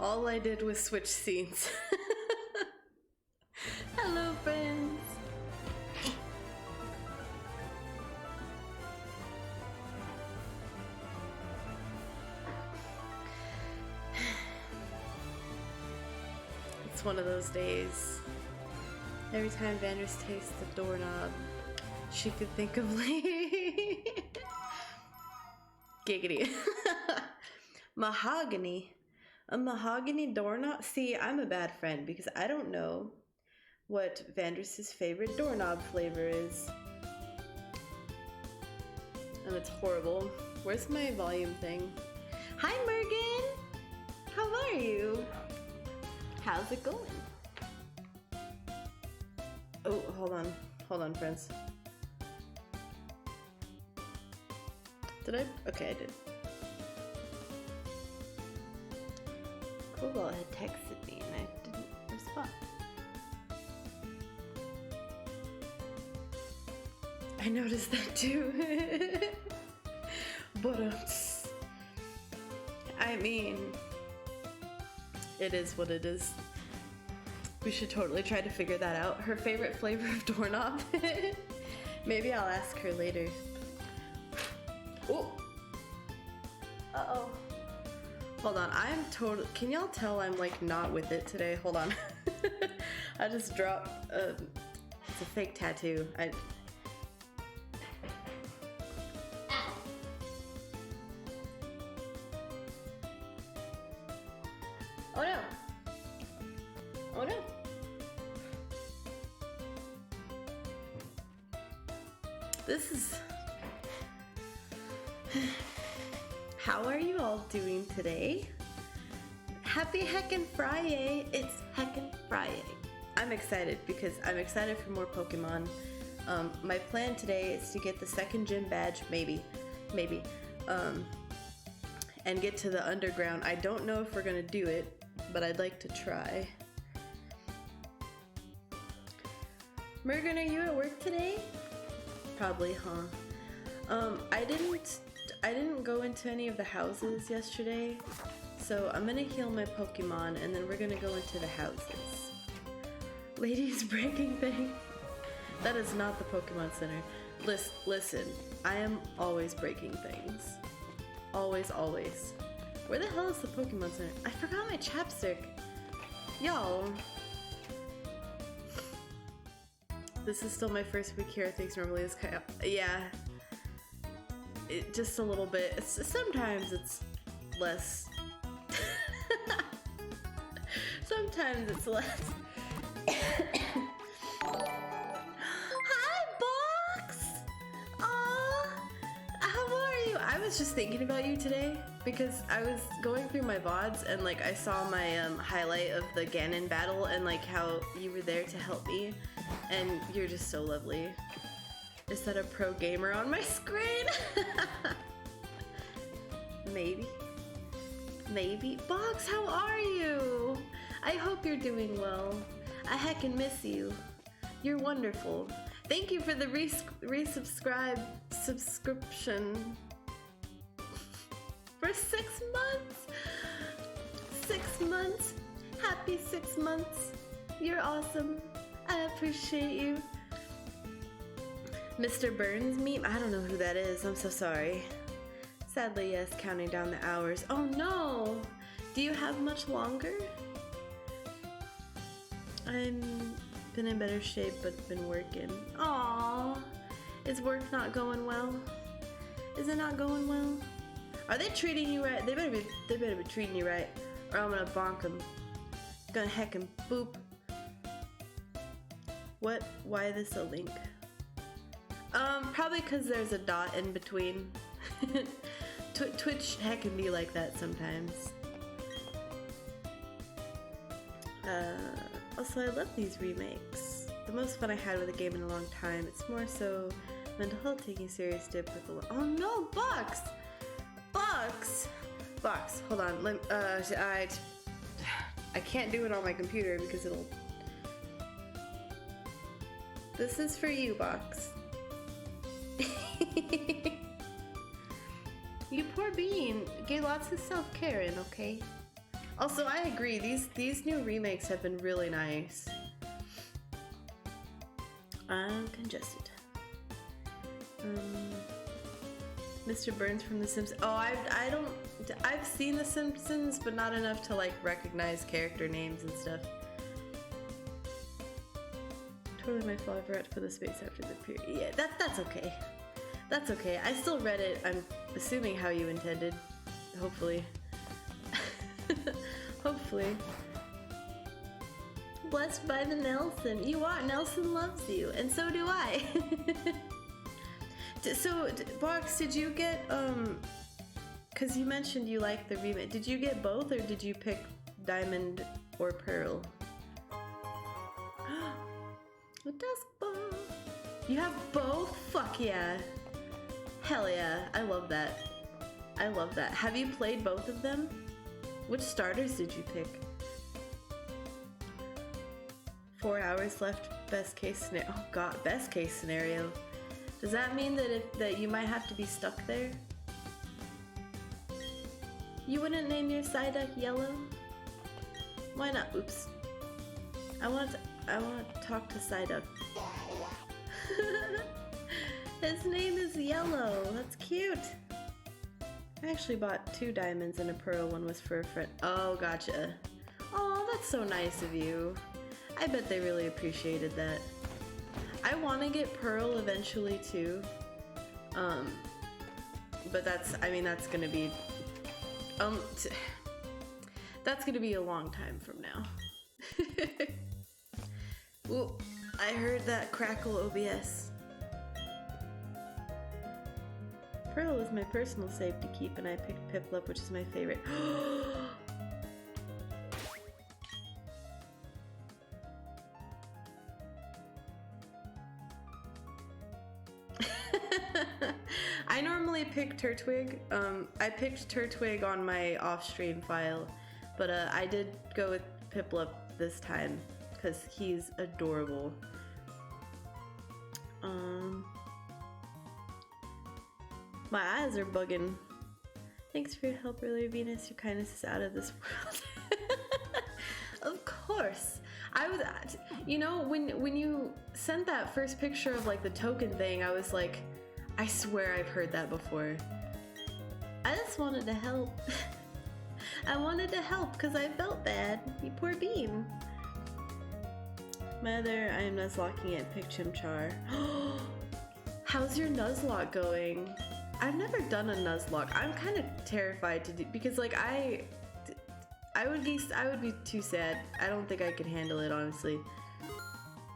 All I did was switch scenes. Hello, friends. It's one of those days. Every time Vanders takes the doorknob, she could think of Lee. Giggity. Mahogany. A mahogany doorknob? See, I'm a bad friend because I don't know what Vanders' favorite doorknob flavor is. And it's horrible. Where's my volume thing? Hi, Morgan! How are you? How's it going? Oh, hold on. Hold on, friends. Did I? Okay, I did. Google had texted me and I didn't respond. I noticed that too. But I mean, it is what it is. We should totally try to figure that out. Her favorite flavor of doorknob. Maybe I'll ask her later. Oh. Uh-oh. Hold on, I'm totally... Can y'all tell I'm like not with it today? Hold on. I just dropped it's a fake tattoo. Oh no. Oh no. This is... How are you all doing today? Happy heckin' Friday! It's heckin' Friday. I'm excited because I'm excited for more Pokemon. My plan today is to get the second gym badge, maybe, and get to the underground. I don't know if we're gonna do it, but I'd like to try. Morgan, are you at work today? Probably, huh? I didn't go into any of the houses yesterday, so I'm gonna heal my Pokemon and then we're gonna go into the houses. Ladies breaking things. That is not the Pokemon Center. Listen, I am always breaking things. Always, always. Where the hell is the Pokemon Center? I forgot my chapstick. Y'all. This is still my first week here. Things normally is kind of, yeah. Just a little bit. Sometimes it's less. Sometimes it's less. Hi, Box! Aw, how are you? I was just thinking about you today because I was going through my VODs and like I saw my highlight of the Ganon battle and like how you were there to help me, and you're just so lovely. Is that a pro gamer on my screen? Maybe. Maybe. Box, how are you? I hope you're doing well. I heckin' miss you. You're wonderful. Thank you for the subscription. For 6 months. 6 months. Happy 6 months. You're awesome. I appreciate you. Mr. Burns meme? I don't know who that is. I'm so sorry. Sadly, yes, counting down the hours. Oh no! Do you have much longer? I'm been in better shape, but been working. Aww. Is work not going well? Is it not going well? Are they treating you right? They better be treating you right, or I'm gonna bonk them. Gonna heckin' boop. What? Why this a link? Probably because there's a dot in between. Twitch heck can be like that sometimes. Also, I love these remakes. The most fun I had with a game in a long time. It's more so mental health taking a serious dip with the... Oh no, Box! Box! Box, hold on. I can't do it on my computer because it'll... This is for you, Box. You poor bean. Get lots of self-care in, okay? Also, I agree. These new remakes have been really nice. I'm congested. Mr. Burns from The Simpsons. Oh, I've seen The Simpsons, but not enough to like recognize character names and stuff. Totally my fault. I forgot to put the space after the period. Yeah, that's okay. That's okay. I still read it. I'm assuming how you intended. Hopefully. Hopefully. Blessed by the Nelson. You are. Nelson loves you, and so do I. So, Box, did you get, because you mentioned you like the remake. Did you get both, or did you pick Diamond or Pearl? A dusk ball. You have both? Fuck yeah. Hell yeah. I love that. I love that. Have you played both of them? Which starters did you pick? 4 hours left. Best case scenario. Oh god, best case scenario. Does that mean that you might have to be stuck there? You wouldn't name your Psyduck Yellow? Why not? Oops. I want to talk to Psyduck. His name is Yellow. That's cute. I actually bought 2 diamonds and a pearl. One was for a friend. Oh, gotcha. Oh, that's so nice of you. I bet they really appreciated that. I want to get Pearl eventually too, but that's gonna be, that's gonna be a long time from now. Ooh, I heard that crackle OBS. Pearl is my personal save to keep, and I picked Piplup, which is my favorite. I normally pick Turtwig. I picked Turtwig on my off-stream file, but I did go with Piplup this time because he's adorable. My eyes are bugging. Thanks for your help earlier, Venus. Your kindness is out of this world. Of course. I was, you know, when you sent that first picture of like the token thing, I was like, I swear I've heard that before. I just wanted to help. I wanted to help because I felt bad. You poor bean. Mother, I am Nuzlocking it. Pick Chimchar. How's your Nuzlocke going? I've never done a Nuzlocke. I'm kind of terrified to do because like I would be too sad. I don't think I could handle it, honestly.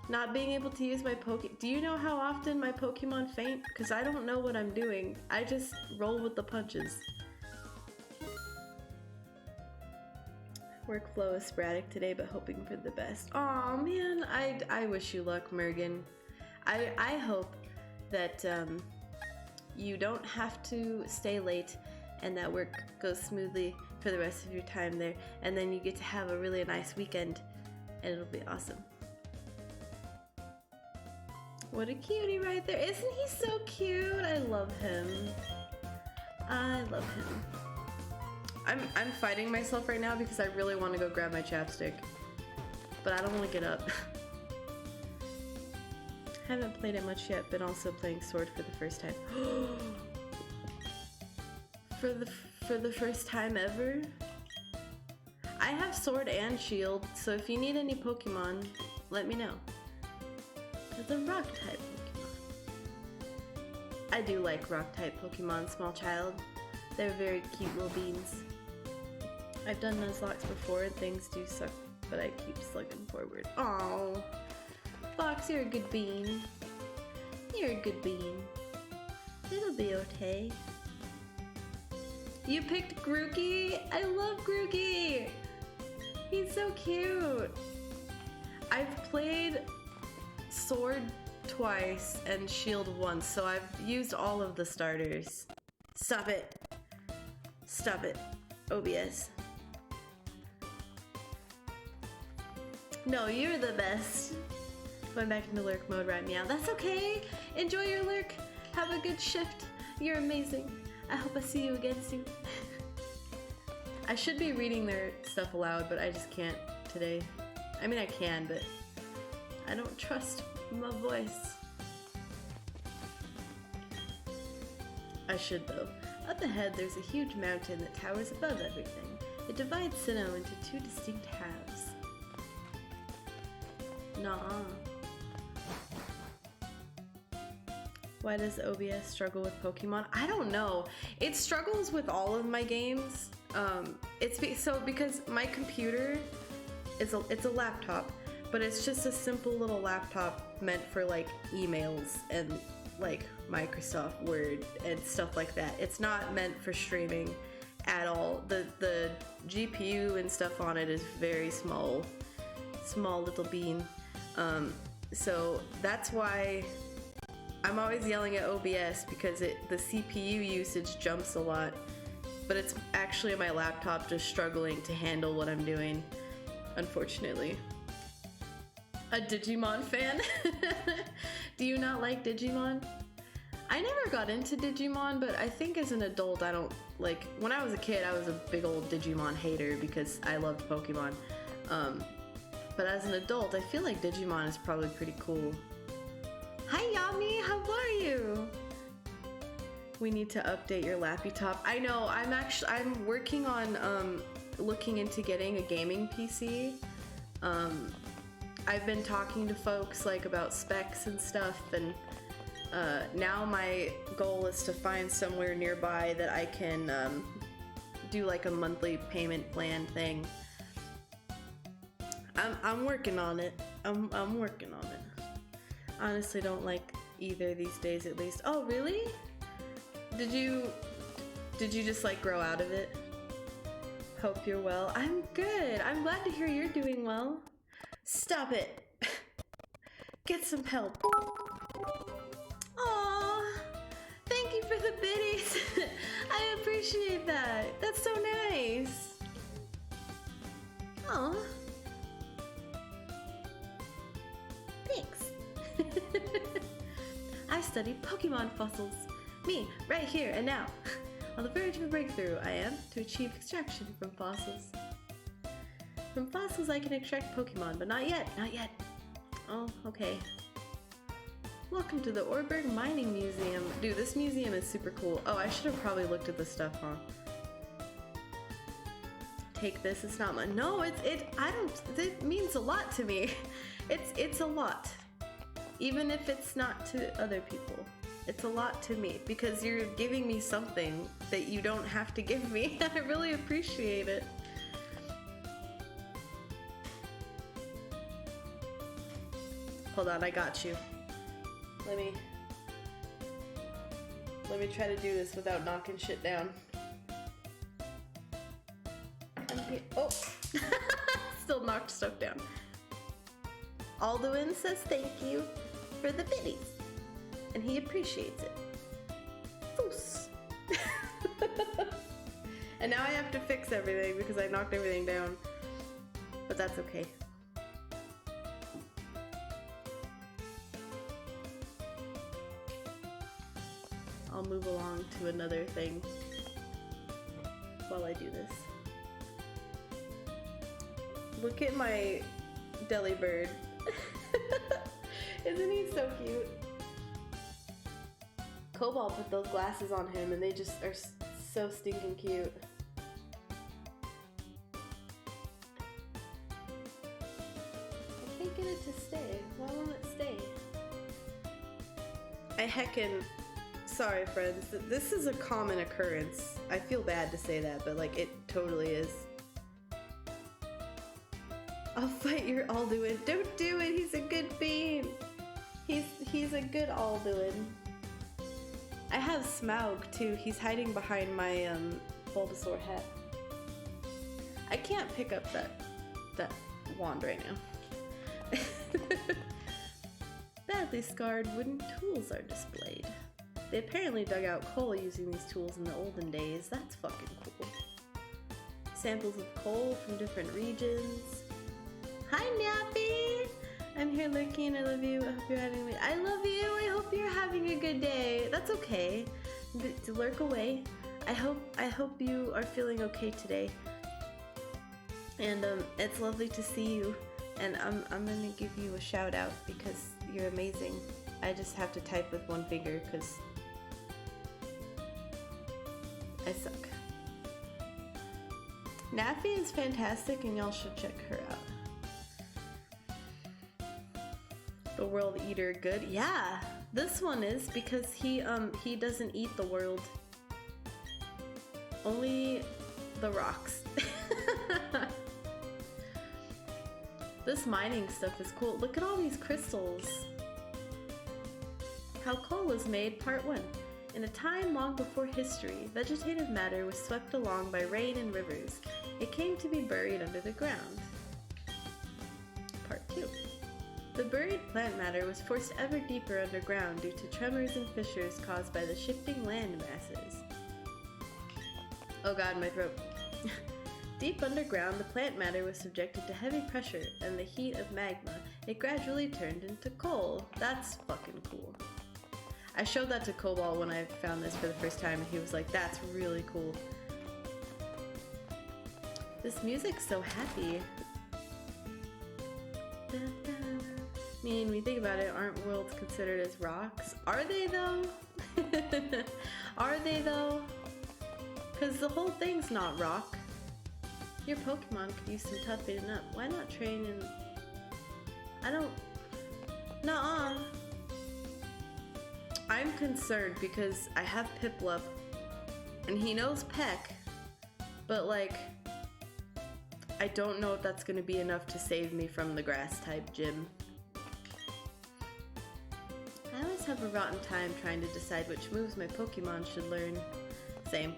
Not being able to use my Do you know how often my Pokemon faint? Because I don't know what I'm doing. I just roll with the punches. Workflow is sporadic today, but hoping for the best. Aw, man. I wish you luck, Mergen. I hope that you don't have to stay late and that work goes smoothly for the rest of your time there, and then you get to have a really nice weekend and it'll be awesome. What a cutie right there. Isn't he so cute? I love him. I love him. I'm fighting myself right now because I really want to go grab my chapstick, but I don't want to get up. Haven't played it much yet, but also playing Sword for the first time. For the first time ever? I have Sword and Shield, so if you need any Pokemon, let me know. It's a rock type Pokemon. I do like rock type Pokemon, small child. They're very cute little beans. I've done Nuzlocks before and things do suck, but I keep slugging forward. Aww. Fox, you're a good bean. You're a good bean. It'll be okay. You picked Grookey? I love Grookey! He's so cute! I've played Sword twice and Shield once, so I've used all of the starters. Stop it. Stop it. OBS. No, you're the best. Going back into lurk mode right now. That's okay. Enjoy your lurk. Have a good shift. You're amazing. I hope I see you again soon. I should be reading their stuff aloud, but I just can't today. I mean, I can, but I don't trust my voice. I should, though. Up ahead, there's a huge mountain that towers above everything. It divides Sinnoh into two distinct halves. Nuh-uh. Why does OBS struggle with Pokemon? I don't know. It struggles with all of my games. Because my computer it's a laptop, but it's just a simple little laptop meant for like emails and like Microsoft Word and stuff like that. It's not meant for streaming at all. The GPU and stuff on it is very small little bean. So that's why I'm always yelling at OBS, because the CPU usage jumps a lot, but it's actually my laptop just struggling to handle what I'm doing, unfortunately. A Digimon fan? Do you not like Digimon? I never got into Digimon, but I think as an adult I don't like. When I was a kid I was a big old Digimon hater because I loved Pokemon. But as an adult I feel like Digimon is probably pretty cool. Hi Yami, how are you? We need to update your lappy top. I know, I'm working on looking into getting a gaming PC. I've been talking to folks like about specs and stuff, and now my goal is to find somewhere nearby that I can do like a monthly payment plan thing. I'm working on it. I'm working on it. Honestly don't like either these days, at least. Oh really? Did you just like grow out of it? Hope you're well. I'm good. I'm glad to hear you're doing well. Stop it. Get some help. Aww. Thank you for the biddies. I appreciate that. That's so nice. Aw. Thanks. I study Pokemon fossils. Me, right here and now. On the verge of a breakthrough, I am to achieve extraction from fossils. From fossils I can extract Pokemon, but not yet, not yet. Oh, okay. Welcome to the Orberg Mining Museum. Dude, this museum is super cool. Oh, I should have probably looked at this stuff, huh? Take this, it's not my— No, it means a lot to me. It's a lot. Even if it's not to other people. It's a lot to me, because you're giving me something that you don't have to give me. I really appreciate it. Hold on, I got you. Let me try to do this without knocking shit down. I'm here. Oh! Still knocked stuff down. Alduin says thank you for the biddies. And he appreciates it. Foos. And now I have to fix everything because I knocked everything down. But that's okay. I'll move along to another thing while I do this. Look at my Delibird. Isn't he so cute? Cobalt put those glasses on him and they just are so stinking cute. I can't get it to stay. Why won't it stay? I heckin'— sorry friends, this is a common occurrence. I feel bad to say that, but like it totally is. I'll fight your Alduin. Don't do it, he's a good bean. He's a good Alduin. I have Smaug too. He's hiding behind my Bulbasaur hat. I can't pick up that wand right now. Badly scarred wooden tools are displayed. They apparently dug out coal using these tools in the olden days. That's fucking cool. Samples of coal from different regions. Hi Nappy! I'm here lurking. I love you. I hope you're having I love you. I hope you're having a good day. That's okay. To lurk away. I hope you are feeling okay today. And it's lovely to see you. And I'm gonna give you a shout out because you're amazing. I just have to type with one finger because I suck. Naffy is fantastic and y'all should check her out. The World Eater, good. Yeah, this one is because he doesn't eat the world. Only the rocks. This mining stuff is cool. Look at all these crystals. How coal was made, part 1. In a time long before history, vegetative matter was swept along by rain and rivers. It came to be buried under the ground. Part 2. The buried plant matter was forced ever deeper underground due to tremors and fissures caused by the shifting land masses. Oh god, my throat. Deep underground, the plant matter was subjected to heavy pressure and the heat of magma. It gradually turned into coal. That's fucking cool. I showed that to Cobalt when I found this for the first time and he was like, that's really cool. This music's so happy. I mean, when you think about it, aren't worlds considered as rocks? Are they though? Are they though? Because the whole thing's not rock. Your Pokemon could use some toughening up. Why not train in... I don't... Nuh-uh. I'm concerned because I have Piplup and he knows Peck, but like, I don't know if that's gonna be enough to save me from the grass type gym. I always have a rotten time trying to decide which moves my Pokemon should learn. Same.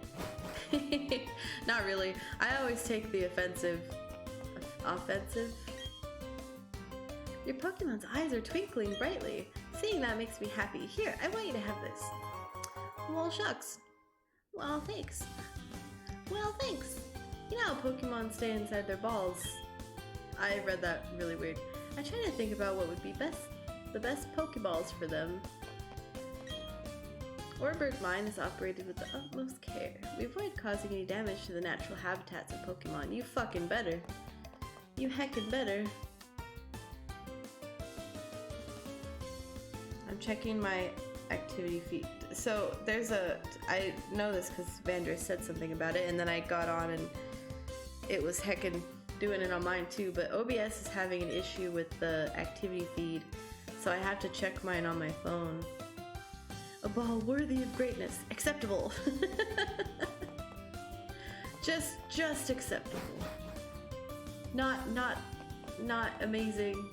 Not really. I always take the offensive. Your Pokemon's eyes are twinkling brightly. Seeing that makes me happy. Here, I want you to have this. Well, shucks. Well, thanks. Well, thanks. You know how Pokemon stay inside their balls. I read that really weird. I try to think about what would be the best Pokeballs for them. Oreburgh Mine is operated with the utmost care. We avoid causing any damage to the natural habitats of Pokemon. You fucking better. You heckin' better. I'm checking my activity feed. So there's I know this because Vandra said something about it and then I got on and it was heckin' doing it on mine too, but OBS is having an issue with the activity feed, so I have to check mine on my phone. A ball worthy of greatness. Acceptable. just acceptable. Not amazing.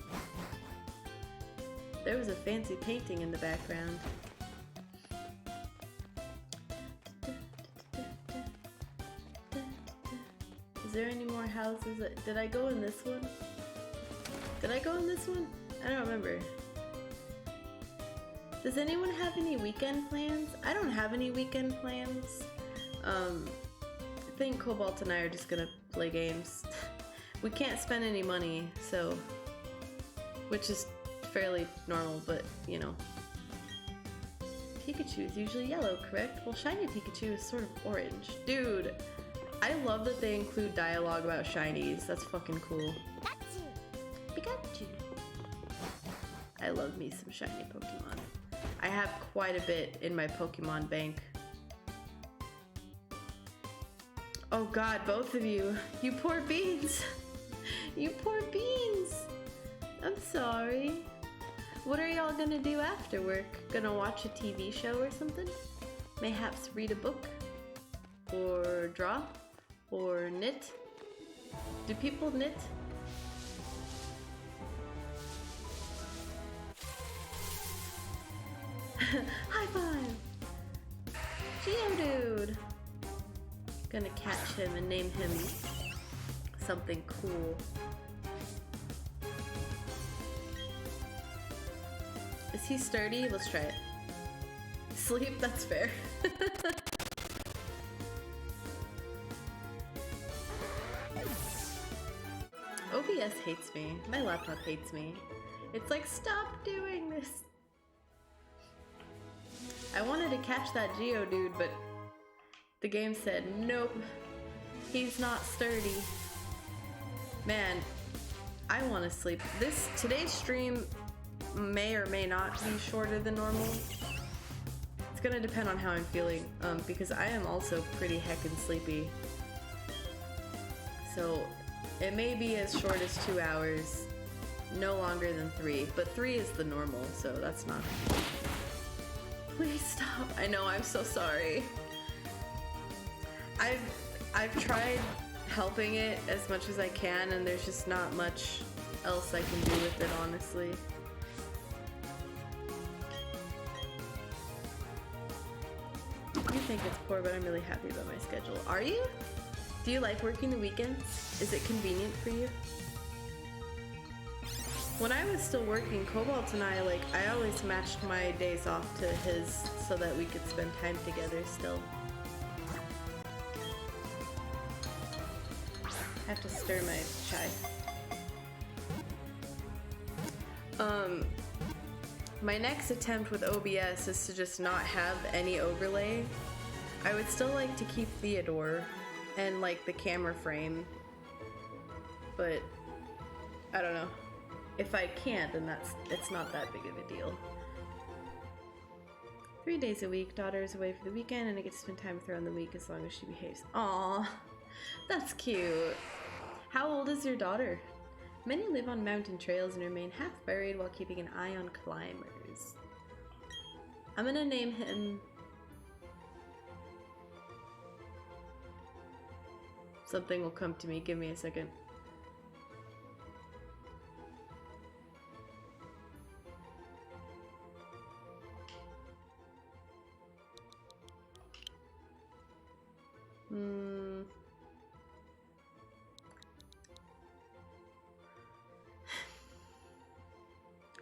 There was a fancy painting in the background. Is there any more houses? Did I go in this one? Did I go in this one? I don't remember. Does anyone have any weekend plans? I don't have any weekend plans. I think Cobalt and I are just gonna play games. We can't spend any money, so... Which is fairly normal, but, you know. Pikachu is usually yellow, correct? Well, shiny Pikachu is sort of orange. Dude, I love that they include dialogue about shinies. That's fucking cool. Pikachu. I love me some shiny Pokemon. I have quite a bit in my Pokemon bank. Oh god, both of you. You poor beans. You poor beans. I'm sorry. What are y'all gonna do after work? Gonna watch a TV show or something? Mayhaps read a book? Or draw? Or knit? Do people knit? High five! Geodude! Gonna catch him and name him something cool. Is he sturdy? Let's try it. Sleep? That's fair. OBS hates me. My laptop hates me. It's like, stop doing this! I wanted to catch that Geodude, but the game said, nope, he's not sturdy. Man, I want to sleep. Today's stream may or may not be shorter than normal. It's gonna depend on how I'm feeling, because I am also pretty heckin' sleepy. So it may be as short as 2 hours, no longer than 3, but 3 is the normal, so that's not. Please stop. I know, I'm so sorry. I've tried helping it as much as I can, and there's just not much else I can do with it, honestly. You think it's poor, but I'm really happy about my schedule. Are you? Do you like working the weekends? Is it convenient for you? When I was still working, Cobalt and I always matched my days off to his so that we could spend time together still. I have to stir my chai. My next attempt with OBS is to just not have any overlay. I would still like to keep Theodore and like the camera frame, but I don't know. If I can't, then it's not that big of a deal. 3 days a week, daughter is away for the weekend, and I get to spend time with her on the week as long as she behaves. Aww, that's cute. How old is your daughter? Many live on mountain trails and remain half buried while keeping an eye on climbers. I'm gonna name him... Something will come to me, give me a second.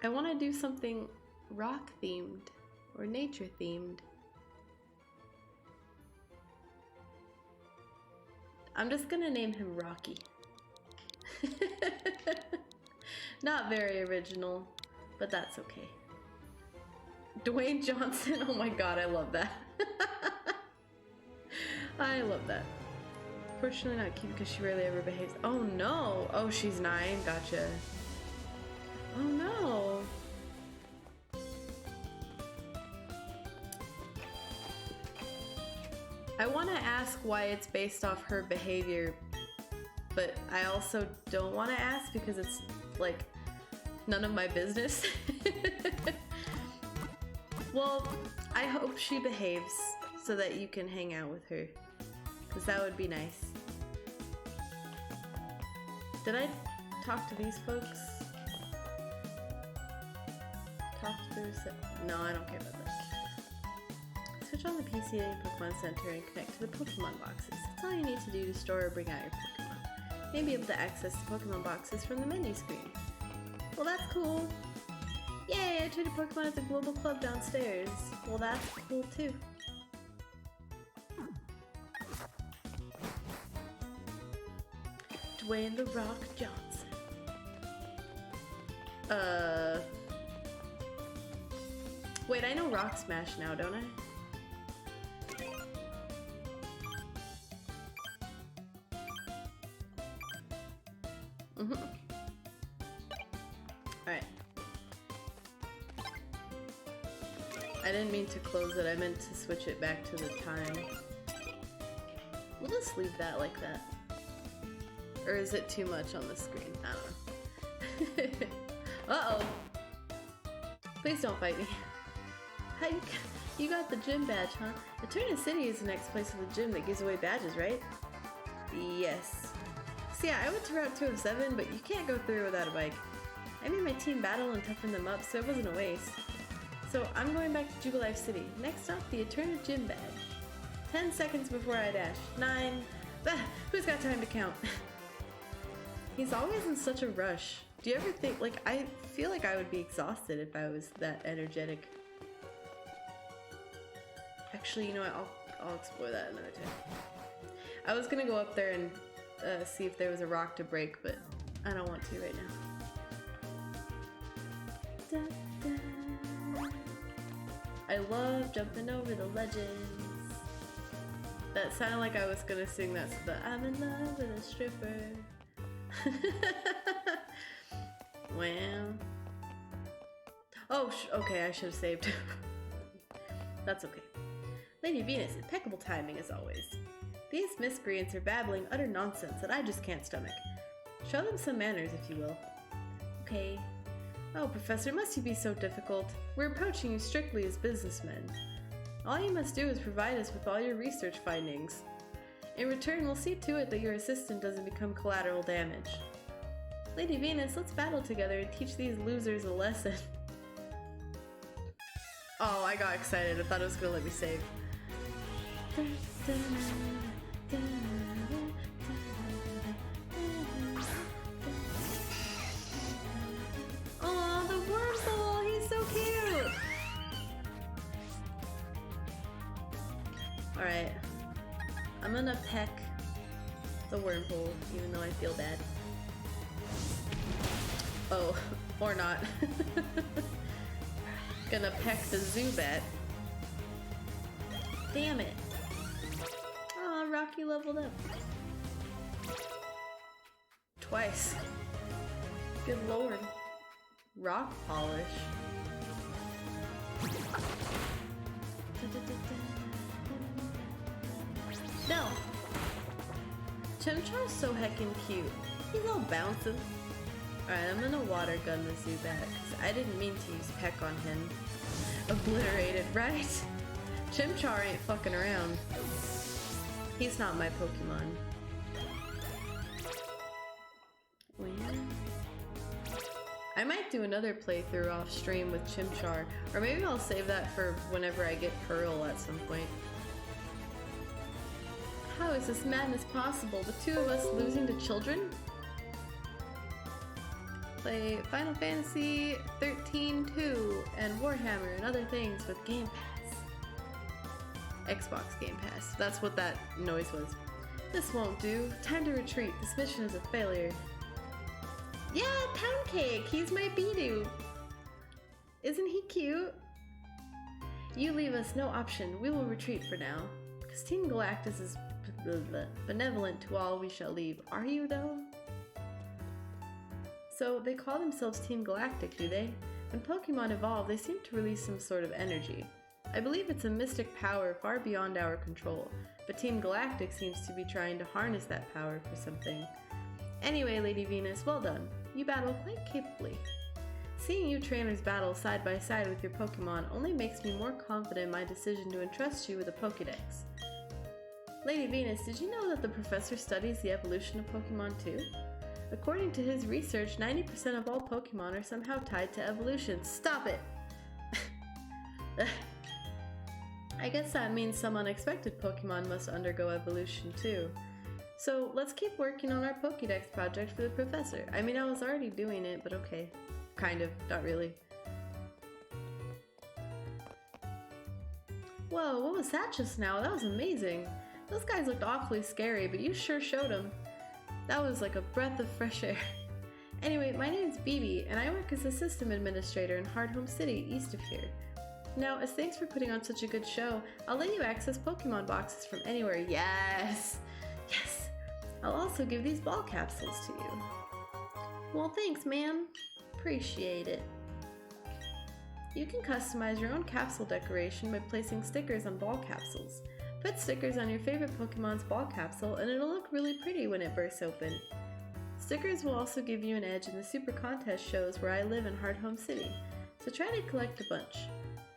I want to do something rock themed or nature themed. I'm just gonna name him Rocky. Not very original, but that's okay. Dwayne Johnson, oh my god, I love that. I love that. Fortunately not cute because she rarely ever behaves. Oh no! Oh, she's 9, gotcha. Oh no! I want to ask why it's based off her behavior, but I also don't want to ask because it's like none of my business. Well, I hope she behaves so that you can hang out with her, because that would be nice. Did I talk to these folks? Talk through... No, I don't care about that. Switch on the PCA Pokemon Center and connect to the Pokemon boxes. That's all you need to do to store or bring out your Pokemon. You may be able to access the Pokemon boxes from the menu screen. Well, that's cool. Yay, I traded Pokemon at the Global Club downstairs. Well, that's cool too. Dwayne "The Rock" Johnson. Wait, I know Rock Smash now, don't I? Alright. I didn't mean to close it, I meant to switch it back to the time. We'll just leave that like that. Or is it too much on the screen? I don't know. Uh-oh! Please don't fight me. How you got the gym badge, huh? Eterna City is the next place with a gym that gives away badges, right? Yes. So yeah, I went to Route 207, but you can't go through without a bike. I made my team battle and toughen them up, so it wasn't a waste. So I'm going back to Jubilife City. Next up, the Eterna Gym badge. 10 seconds before I dash. 9. Who's got time to count? He's always in such a rush. Do you ever think, like, I feel like I would be exhausted if I was that energetic. Actually, you know what, I'll explore that another time. I was gonna go up there and see if there was a rock to break, but I don't want to right now. Da, da. I love jumping over the legends. That sounded like I was gonna sing that, so that I'm in love with a stripper. Well. Oh, okay, I should have saved. That's okay. Lady Venus, impeccable timing as always. These miscreants are babbling utter nonsense that I just can't stomach. Show them some manners, if you will. Okay. Oh, Professor, must you be so difficult? We're approaching you strictly as businessmen. All you must do is provide us with all your research findings. In return, we'll see to it that your assistant doesn't become collateral damage. Lady Venus, let's battle together and teach these losers a lesson. Oh, I got excited. I thought it was gonna let me save. Oh, the wormhole! He's so cute! Alright. I'm gonna peck the wormhole, even though I feel bad. Oh, or not. Gonna peck the Zubat. Damn it. Aw, Rocky leveled up. Twice. Good lord. Rock polish. No! Chimchar's so heckin' cute. He's all bouncing. Alright, I'm gonna water gun the Zubat, because I didn't mean to use Peck on him. Obliterated, right? Chimchar ain't fucking around. He's not my Pokemon. Well, I might do another playthrough off stream with Chimchar, or maybe I'll save that for whenever I get Pearl at some point. How is this madness possible? The two of us losing to children? Play Final Fantasy 13-2 and Warhammer and other things with Game Pass. Xbox Game Pass. That's what that noise was. This won't do. Time to retreat. This mission is a failure. Yeah, Pound Cake! He's my Bidoof! Isn't he cute? You leave us no option. We will retreat for now. Because Team Galactus is benevolent to all we shall leave. Are you, though? So, they call themselves Team Galactic, do they? When Pokemon evolve, they seem to release some sort of energy. I believe it's a mystic power far beyond our control, but Team Galactic seems to be trying to harness that power for something. Anyway, Lady Venus, well done. You battle quite capably. Seeing you trainers battle side by side with your Pokemon only makes me more confident in my decision to entrust you with a Pokédex. Lady Venus, did you know that the professor studies the evolution of Pokemon too? According to his research, 90% of all Pokemon are somehow tied to evolution. Stop it! I guess that means some unexpected Pokemon must undergo evolution too. So let's keep working on our Pokédex project for the professor. I mean, I was already doing it, but okay. Kind of, not really. Whoa, what was that just now? That was amazing. Those guys looked awfully scary, but you sure showed them. That was like a breath of fresh air. Anyway, my name's Bibi, and I work as a system administrator in Hardhome City, east of here. Now, as thanks for putting on such a good show, I'll let you access Pokemon boxes from anywhere. Yes! Yes! I'll also give these ball capsules to you. Well, thanks, ma'am. Appreciate it. You can customize your own capsule decoration by placing stickers on ball capsules. Put stickers on your favorite Pokemon's ball capsule and it'll look really pretty when it bursts open. Stickers will also give you an edge in the Super Contest shows where I live in Hardhome City, so try to collect a bunch.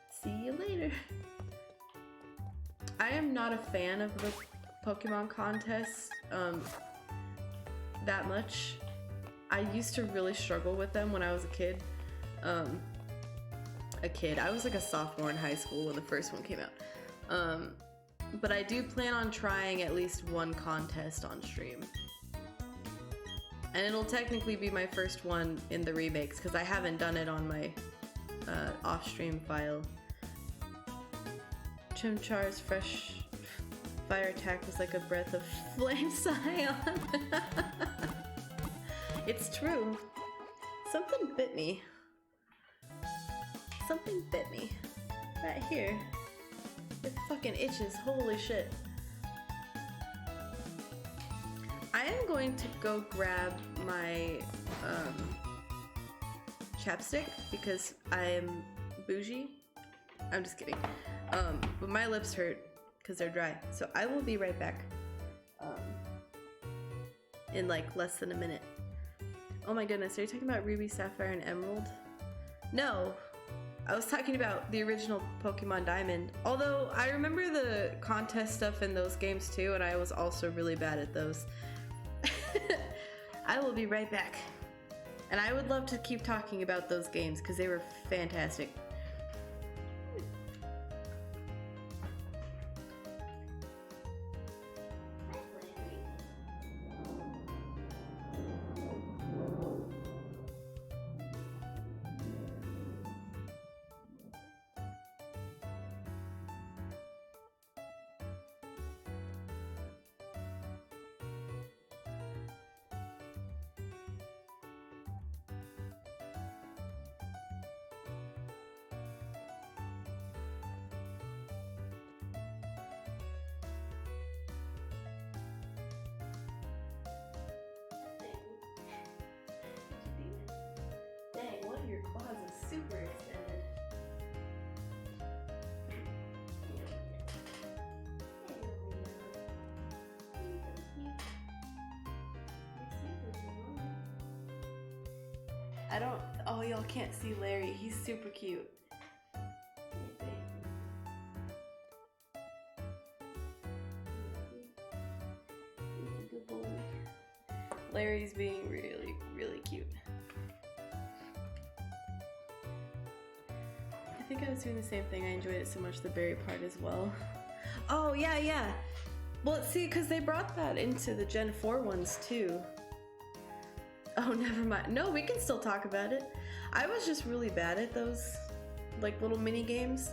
See you later. I am not a fan of the Pokemon contests that much. I used to really struggle with them when I was a kid. I was like a sophomore in high school when the first one came out. But I do plan on trying at least one contest on stream. And it'll technically be my first one in the remakes because I haven't done it on my off-stream file. Chimchar's fresh fire attack was like a breath of flame Scion. It's true. Something bit me. Something bit me. Right here. It fucking itches. Holy shit. I am going to go grab my chapstick because I'm bougie. I'm just kidding. But my lips hurt because they're dry. So I will be right back in like less than a minute. Oh my goodness, are you talking about Ruby, Sapphire, and Emerald? No, I was talking about the original Pokemon Diamond. Although I remember the contest stuff in those games too, and I was also really bad at those. I will be right back. And I would love to keep talking about those games because they were fantastic. Dang, one of your claws is super extended. I don't, oh, y'all can't see Larry. He's super cute. Larry's being really, really cute. I think I was doing the same thing. I enjoyed it so much, the berry part as well. Oh, yeah, yeah. Well, see, because they brought that into the Gen 4 ones too. Oh, never mind. No, we can still talk about it. I was just really bad at those, like, little mini games.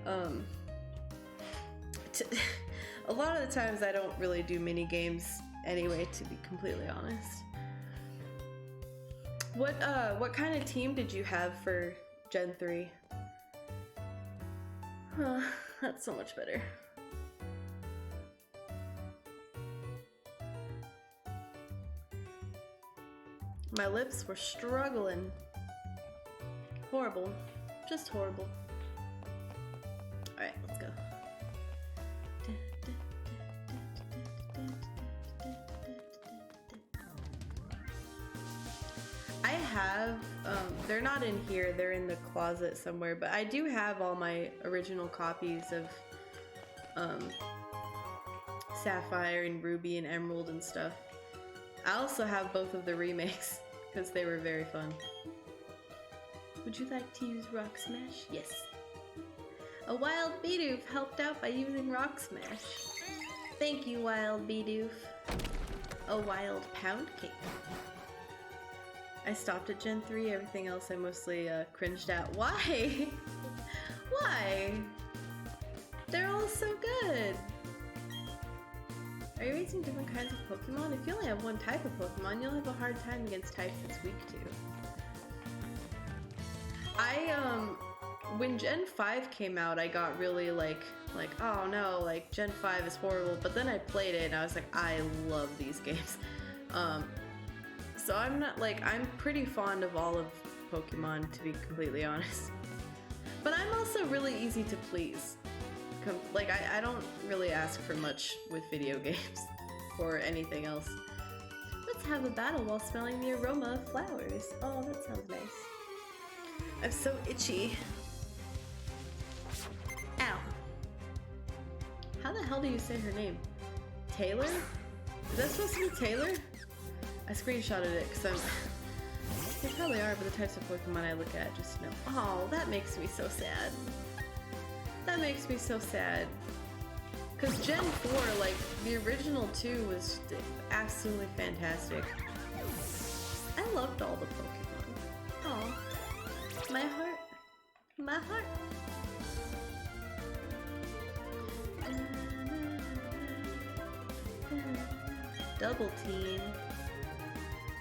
A lot of the times I don't really do mini games anyway, to be completely honest. What kind of team did you have for Gen 3? Huh, that's so much better. My lips were struggling. Horrible. Just horrible. Alright, let's go. I have, they're not in here, they're in the closet somewhere, but I do have all my original copies of Sapphire and Ruby and Emerald and stuff. I also have both of the remakes because they were very fun. Would you like to use Rock Smash? Yes. A Wild Bidoof helped out by using Rock Smash. Thank you, Wild Bidoof. A Wild Pound Cake. I stopped at Gen 3, everything else I mostly cringed at. Why? Why? They're all so good. Are you raising different kinds of Pokemon? If you only have one type of Pokemon, you'll have a hard time against types it's weak to. When Gen 5 came out, I got really like, oh no, like Gen 5 is horrible, but then I played it and I was like, I love these games. So I'm not, like, I'm pretty fond of all of Pokemon, to be completely honest. But I'm also really easy to please. Like, I don't really ask for much with video games or anything else. Let's have a battle while smelling the aroma of flowers. Oh, that sounds nice. I'm so itchy. Ow. How the hell do you say her name? Taylor? Is that supposed to be Taylor? I screenshotted it because they probably are, but the types of Pokemon I look at just know. Oh, that makes me so sad. That makes me so sad. Because Gen 4, like, the original 2 was absolutely fantastic. I loved all the Pokemon. Oh, my heart. My heart. Double team.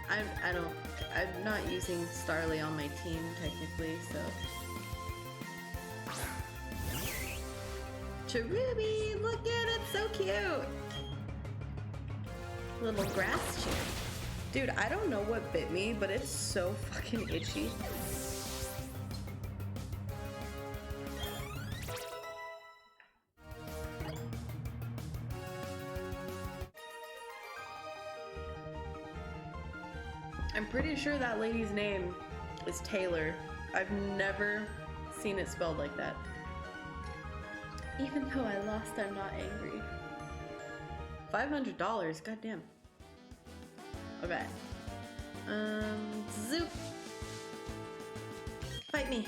I'm not using Starly on my team technically, so. Cherubi, look at it, so cute. Little grass chair. Dude, I don't know what bit me, but it's so fucking itchy. I'm pretty sure that lady's name is Taylor. I've never seen it spelled like that. Even though I lost, I'm not angry. $500, goddamn. Okay. Zoop. Fight me.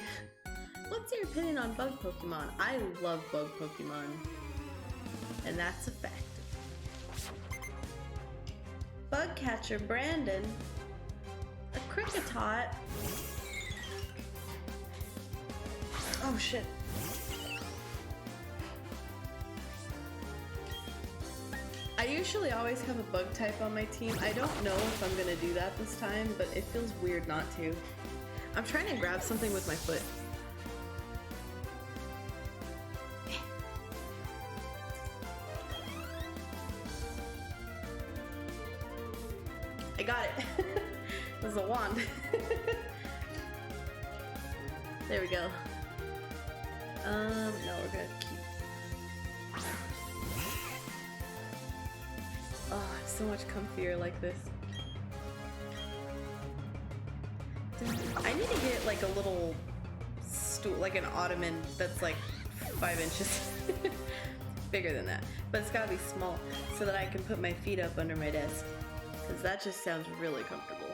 What's your opinion on bug Pokemon? I love bug Pokemon. And that's a fact. Bug catcher Brandon. A Cricketot. Oh shit. I usually always have a bug type on my team. I don't know if I'm gonna do that this time, but it feels weird not to. I'm trying to grab something with my foot. I got it. It was a wand. There we go. No, we're gonna keep. Oh, I'm so much comfier like this. I need to get like a little stool, like an ottoman that's like 5 inches bigger than that. But it's gotta be small so that I can put my feet up under my desk. Because that just sounds really comfortable.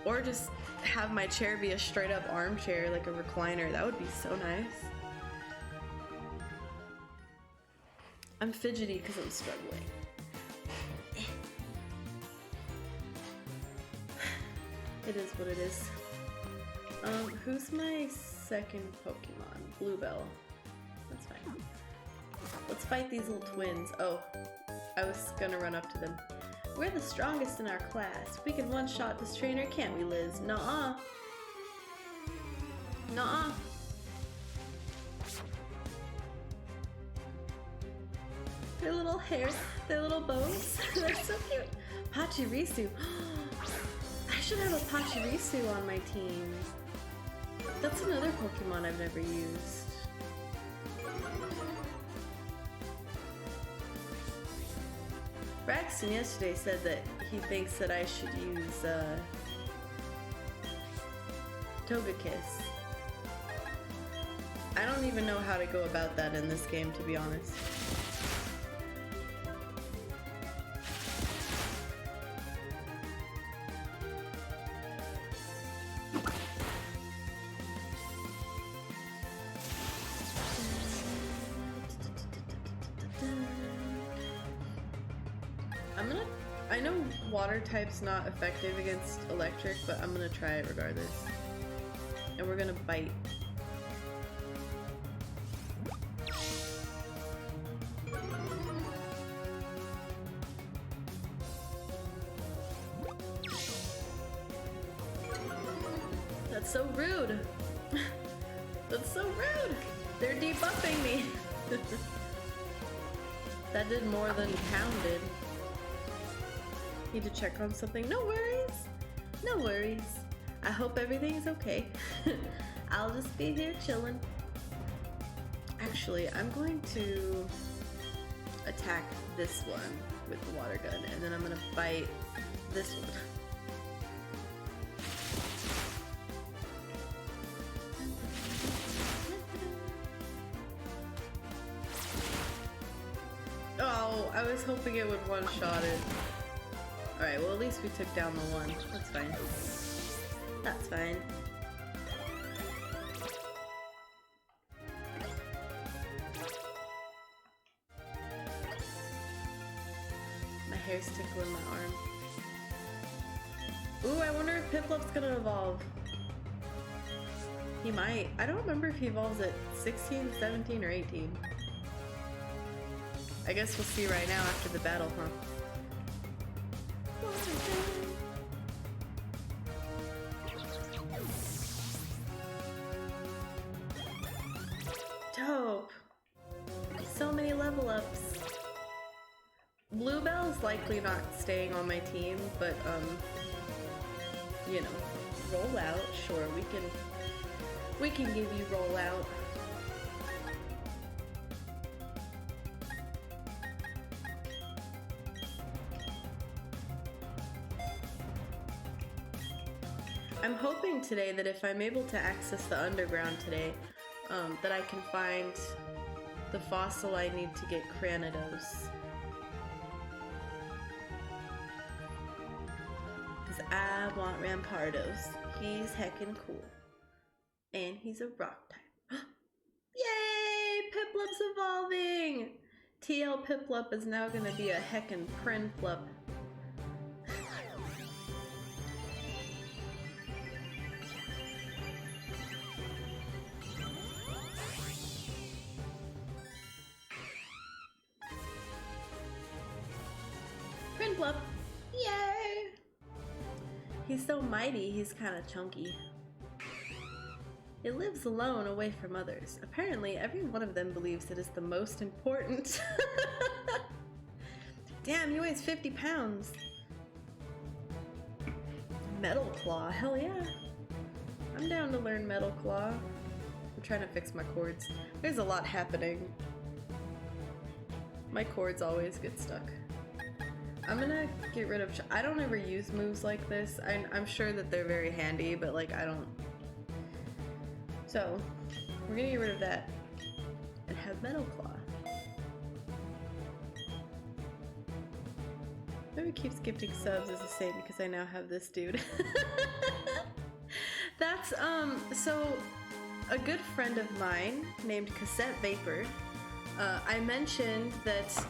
Or just have my chair be a straight up armchair, like a recliner. That would be so nice. I'm fidgety because I'm struggling. It is what it is. Who's my second Pokemon? Bluebell. That's fine. Let's fight these little twins. Oh, I was gonna run up to them. We're the strongest in our class. We can one-shot this trainer, can't we, Liz? Nuh-uh. Nuh-uh. Their little hair, their little bows. They're so cute. Pachirisu. I should have a Pachirisu on my team. That's another Pokemon I've never used. Braxton yesterday said that he thinks that I should use Togekiss. I don't even know how to go about that in this game, to be honest. I know water type's not effective against electric, but I'm gonna try it regardless. And we're gonna bite. That's so rude. That's so rude. They're debuffing me. That did more than pounded. Need to check on something. No worries. No worries. I hope everything's okay. I'll just be here chilling. Actually, I'm going to attack this one with the water gun, and then I'm gonna bite this one. Oh, I was hoping it would one-shot it. Alright, well at least we took down the one. That's fine. That's fine. My hair's tickling my arm. Ooh, I wonder if Piplup's gonna evolve. He might. I don't remember if he evolves at 16, 17, or 18. I guess we'll see right now after the battle, huh? Dope. So many level ups. Bluebell's likely not staying on my team, but you know, roll out. Sure, we can give you roll out. I'm hoping today that if I'm able to access the underground today, that I can find the fossil I need to get Cranidos. Because I want Rampardos. He's heckin' cool. And he's a rock type. Yay! Piplup's evolving! TL Piplup is now gonna be a heckin' Prinplup. Prinplup! Yay! He's so mighty, he's kinda chunky. It lives alone, away from others. Apparently, every one of them believes it is the most important. Damn, he weighs 50 pounds. Metal Claw, hell yeah. I'm down to learn Metal Claw. I'm trying to fix my cords. There's a lot happening. My cords always get stuck. I'm gonna get rid of... I don't ever use moves like this. I'm sure that they're very handy, but like I don't... So, we're gonna get rid of that and have Metal Claw. Whoever keeps gifting subs is the same because I now have this dude. That's, so a good friend of mine named Cassette Vapor, I mentioned that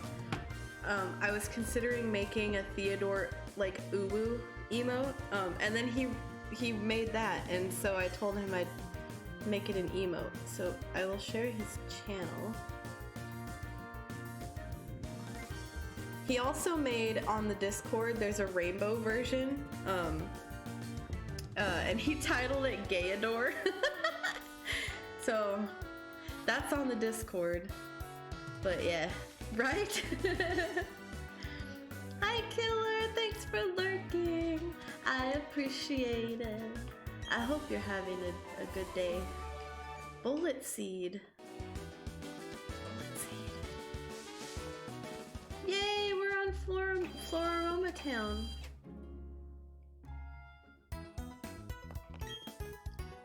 I was considering making a Theodore, like, uwu emote, and then he made that, and so I told him I'd make it an emote. So I will share his channel. He also made on the Discord, there's a rainbow version, and he titled it Gayador. So that's on the Discord. But yeah, right? Hi Killer, thanks for lurking. I appreciate it. I hope you're having a good day. Bullet Seed. Bullet Seed. Yay, we're on Floraroma Town.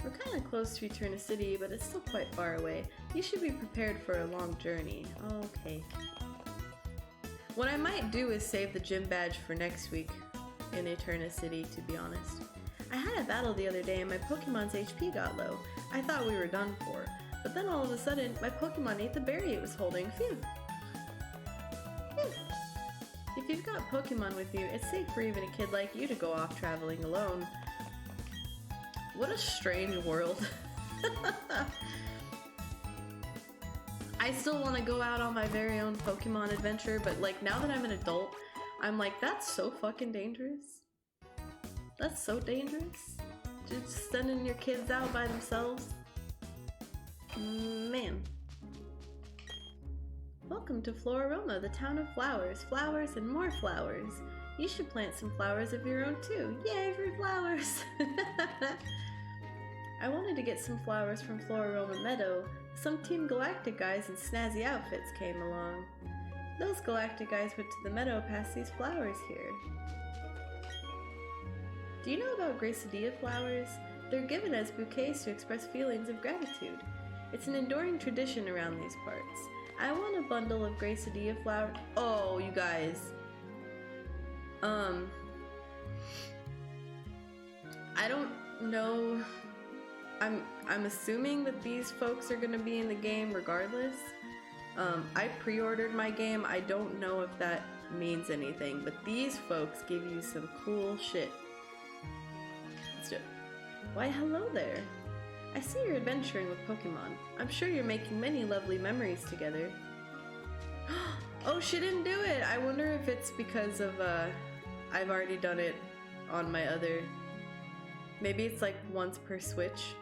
We're kind of close to Eterna City, but it's still quite far away. You should be prepared for a long journey. Okay. What I might do is save the gym badge for next week in Eterna City, to be honest. I had a battle the other day and my Pokemon's HP got low. I thought we were done for, but then all of a sudden, my Pokemon ate the berry it was holding. Phew. Phew. If you've got Pokemon with you, it's safe for even a kid like you to go off traveling alone. What a strange world. I still want to go out on my very own Pokemon adventure, but like now that I'm an adult, I'm like, that's so fucking dangerous. That's so dangerous. Just sending your kids out by themselves. Man. Welcome to Floraroma, the town of flowers. Flowers and more flowers. You should plant some flowers of your own too. Yay for flowers! I wanted to get some flowers from Floraroma Meadow. Some Team Galactic guys in snazzy outfits came along. Those Galactic guys went to the meadow past these flowers here. Do you know about Gracidilla flowers? They're given as bouquets to express feelings of gratitude. It's an enduring tradition around these parts. I want a bundle of Gracidilla flowers. Oh, you guys. I don't know. I'm assuming that these folks are gonna be in the game regardless. I pre-ordered my game. I don't know if that means anything, but these folks give you some cool shit. Let's do it. Why, hello there. I see you're adventuring with Pokemon. I'm sure you're making many lovely memories together. Oh, she didn't do it! I wonder if it's because of, I've already done it on my other... Maybe it's like once per switch.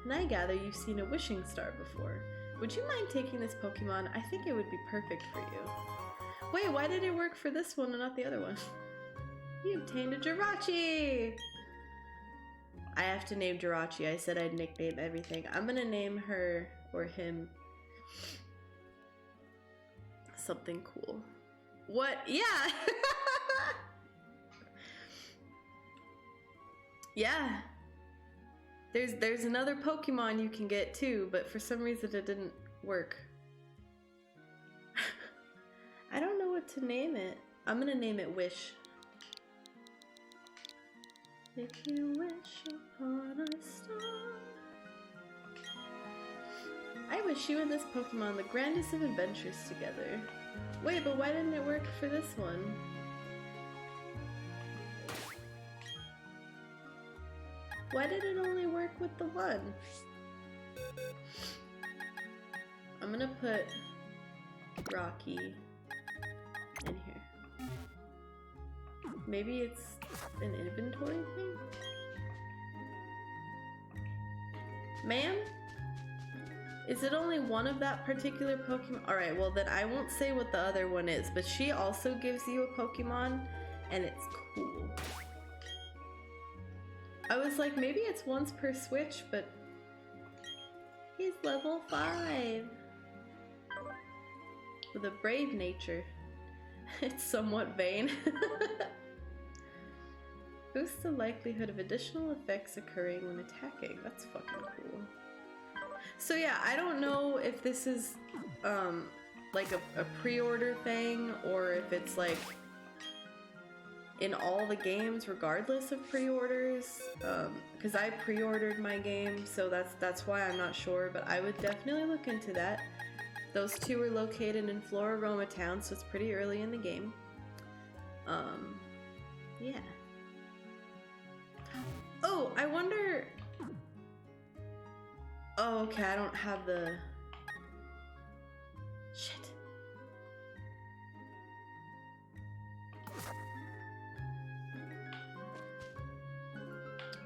And I gather you've seen a wishing star before. Would you mind taking this Pokemon? I think it would be perfect for you. Wait, why did it work for this one and not the other one? You obtained a Jirachi! I have to name Jirachi. I said I'd nickname everything. I'm gonna name her or him something cool. What? Yeah! Yeah. There's another Pokemon you can get too, but for some reason it didn't work. I don't know what to name it. I'm gonna name it Wish. If you wish upon a star. I wish you and this Pokemon the grandest of adventures together. Wait, but why didn't it work for this one? Why did it only work with the one? I'm gonna put Rocky in here. Maybe it's an inventory thing? Ma'am? Is it only one of that particular Pokemon? Alright, well then I won't say what the other one is, but she also gives you a Pokemon, and it's cool. I was like, maybe it's once per switch, but he's level 5. With a brave nature. It's somewhat vain. Boosts the likelihood of additional effects occurring when attacking. That's fucking cool. So yeah, I don't know if this is like a pre-order thing or if it's like in all the games regardless of pre-orders, because I pre-ordered my game, so that's why I'm not sure, but I would definitely look into that. Those two are located in Floraroma Town, so it's pretty early in the game. Yeah. Oh, I wonder... Oh, okay, I don't have the... Shit.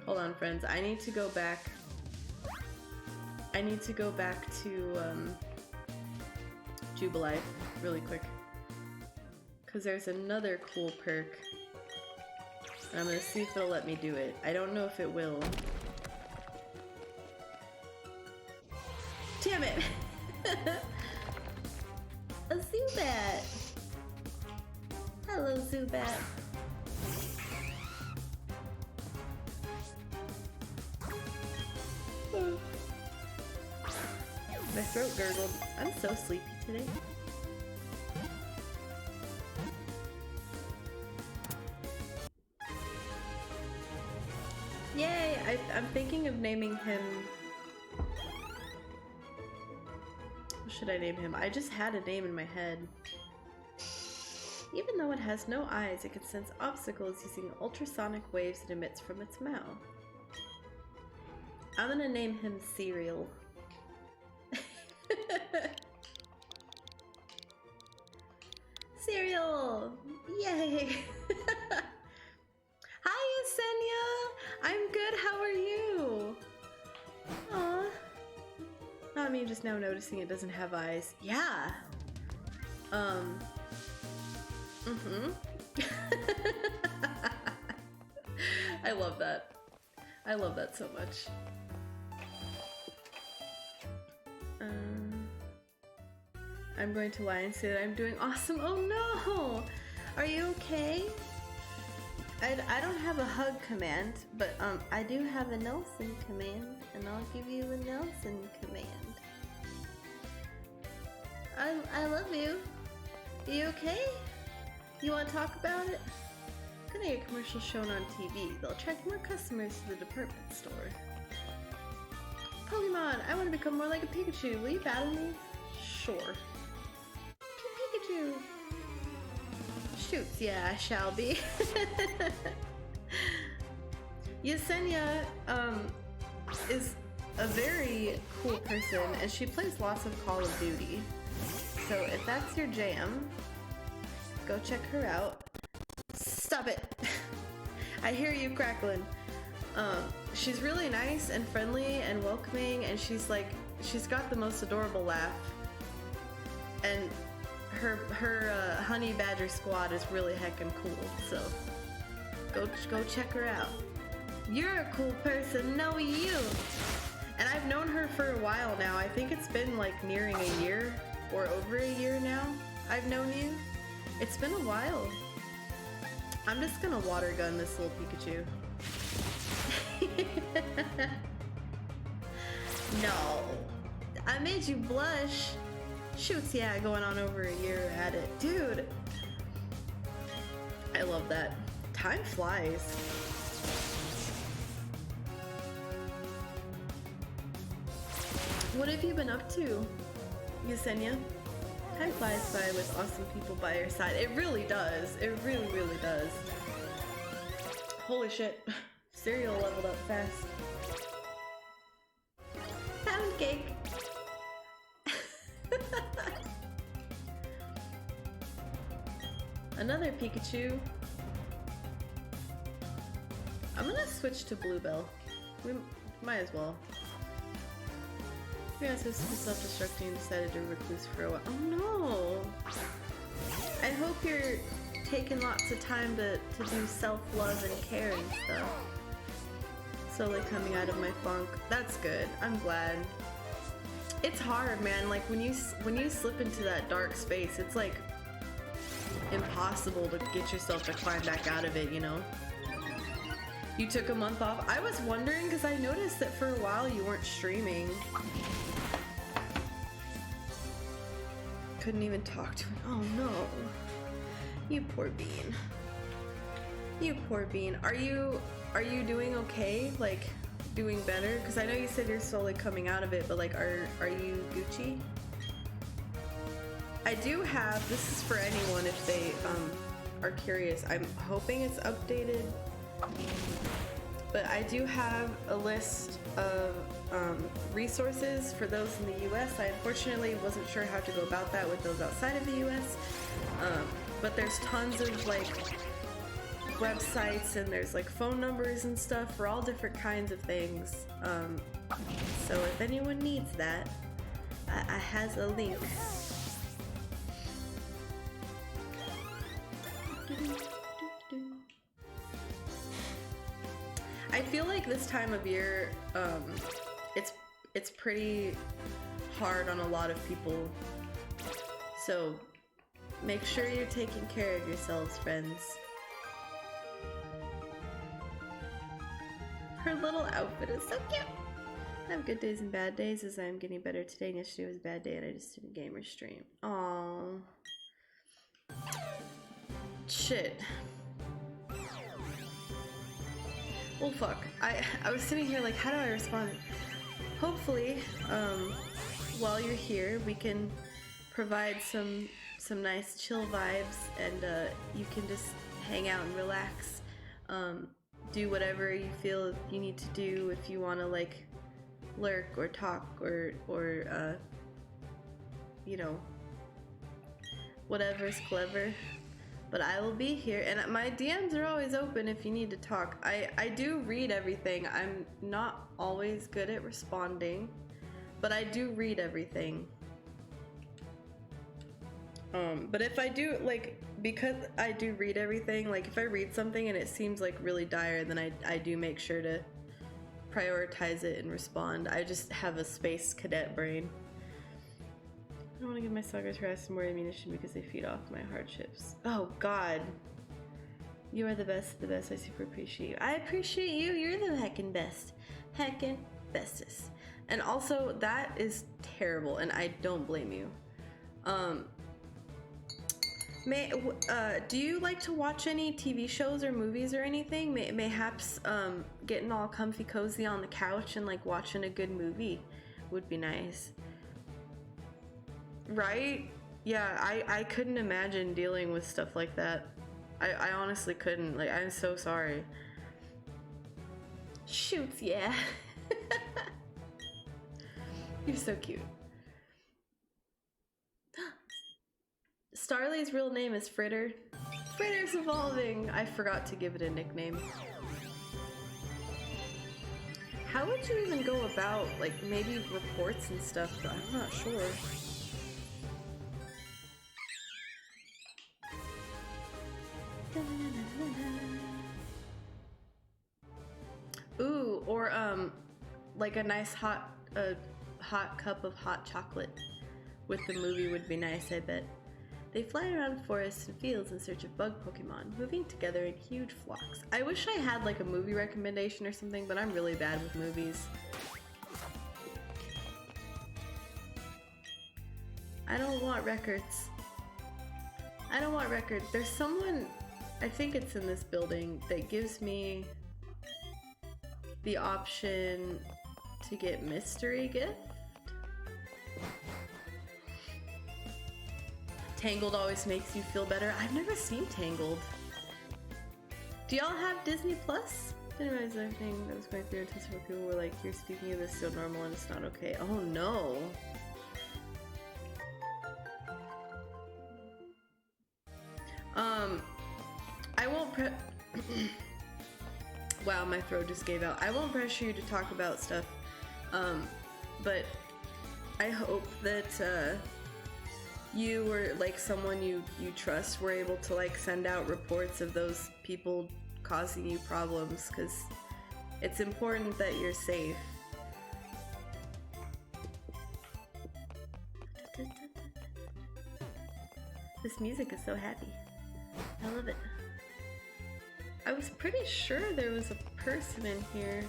Hold on, friends. I need to go back. I need to go back to Jubilife really quick. Because there's another cool perk. And I'm gonna see if it'll let me do it. I don't know if it will. Damn it! A Zubat! Hello, Zubat. My throat gurgled. I'm so sleepy today. Yay! I'm thinking of naming him... What should I name him? I just had a name in my head. Even though it has no eyes, it can sense obstacles using ultrasonic waves it emits from its mouth. I'm gonna name him Cereal. Cereal! Yay! Hi, Yesenia! I'm good, how are you? Aw. Not me just now noticing it doesn't have eyes. Yeah! I love that. I love that so much. I'm going to lie and say that I'm doing awesome. Oh no! Are you okay? I don't have a hug command, but I do have a Nelson command, and I'll give you a Nelson command. I love you. Are you okay? You want to talk about it? Gonna get commercials shown on TV. They'll attract more customers to the department store. Pokemon, I want to become more like a Pikachu. Will you battle me? Sure. Pikachu! Shoots, yeah, I shall be. Yesenia, is a very cool person, and she plays lots of Call of Duty. So if that's your jam, go check her out. Stop it! I hear you crackling. She's really nice and friendly and welcoming, and she's got the most adorable laugh. And her honey badger squad is really heckin' cool. So go check her out. You're a cool person, no you. And I've known her for a while now. I think it's been like nearing a year or over a year now. I've known you. It's been a while. I'm just gonna water gun this little Pikachu. No. I made you blush. Shoots, yeah, going on over a year at it. Dude. I love that. Time flies. What have you been up to, Yesenia? Time flies by with awesome people by your side. It really does. It really, really does. Holy shit. Cereal leveled up fast. Pound cake. Another Pikachu. I'm gonna switch to Bluebell. We might as well. Yeah, so self-destructing and decided to recluse for a while. Oh no! I hope you're taking lots of time to do self-love and care and stuff. Slowly coming out of my funk. That's good. I'm glad. It's hard, man. Like when you slip into that dark space, it's like impossible to get yourself to climb back out of it, you know? You took a month off. I was wondering because I noticed that for a while you weren't streaming. Couldn't even talk to it. Oh no. You poor bean. You poor bean. Are you doing okay? Like doing better? Because I know you said you're slowly coming out of it, but like are you Gucci? I do have, this is for anyone if they are curious. I'm hoping it's updated. But I do have a list of resources for those in the US. I unfortunately wasn't sure how to go about that with those outside of the US. But there's tons of like websites and there's like phone numbers and stuff for all different kinds of things. So if anyone needs that, I has a link. I feel like this time of year, it's pretty hard on a lot of people. So make sure you're taking care of yourselves, friends. Her little outfit is so cute. I have good days and bad days as I'm getting better today. Yesterday was a bad day and I just didn't gamer stream. Aww. Shit. Well, fuck. I was sitting here like, how do I respond? Hopefully, while you're here, we can provide some nice chill vibes, and you can just hang out and relax. Do whatever you feel you need to do. If you want to like lurk or talk or you know, whatever's clever. But I will be here, and my DMs are always open if you need to talk. I do read everything. I'm not always good at responding, but I do read everything. But if I do, like, because I do read everything, like if I read something and it seems like really dire, then I do make sure to prioritize it and respond. I just have a space cadet brain. I don't want to give my suckers harass more ammunition because they feed off my hardships. Oh God. You are the best of the best. I super appreciate you. I appreciate you. You're the heckin' best. Heckin' bestest. And also, that is terrible, and I don't blame you. Do you like to watch any TV shows or movies or anything? Mayhaps getting all comfy cozy on the couch and like watching a good movie would be nice. Right? Yeah, I couldn't imagine dealing with stuff like that. I honestly couldn't. Like, I'm so sorry. Shoots, yeah. You're so cute. Starly's real name is Fritter. Fritter's evolving! I forgot to give it a nickname. How would you even go about, like, maybe reports and stuff? But I'm not sure. Or like a nice hot cup of hot chocolate with the movie would be nice, I bet. They fly around forests and fields in search of bug Pokemon, moving together in huge flocks. I wish I had like a movie recommendation or something, but I'm really bad with movies. I don't want records. I don't want records. There's someone, I think it's in this building, that gives me the option to get mystery gift. Tangled always makes you feel better. I've never seen Tangled. Do y'all have Disney Plus? I didn't realize everything that was going through until several people were like, you're speaking of this so normal and it's not okay. Oh no. I won't wow, my throat just gave out. I won't pressure you to talk about stuff, but I hope that you or like someone you trust were able to like send out reports of those people causing you problems, because it's important that you're safe. This music is so happy. I love it. I was pretty sure there was a person in here.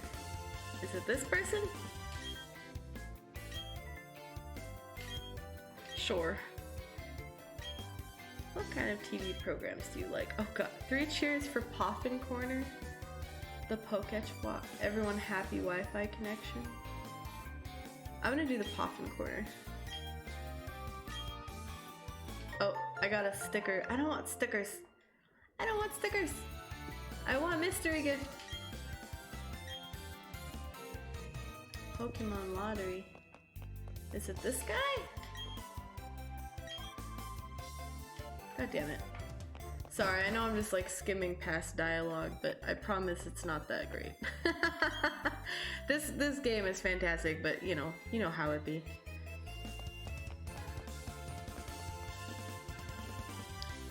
Is it this person? Sure. What kind of TV programs do you like? Oh god, 3 cheers for Poffin Corner. The Poketch Walk. Everyone happy Wi-Fi connection. I'm gonna do the Poffin Corner. Oh, I got a sticker. I don't want stickers. I don't want stickers. I want mystery gift. Pokemon lottery. Is it this guy? God damn it. Sorry, I know I'm just like skimming past dialogue, but I promise it's not that great. This game is fantastic, but you know how it be.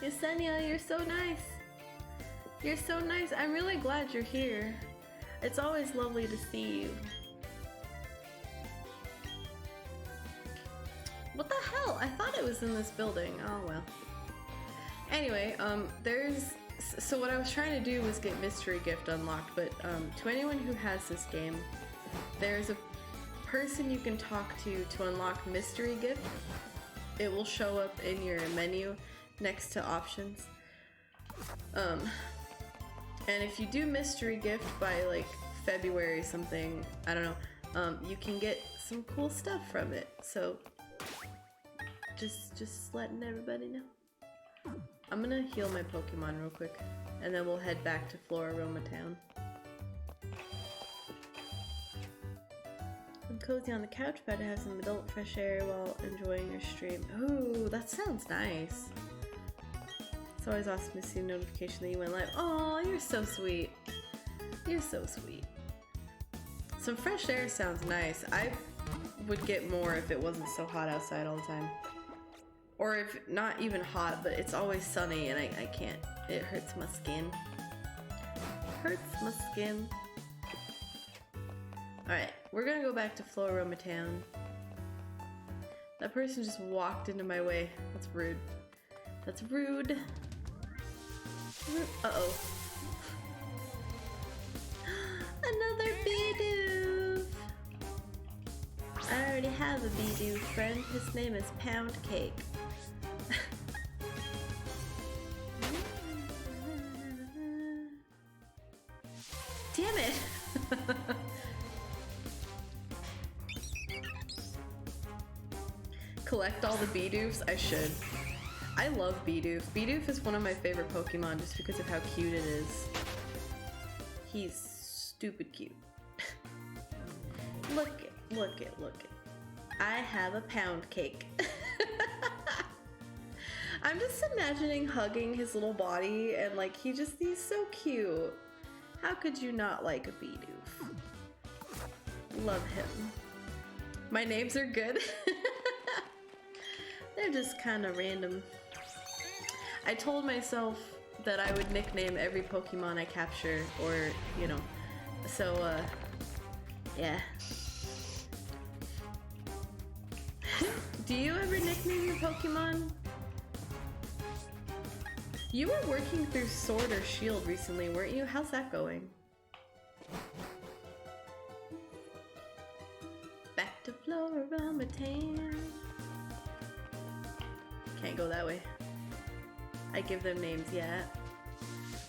Yesenia, you're so nice. You're so nice. I'm really glad you're here. It's always lovely to see you. What the hell? I thought it was in this building. Oh well. Anyway, so what I was trying to do was get mystery gift unlocked, but to anyone who has this game, there's a person you can talk to unlock mystery gift. It will show up in your menu next to options. And if you do mystery gift by like February something, I don't know, you can get some cool stuff from it. So just letting everybody know. I'm gonna heal my Pokemon real quick, and then we'll head back to Floraroma Town. I'm cozy on the couch, about to have some adult fresh air while enjoying your stream. Ooh, that sounds nice. It's always awesome to see a notification that you went live. Oh, you're so sweet. You're so sweet. Some fresh air sounds nice. I would get more if it wasn't so hot outside all the time. Or if not even hot, but it's always sunny and I can't. It hurts my skin. Hurts my skin. Alright, we're gonna go back to Floraroma Town. That person just walked into my way. That's rude. That's rude. Uh-oh. Another Bidoof! I already have a Bidoof friend. His name is Pound Cake. Damn it! Collect all the Bidoofs? I should. I love Bidoof. Bidoof is one of my favorite Pokemon just because of how cute it is. He's stupid cute. Look it. I have a Pound Cake. I'm just imagining hugging his little body and like he's so cute. How could you not like a Bidoof? Love him. My names are good. They're just kind of random. I told myself that I would nickname every Pokemon I capture, or, you know, so, Yeah. Do you ever nickname your Pokemon? You were working through Sword or Shield recently, weren't you? How's that going? Back to Florida Town. Can't go that way. I give them names, yeah.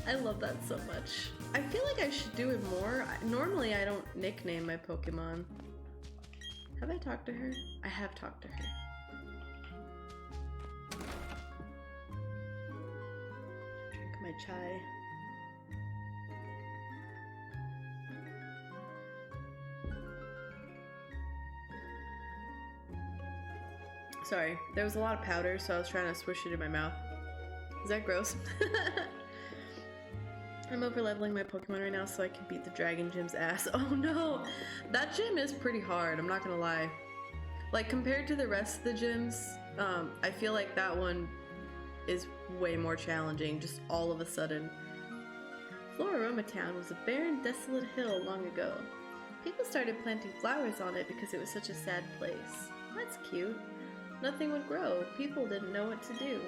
I love that so much. I feel like I should do it more. Normally I don't nickname my Pokemon. Have I talked to her? I have talked to her. Drink my chai. Sorry, there was a lot of powder, so I was trying to swish it in my mouth. Is that gross? I'm over leveling my Pokemon right now so I can beat the Dragon Gym's ass. Oh no! That gym is pretty hard, I'm not gonna lie. Like, compared to the rest of the gyms, I feel like that one is way more challenging, just all of a sudden. Floroma Town was a barren, desolate hill long ago. People started planting flowers on it because it was such a sad place. That's cute. Nothing would grow, people didn't know what to do.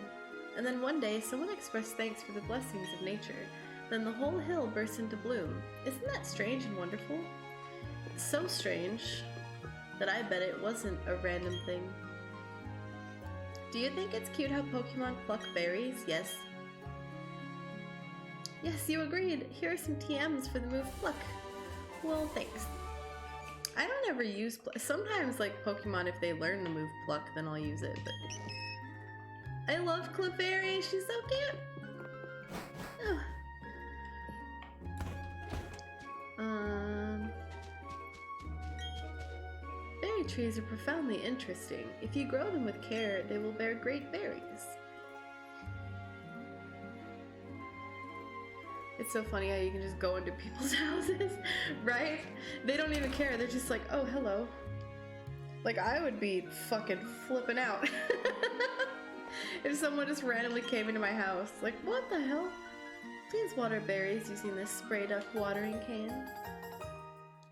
And then one day, someone expressed thanks for the blessings of nature. Then the whole hill burst into bloom. Isn't that strange and wonderful? It's so strange that I bet it wasn't a random thing. Do you think it's cute how Pokemon pluck berries? Yes. Yes, you agreed. Here are some TMs for the move pluck. Well, thanks. I don't ever use sometimes, like, Pokemon, if they learn the move pluck, then I'll use it, but I love Clefairy, she's so cute. Oh. Berry trees are profoundly interesting. If you grow them with care, they will bear great berries. It's so funny how you can just go into people's houses, right? They don't even care. They're just like, oh, hello. Like, I would be fucking flipping out if someone just randomly came into my house. Like, what the hell? Please water berries using this spray duck watering can.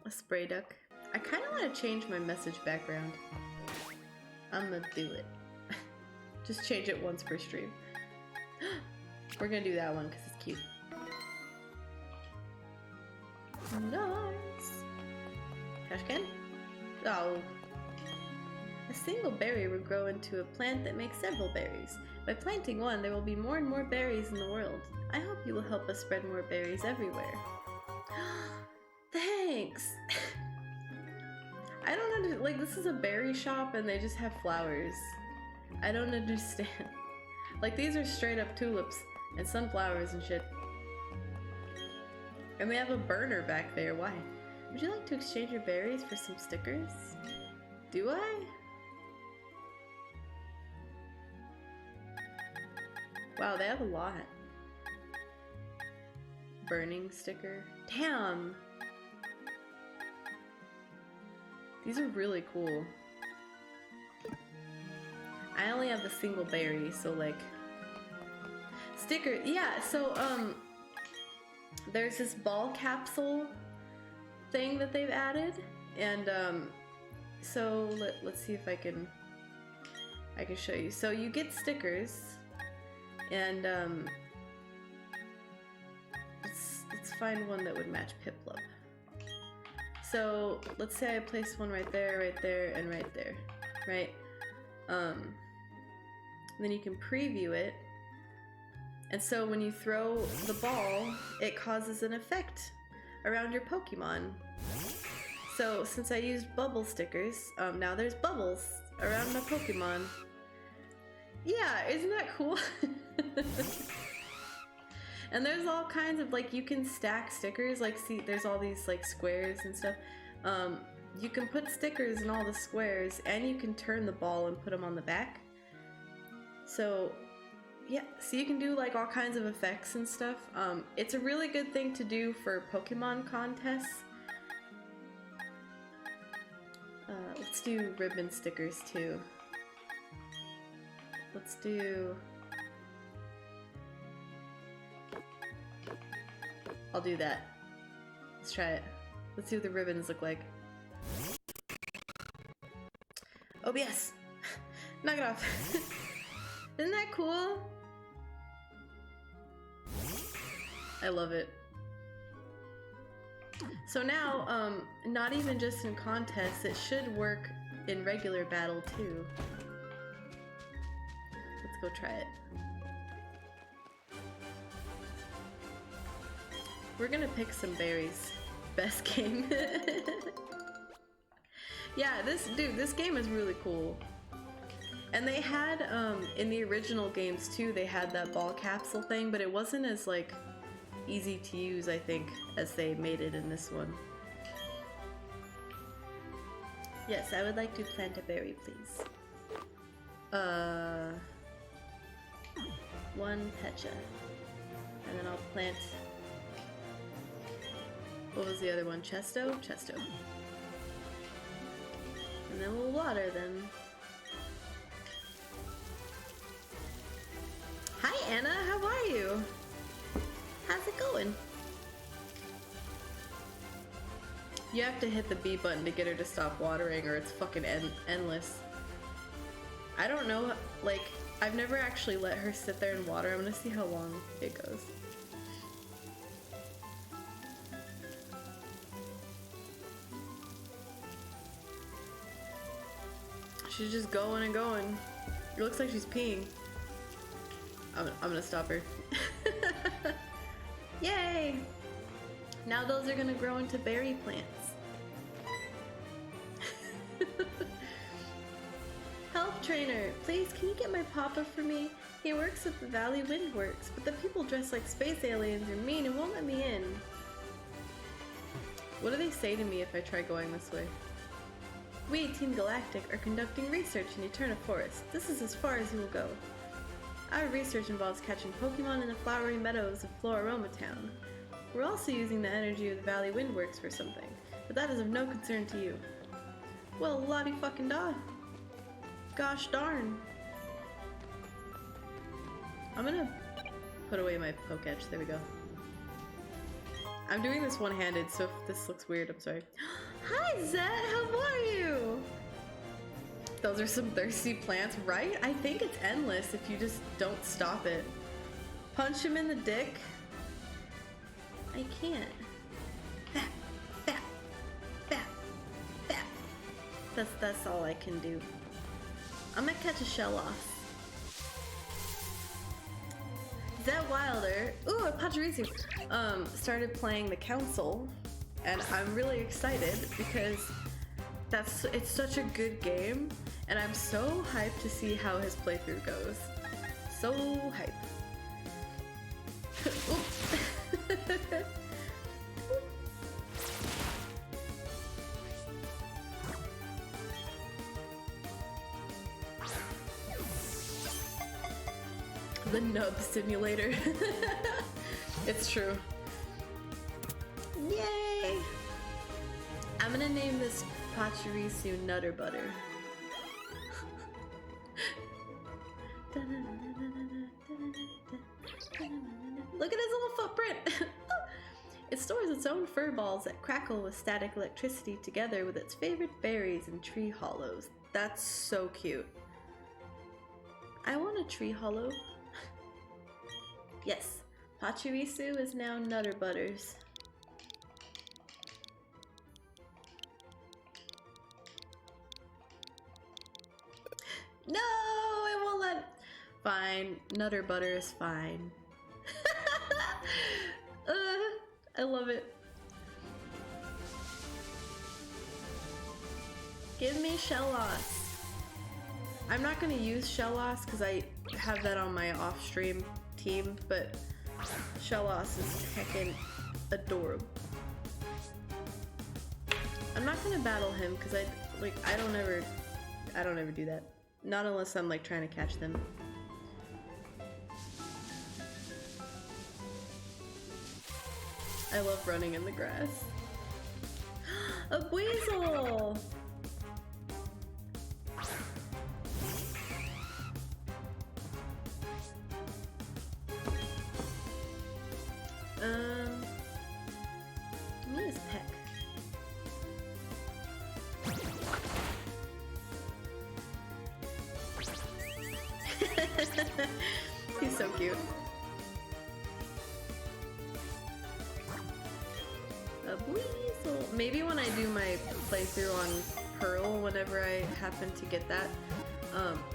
A spray duck. I kind of want to change my message background. I'm gonna do it. Just change it once per stream. We're gonna do that one because it's cute. Nice. Trash can? Oh. A single berry will grow into a plant that makes several berries. By planting one, there will be more and more berries in the world. I hope you will help us spread more berries everywhere. Thanks! I don't understand. Like, this is a berry shop and they just have flowers. I don't understand. Like, these are straight up tulips and sunflowers and shit. And they have a burner back there. Why? Would you like to exchange your berries for some stickers? Do I? Wow, they have a lot. Burning sticker. Damn! These are really cool. I only have the single berry, so like... Sticker, yeah, so there's this ball capsule thing that they've added, and so let's see if I can show you. So you get stickers, and let's find one that would match Piplup. So let's say I place one right there, and right there, right? Then you can preview it. And so when you throw the ball, it causes an effect around your Pokemon. So since I used bubble stickers, now there's bubbles around my Pokemon. Yeah, isn't that cool? And there's all kinds of, like, you can stack stickers, like, see, there's all these, like, squares and stuff. You can put stickers in all the squares, and you can turn the ball and put them on the back. So, yeah, so you can do, like, all kinds of effects and stuff. It's a really good thing to do for Pokemon contests. Let's do ribbon stickers, too. Let's do... I'll do that. Let's try it. Let's see what the ribbons look like. OBS! Knock it off. Isn't that cool? I love it. So now, not even just in contests, it should work in regular battle too. Let's go try it. We're gonna pick some berries. Best game. Yeah, this game is really cool. And they had, in the original games too, they had that ball capsule thing, but it wasn't as, like, easy to use, I think, as they made it in this one. Yes, I would like to plant a berry, please. One pecha. And then I'll plant... What was the other one? Chesto? Chesto. And then we'll water them. Hi Anna, how are you? How's it going? You have to hit the B button to get her to stop watering or it's fucking endless. I don't know, like, I've never actually let her sit there and water. I'm gonna see how long it goes. She's just going and going. It looks like she's peeing. I'm gonna stop her. Yay! Now those are gonna grow into berry plants. Help trainer, please can you get my papa for me? He works at the Valley Windworks, but the people dressed like space aliens are mean and won't let me in. What do they say to me if I try going this way? We, Team Galactic, are conducting research in Eterna Forest. This is as far as you will go. Our research involves catching Pokemon in the flowery meadows of Floraroma Town. We're also using the energy of the Valley Windworks for something, but that is of no concern to you. Well, lottie fucking da. Gosh darn. I'm gonna put away my Poketch. There we go. I'm doing this one-handed, so if this looks weird, I'm sorry. Hi Zed, how are you? Those are some thirsty plants, right? I think it's endless if you just don't stop it. Punch him in the dick. I can't. Bap, bap, bap, bap. That's all I can do. I'm gonna catch a shell off. Zed Wilder, ooh, a Pachirisu, started playing the Council, and I'm really excited because it's such a good game, and I'm so hyped to see how his playthrough goes. So hype. The nub simulator. It's true. Yay! I'm gonna name this Pachirisu Nutter Butter. Look at his little footprint! It stores its own fur balls that crackle with static electricity together with its favorite berries and tree hollows. That's so cute. I want a tree hollow. Yes, Pachirisu is now Nutter Butters. No, it won't let. Fine, Nutter Butter is fine. I love it. Give me Shellos. I'm not gonna use Shellos because I have that on my off-stream team, but Shellos is heckin' adorable. I'm not gonna battle him because I don't ever do that. Not unless I'm like trying to catch them. I love running in the grass. A weasel! Let me use Peck. cute. A weasel. Maybe when I do my playthrough on Pearl, whenever I happen to get that,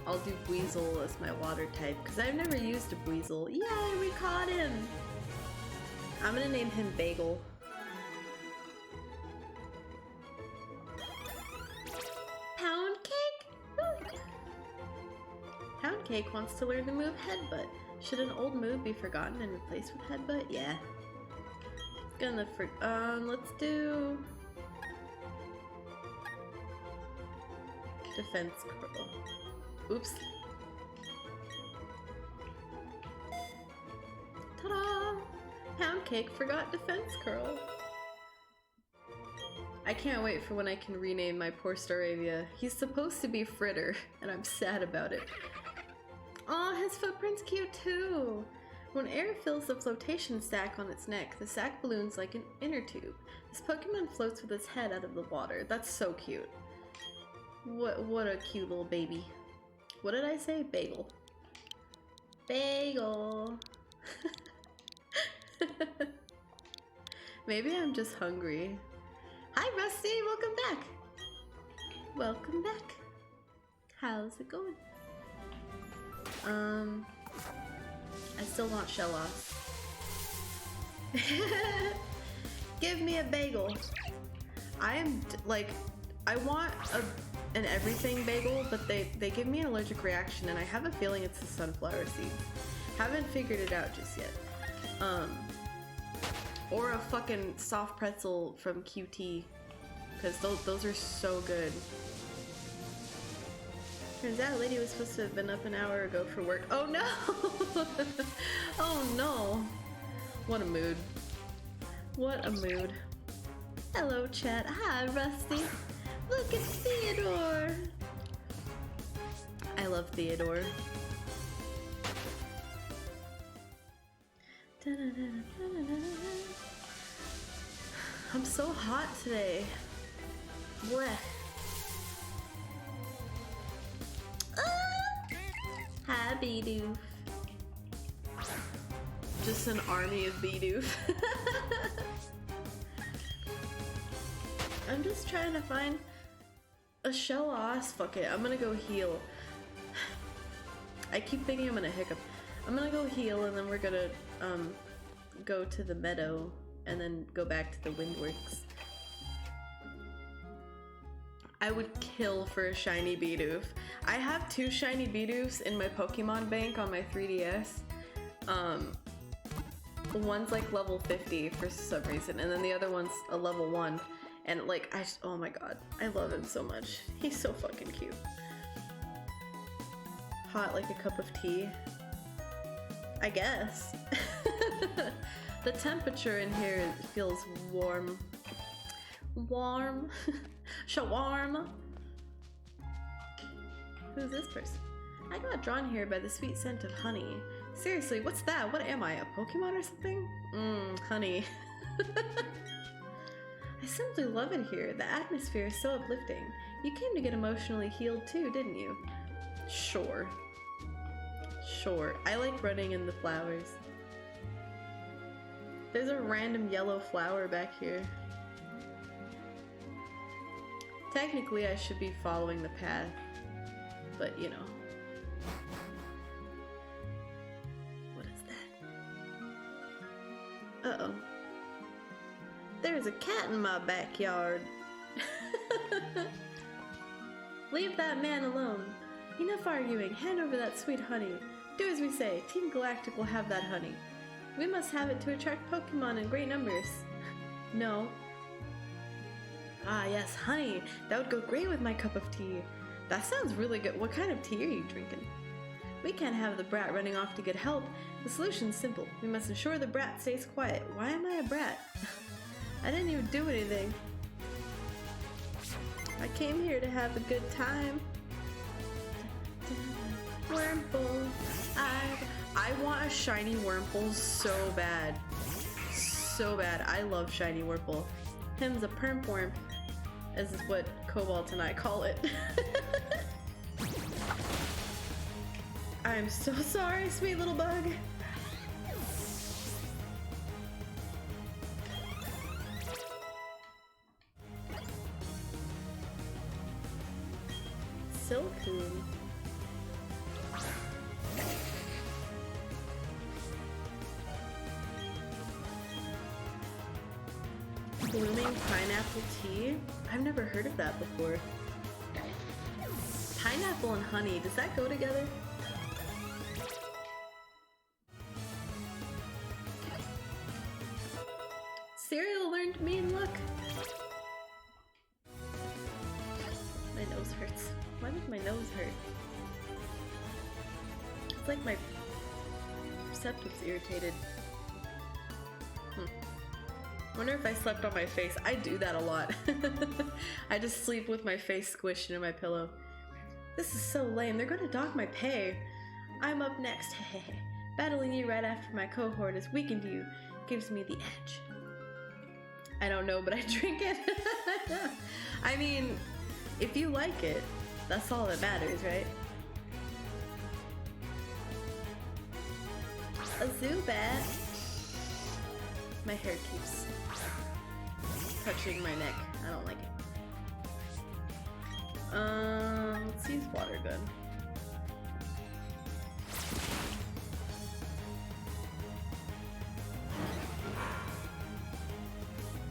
I'll do Weasel as my water type, because I've never used a Weasel. Yay, we caught him! I'm gonna name him Bagel. Pound Cake? Pound Cake wants to learn the move Headbutt. Should an old move be forgotten and replaced with Headbutt? Yeah. Let's do Defense Curl. Oops. Ta-da! Pound Cake forgot Defense Curl. I can't wait for when I can rename my poor Staravia. He's supposed to be Fritter, and I'm sad about it. Aw, his footprint's cute too! When air fills the flotation sac on its neck, the sac balloons like an inner tube. This Pokemon floats with its head out of the water. That's so cute. What a cute little baby. What did I say? Bagel. Bagel! Maybe I'm just hungry. Hi Rusty, welcome back! Welcome back. How's it going? I still want Shellos. Give me a bagel. I am like, I want an everything bagel, but they give me an allergic reaction, and I have a feeling it's the sunflower seed. Haven't figured it out just yet. Or a fucking soft pretzel from QT, because those are so good. Turns out Lady was supposed to have been up an hour ago for work. Oh no! Oh no! What a mood. What a mood. Hello chat. Hi Rusty. Look at Theodore! I love Theodore. I'm so hot today. Blech. Hi, Bidoof. Just an army of Bidoof. I'm just trying to find a Shellos. Fuck it, I'm gonna go heal. I keep thinking I'm gonna hiccup. I'm gonna go heal, and then we're gonna go to the meadow and then go back to the Windworks. I would kill for a shiny Bidoof. I have 2 shiny Bidoofs in my Pokemon bank on my 3DS. One's like level 50 for some reason, and then the other one's a level 1. And like, oh my god, I love him so much. He's so fucking cute. Hot like a cup of tea. I guess. The temperature in here feels warm. Warm. Shawarma. Who's this person? I got drawn here by the sweet scent of honey. Seriously, what's that? What am I, a Pokemon or something? Honey. I simply love it here. The atmosphere is so uplifting. You came to get emotionally healed too, didn't you? Sure. Sure. I like running in the flowers. There's a random yellow flower back here. Technically, I should be following the path, but you know. What is that? Uh-oh. There's a cat in my backyard. Leave that man alone. Enough arguing. Hand over that sweet honey. Do as we say. Team Galactic will have that honey. We must have it to attract Pokemon in great numbers. No. Ah, yes, honey. That would go great with my cup of tea. That sounds really good. What kind of tea are you drinking? We can't have the brat running off to get help. The solution's simple. We must ensure the brat stays quiet. Why am I a brat? I didn't even do anything. I came here to have a good time. Wurmple. I want a shiny Wurmple so bad. So bad. I love shiny Wurmple. Him's a permworm, as is what Cobalt and I call it. I'm so sorry, sweet little bug. Silcoon. Blooming pineapple tea? I've never heard of that before. Pineapple and honey, does that go together? Cereal learned mean look. My nose hurts. Why does my nose hurt? It's like my septum's irritated. Wonder if I slept on my face. I do that a lot. I just sleep with my face squished into my pillow. This is so lame. They're gonna dock my pay. I'm up next. Battling you right after my cohort has weakened you. Gives me the edge. I don't know, but I drink it. I mean, if you like it, that's all that matters, right? A Zubat. My hair keeps touching my neck. I don't like it. Let's use water gun.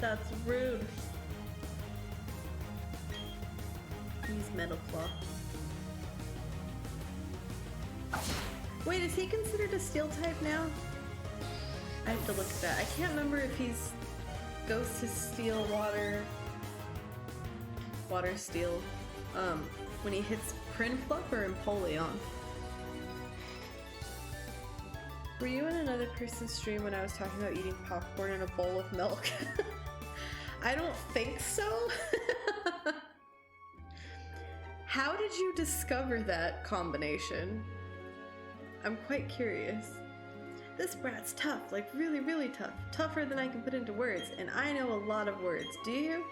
That's rude. Use Metal Claw. Wait, is he considered a steel type now? I have to look at that. I can't remember if he's goes to steel, water steel, when he hits Prinplup or Empoleon. Were you in another person's stream when I was talking about eating popcorn in a bowl of milk? I don't think so. How did you discover that combination? I'm quite curious. This brat's tough, like really, really tough. Tougher than I can put into words, and I know a lot of words. Do you?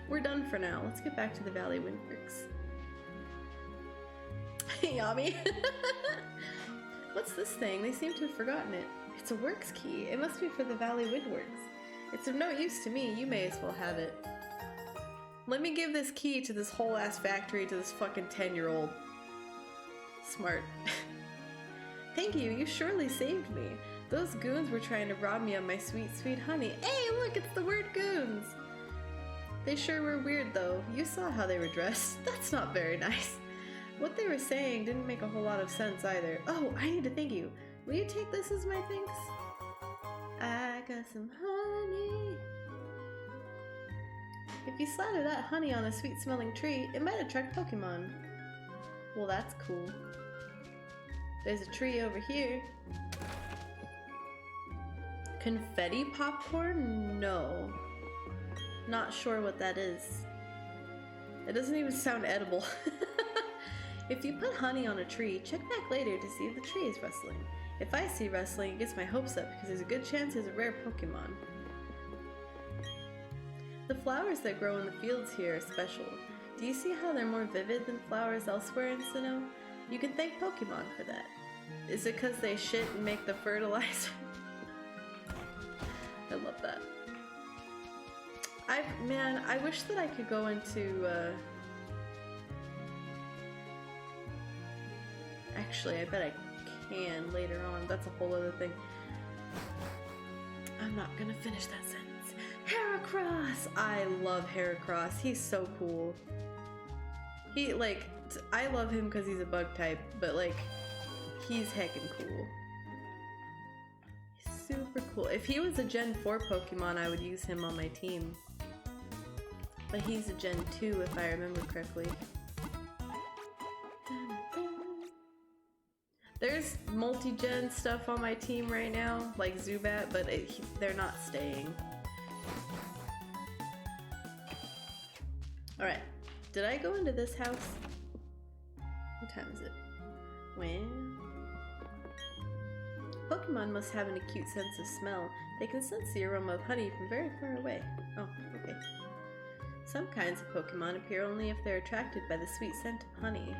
We're done for now. Let's get back to the Valley Windworks. Yami. What's this thing? They seem to have forgotten it. It's a works key. It must be for the Valley Windworks. It's of no use to me. You may as well have it. Let me give this key to this whole ass factory to this fucking 10-year-old. Smart. Thank you, you surely saved me. Those goons were trying to rob me of my sweet, sweet honey. Hey, look, it's the word goons! They sure were weird, though. You saw how they were dressed. That's not very nice. What they were saying didn't make a whole lot of sense either. Oh, I need to thank you. Will you take this as my thanks? I got some honey. If you slather that honey on a sweet-smelling tree, it might attract Pokemon. Well, that's cool. There's a tree over here. Confetti popcorn? No. Not sure what that is. It doesn't even sound edible. If you put honey on a tree, check back later to see if the tree is rustling. If I see rustling, it gets my hopes up because there's a good chance there's a rare Pokemon. The flowers that grow in the fields here are special. Do you see how they're more vivid than flowers elsewhere in Sinnoh? You can thank Pokemon for that. Is it because they shit and make the fertilizer? I love that. Man, I wish that I could go into, Actually, I bet I can later on. That's a whole other thing. I'm not gonna finish that sentence. Heracross! I love Heracross. He's so cool. He, like, I love him because he's a bug type, but, like, he's heckin' cool. He's super cool. If he was a Gen 4 Pokemon, I would use him on my team. But he's a Gen 2, if I remember correctly. There's multi-gen stuff on my team right now, like Zubat, but they're not staying. Alright, did I go into this house? What time is it? When? Pokemon must have an acute sense of smell. They can sense the aroma of honey from very far away. Oh, okay. Some kinds of Pokemon appear only if they're attracted by the sweet scent of honey.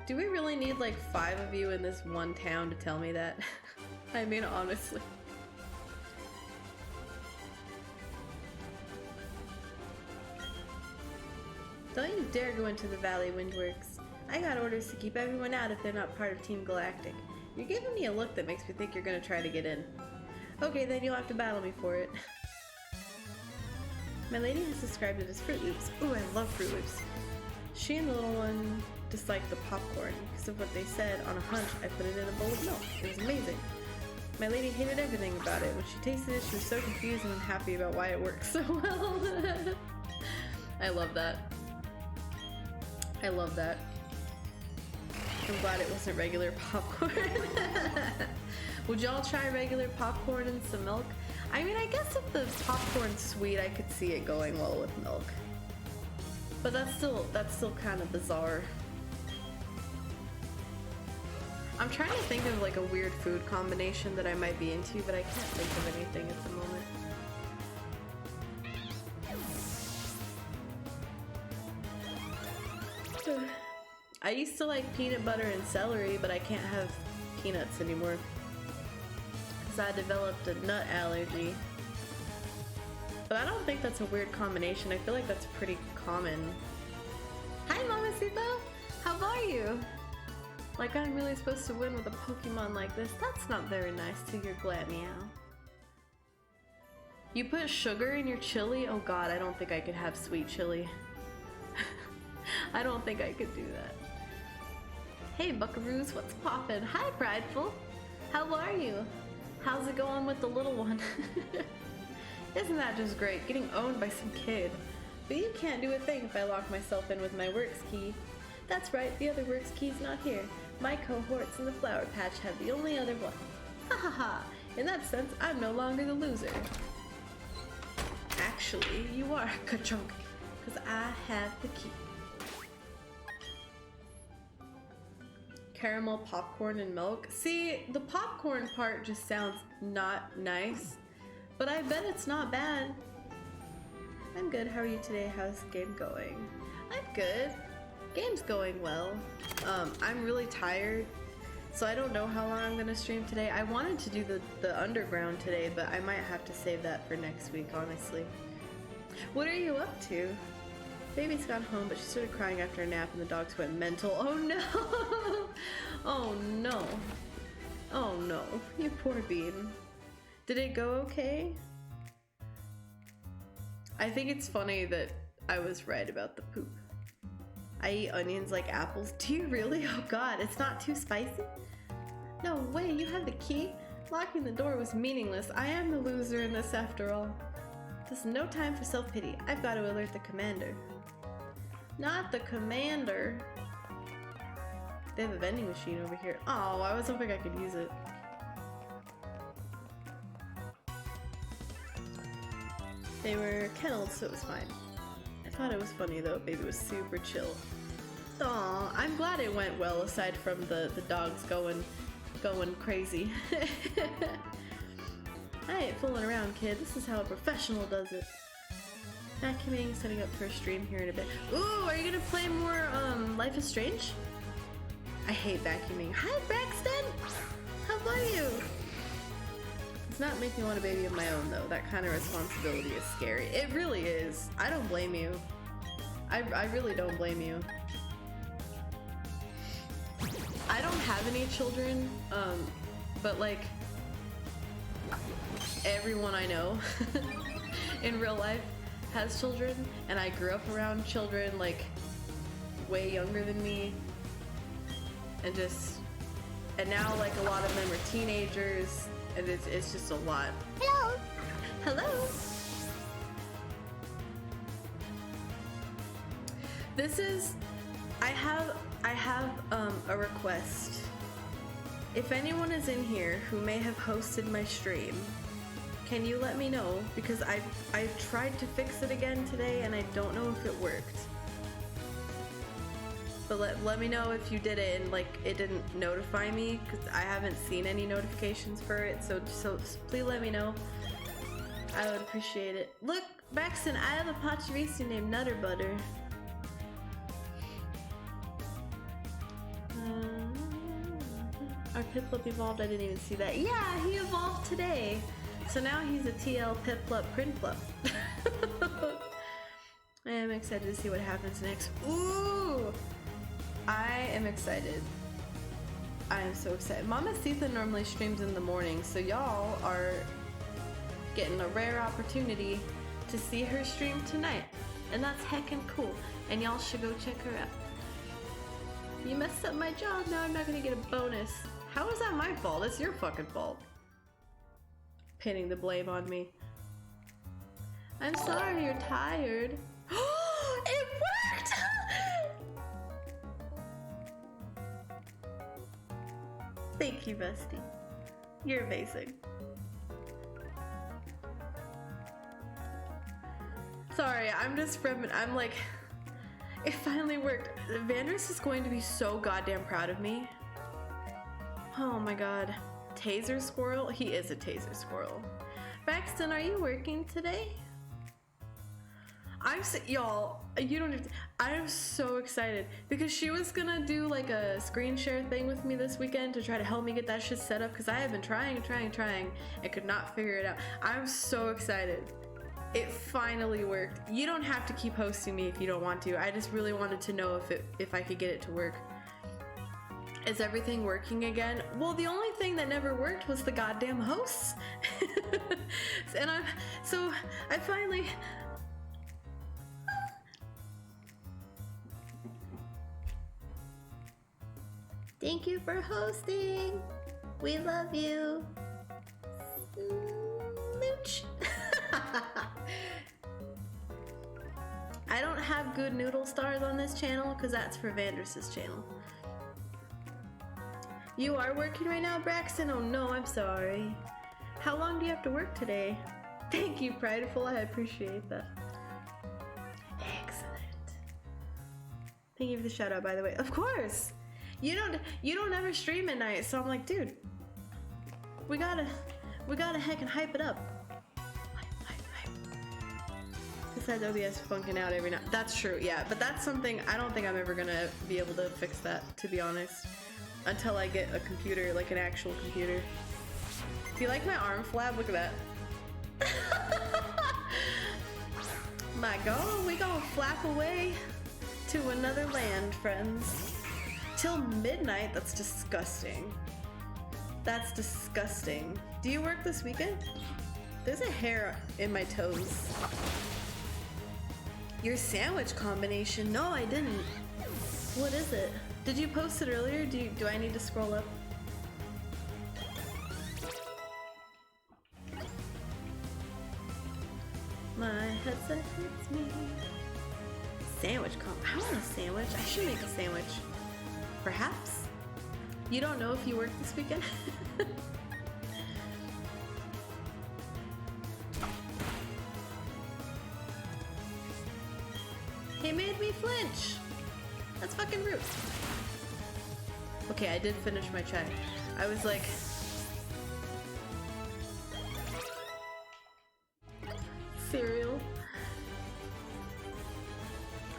Do we really need like 5 of you in this one town to tell me that? I mean, honestly. Don't you dare go into the Valley Windworks. I got orders to keep everyone out if they're not part of Team Galactic. You're giving me a look that makes me think you're gonna try to get in. Okay, then you'll have to battle me for it. My lady has described it as Fruit Loops. Ooh, I love Fruit Loops. She and the little one disliked the popcorn. Because of what they said, on a hunch, I put it in a bowl of milk. It was amazing. My lady hated everything about it. When she tasted it, she was so confused and unhappy about why it worked so well. I love that. I love that. I'm glad it wasn't regular popcorn. Would y'all try regular popcorn and some milk? I mean, I guess if the popcorn's sweet, I could see it going well with milk. But that's still kind of bizarre. I'm trying to think of like a weird food combination that I might be into, but I can't think of anything at the moment. I used to like peanut butter and celery, but I can't have peanuts anymore because I developed a nut allergy. But I don't think that's a weird combination. I feel like that's pretty common. Hi, Mamacita! How are you? Like I'm really supposed to win with a Pokemon like this? That's not very nice to your Glameow. You put sugar in your chili? Oh god, I don't think I could have sweet chili. I don't think I could do that. Hey buckaroos, what's poppin'? Hi Prideful! How are you? How's it going with the little one? Isn't that just great, getting owned by some kid? But you can't do a thing if I lock myself in with my works key. That's right, the other works key's not here. My cohorts in the Flower Patch have the only other one. Ha ha ha! In that sense, I'm no longer the loser. Actually, you are, Ka-chunk, because I have the key. Caramel popcorn and milk. See, the popcorn part just sounds not nice, but I bet it's not bad. I'm good. How are you today? How's the game going? I'm good. Game's going well. I'm really tired, so I don't know how long I'm gonna stream today. I wanted to do the underground today, but I might have to save that for next week, honestly. What are you up to? Baby's gone home, but she started crying after a nap and the dogs went mental. Oh no! Oh no. Oh no. You poor bean. Did it go okay? I think it's funny that I was right about the poop. I eat onions like apples. Do you really? Oh god, it's not too spicy? No way, you have the key? Locking the door was meaningless. I am the loser in this after all. There's no time for self-pity. I've got to alert the commander. Not the commander. They have a vending machine over here. Oh, I was hoping I could use it. They were kenneled, so it was fine. I thought it was funny though. Baby was super chill. Aw, I'm glad it went well aside from the dogs going crazy. I ain't fooling around, kid. This is how a professional does it. Vacuuming, setting up for a stream here in a bit. Ooh, are you gonna play more Life is Strange? I hate vacuuming. Hi, Braxton! How are you? It's not making me want a baby of my own though. That kind of responsibility is scary. It really is. I don't blame you. I really don't blame you. I don't have any children, but like everyone I know in real life has children, and I grew up around children like way younger than me, and now like a lot of them are teenagers, and it's just a lot. Hello. Hello. This is, I have a request. If anyone is in here who may have hosted my stream, can you let me know? Because I tried to fix it again today and I don't know if it worked. But let me know if you did it and like it didn't notify me, because I haven't seen any notifications for it. So please let me know. I would appreciate it. Look, Braxton, I have a Pachirisu named Nutter Butter. Our Piplup evolved, I didn't even see that. Yeah, he evolved today. So now he's a TL Piplup Prinplup. I am excited to see what happens next. Ooh! I am excited. I am so excited. Mama Sita normally streams in the morning, so y'all are getting a rare opportunity to see her stream tonight. And that's heckin' cool. And y'all should go check her out. You messed up my job, now I'm not gonna get a bonus. How is that my fault? It's your fucking fault. Pinning the blame on me. I'm sorry you're tired. It worked! Thank you, bestie. You're amazing. Sorry, I'm just I'm like, it finally worked. Vandris is going to be so goddamn proud of me. Oh my god. Taser squirrel? He is a taser squirrel. Braxton, are you working today? Y'all, you don't have to, I am so excited because she was gonna do like a screen share thing with me this weekend to try to help me get that shit set up because I have been trying and could not figure it out. I'm so excited. It finally worked. You don't have to keep hosting me if you don't want to. I just really wanted to know if I could get it to work. Is everything working again? Well, the only thing that never worked was the goddamn hosts. And I finally... Thank you for hosting. We love you. Mooch. I don't have good noodle stars on this channel because that's for Vandris's channel. You are working right now, Braxton? Oh no, I'm sorry. How long do you have to work today? Thank you, Prideful. I appreciate that. Excellent. Thank you for the shout out, by the way. Of course. You don't ever stream at night, so I'm like, dude, we gotta heckin' hype it up. Hype. Besides OBS funking out every night. That's true, yeah, but that's something I don't think I'm ever gonna be able to fix that, to be honest. Until I get a computer, like an actual computer. Do you like my arm flab? Look at that. My god, we gonna flap away to another land, friends. Till midnight? That's disgusting. That's disgusting. Do you work this weekend? There's a hair in my toes. Your sandwich combination? No, I didn't. What is it? Did you post it earlier? Do I need to scroll up? My headset hurts me. Sandwich combo. I want a sandwich. I should make a sandwich. Perhaps? You don't know if you work this weekend? He made me flinch! That's fucking rude. Okay, I did finish my check. I was like... Cereal.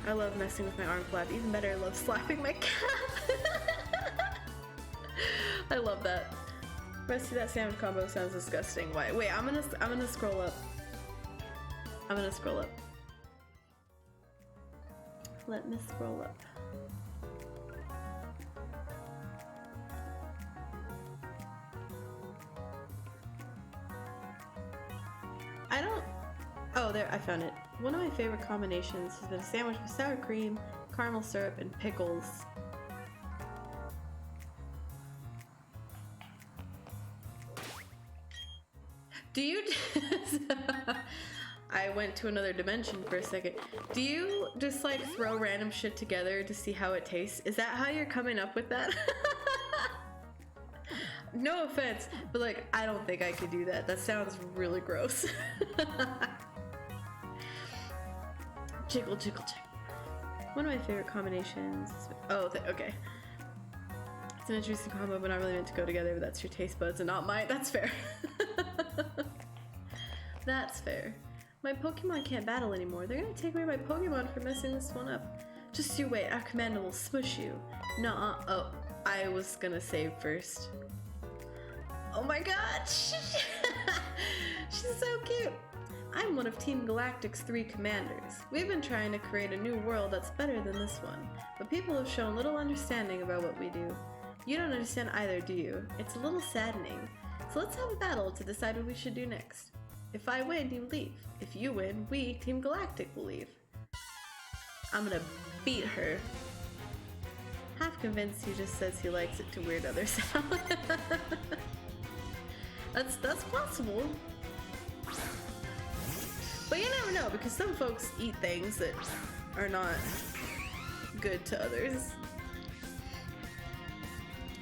I love messing with my arm flap. Even better, I love slapping my cat. I love that. Rusty, that sandwich combo sounds disgusting. Why? Wait, I'm gonna scroll up. I'm gonna scroll up. Let me scroll up. I don't... Oh, there, I found it. One of my favorite combinations has been a sandwich with sour cream, caramel syrup, and pickles. Do you... I went to another dimension for a second. Do you just like throw random shit together to see how it tastes? Is that how you're coming up with that? No offense, but like, I don't think I could do that. That sounds really gross. Jiggle, jiggle, jiggle. One of my favorite combinations. Oh, okay. It's an interesting combo, but not really meant to go together, but that's your taste buds and not mine. That's fair. That's fair. My Pokemon can't battle anymore. They're gonna take away my Pokemon for messing this one up. Just you wait, our commander will smush you. Nuh-uh. Oh, I was gonna save first. Oh my god! She's so cute! I'm one of Team Galactic's 3 commanders. We've been trying to create a new world that's better than this one, but people have shown little understanding about what we do. You don't understand either, do you? It's a little saddening. So let's have a battle to decide what we should do next. If I win, you leave. If you win, we, Team Galactic, will leave. I'm gonna beat her. Half convinced he just says he likes it to weird others out. That's possible. But you never know, because some folks eat things that are not good to others.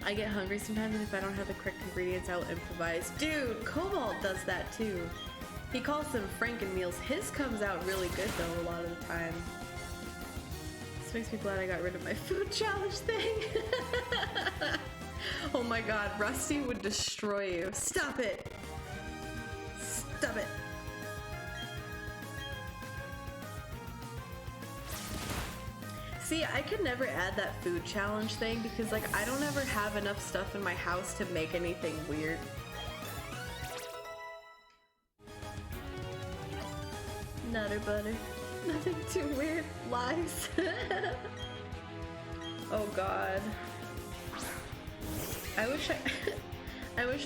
I get hungry sometimes, and if I don't have the correct ingredients, I'll improvise. Dude, Cobalt does that too. He calls them Franken meals. His comes out really good though a lot of the time. This makes me glad I got rid of my food challenge thing. Oh my god, Rusty would destroy you. Stop it. Stop it. See, I could never add that food challenge thing because, like, I don't ever have enough stuff in my house to make anything weird. Nutter butter. Nothing too weird. Lies. Oh god. I wish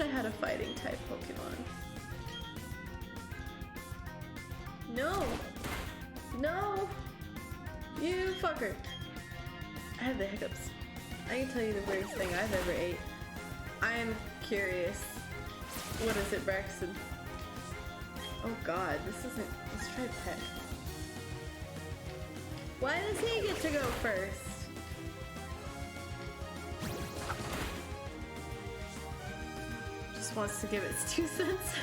I had a fighting type Pokemon. No! No! You fucker! I have the hiccups. I can tell you the weirdest thing I've ever ate. I am curious. What is it, Braxton? Oh god, this isn't... Let's try Peck. Why does he get to go first? Just wants to give its 2 cents.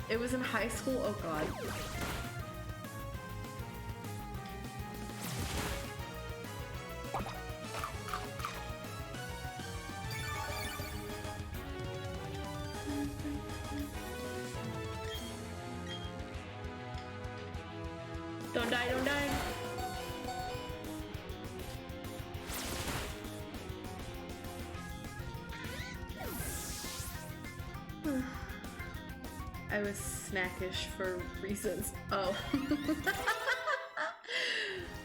It was in high school? Oh god. Don't die, don't die. I was snackish for reasons. Oh.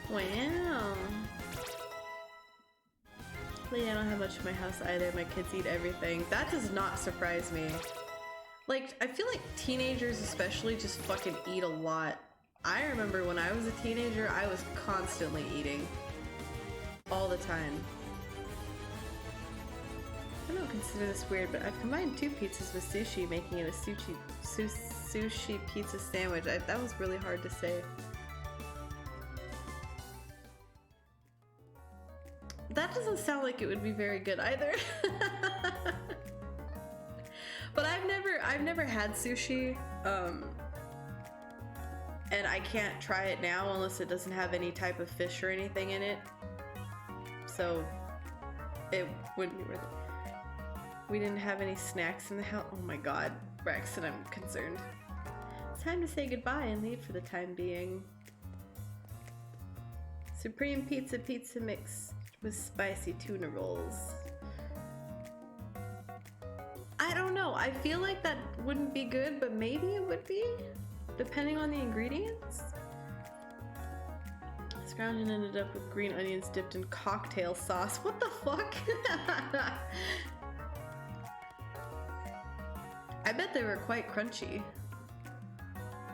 Wow. Lately, I don't have much in my house either. My kids eat everything. That does not surprise me. Like, I feel like teenagers especially just fucking eat a lot. I remember when I was a teenager, I was constantly eating. All the time. I don't consider this weird, but I've combined 2 pizzas with sushi, making it a sushi pizza sandwich. That was really hard to say. That doesn't sound like it would be very good either. But I've never had sushi. And I can't try it now unless it doesn't have any type of fish or anything in it. So it wouldn't be worth it. We didn't have any snacks in the house. Oh my god, Braxton, I'm concerned. It's time to say goodbye and leave for the time being. Supreme pizza mix with spicy tuna rolls. I don't know, I feel like that wouldn't be good, but maybe it would be? Depending on the ingredients? Scrounging ended up with green onions dipped in cocktail sauce. What the fuck? I bet they were quite crunchy.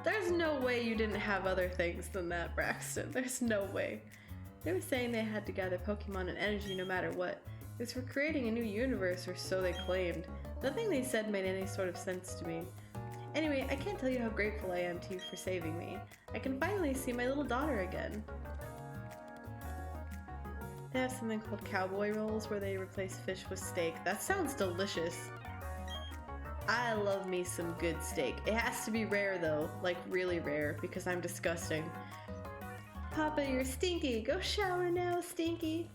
There's no way you didn't have other things than that, Braxton. There's no way. They were saying they had to gather Pokemon and energy no matter what. It was for creating a new universe, or so they claimed. Nothing they said made any sort of sense to me. Anyway, I can't tell you how grateful I am to you for saving me. I can finally see my little daughter again. They have something called cowboy rolls where they replace fish with steak. That sounds delicious. I love me some good steak. It has to be rare though, like really rare, because I'm disgusting. Papa, you're stinky. Go shower now, Stinky.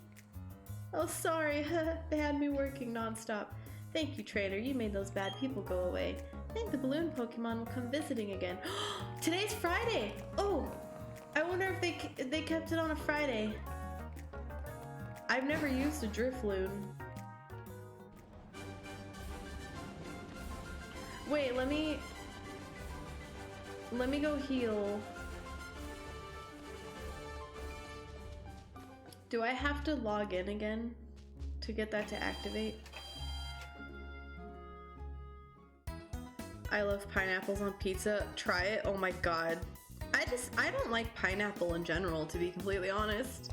Oh, sorry. They had me working nonstop. Thank you, trainer. You made those bad people go away. I think the balloon Pokemon will come visiting again. Today's Friday! Oh! I wonder if they kept it on a Friday. I've never used a Drifloon. Wait, let me let me go heal. Do I have to log in again to get that to activate? I love pineapples on pizza. Try it. Oh my god. I don't like pineapple in general, to be completely honest.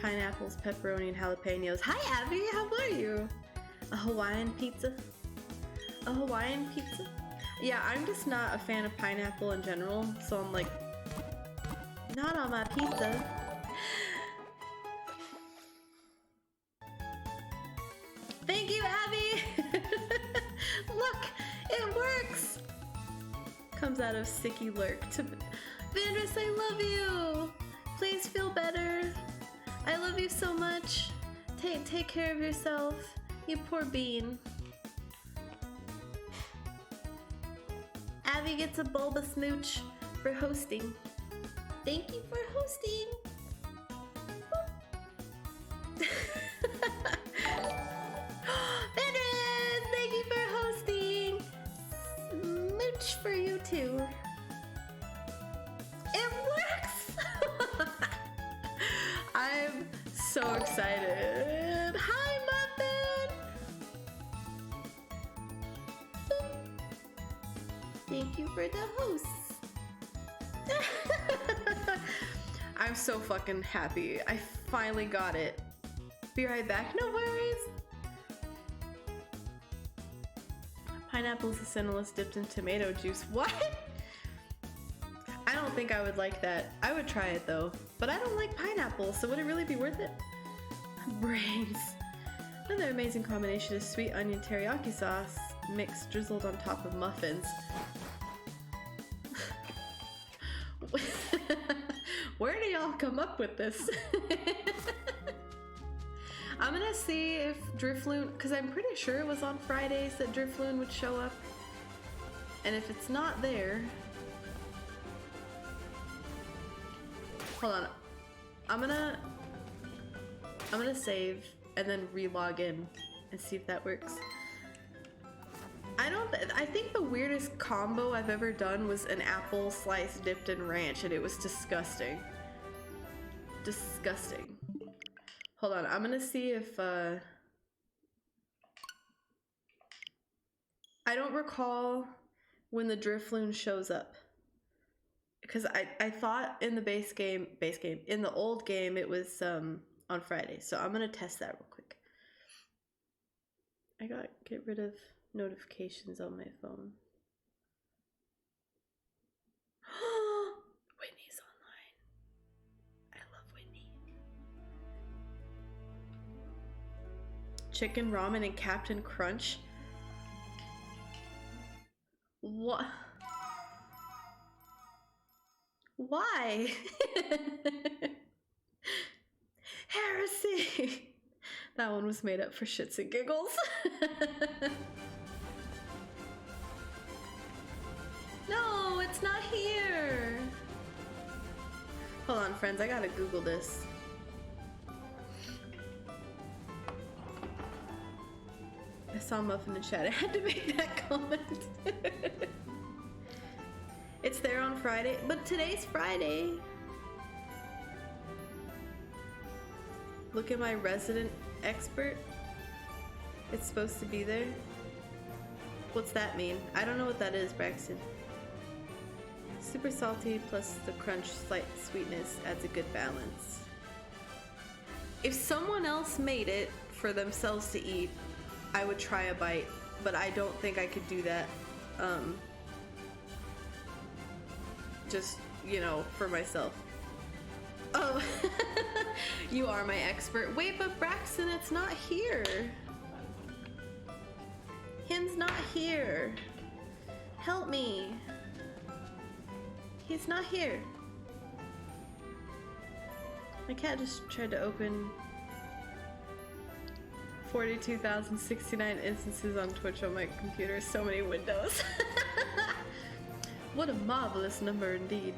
Pineapples, pepperoni, and jalapenos. Hi Abby, how are you? A Hawaiian pizza? A Hawaiian pizza? Yeah, I'm just not a fan of pineapple in general, so I'm like, not on my pizza. Thank you, Abby! Look, it works! Comes out of Sicky Lurk to Vandris, I love you! Please feel better. I love you so much. Take care of yourself. You poor bean. Abby gets a bulba smooch for hosting. Thank you for hosting. Vandris, thank you for hosting. Smooch for you too. It works! I'm so excited. Hi, Muffin! Thank you for the hosts. I'm so fucking happy. I finally got it. Be right back. No worries. Pineapple's a sinless dipped in tomato juice. What? I don't think I would like that. I would try it though, but I don't like pineapple, so would it really be worth it? Brains. Another amazing combination is sweet onion teriyaki sauce mixed drizzled on top of muffins. Where do y'all come up with this? I'm gonna see if Drifloon, because I'm pretty sure it was on Fridays that Drifloon would show up. And if it's not there, hold on. I'm gonna save and then re-log in and see if that works. I think the weirdest combo I've ever done was an apple slice dipped in ranch, and it was disgusting. Disgusting. Hold on, I'm gonna see if I don't recall when the Drifloon shows up. Because I thought in the in the old game it was on Friday. So I'm gonna test that real quick. I gotta get rid of notifications on my phone. Whitney's online. I love Whitney. Chicken ramen and Captain Crunch. What? Why? Heresy! That one was made up for shits and giggles. No, it's not here! Hold on, friends, I gotta Google this. I saw Muffin in chat. I had to make that comment. It's there on Friday, but today's Friday. Look at my resident expert. It's supposed to be there. What's that mean? I don't know what that is, Braxton. Super salty plus the crunch, slight sweetness adds a good balance. If someone else made it for themselves to eat, I would try a bite, but I don't think I could do that. Just, you know, for myself. Oh, you are my expert. Wait, but Braxton, it's not here. Him's not here. Help me. He's not here. My cat just tried to open 42,069 instances on Twitch on my computer. So many windows. What a marvelous number indeed.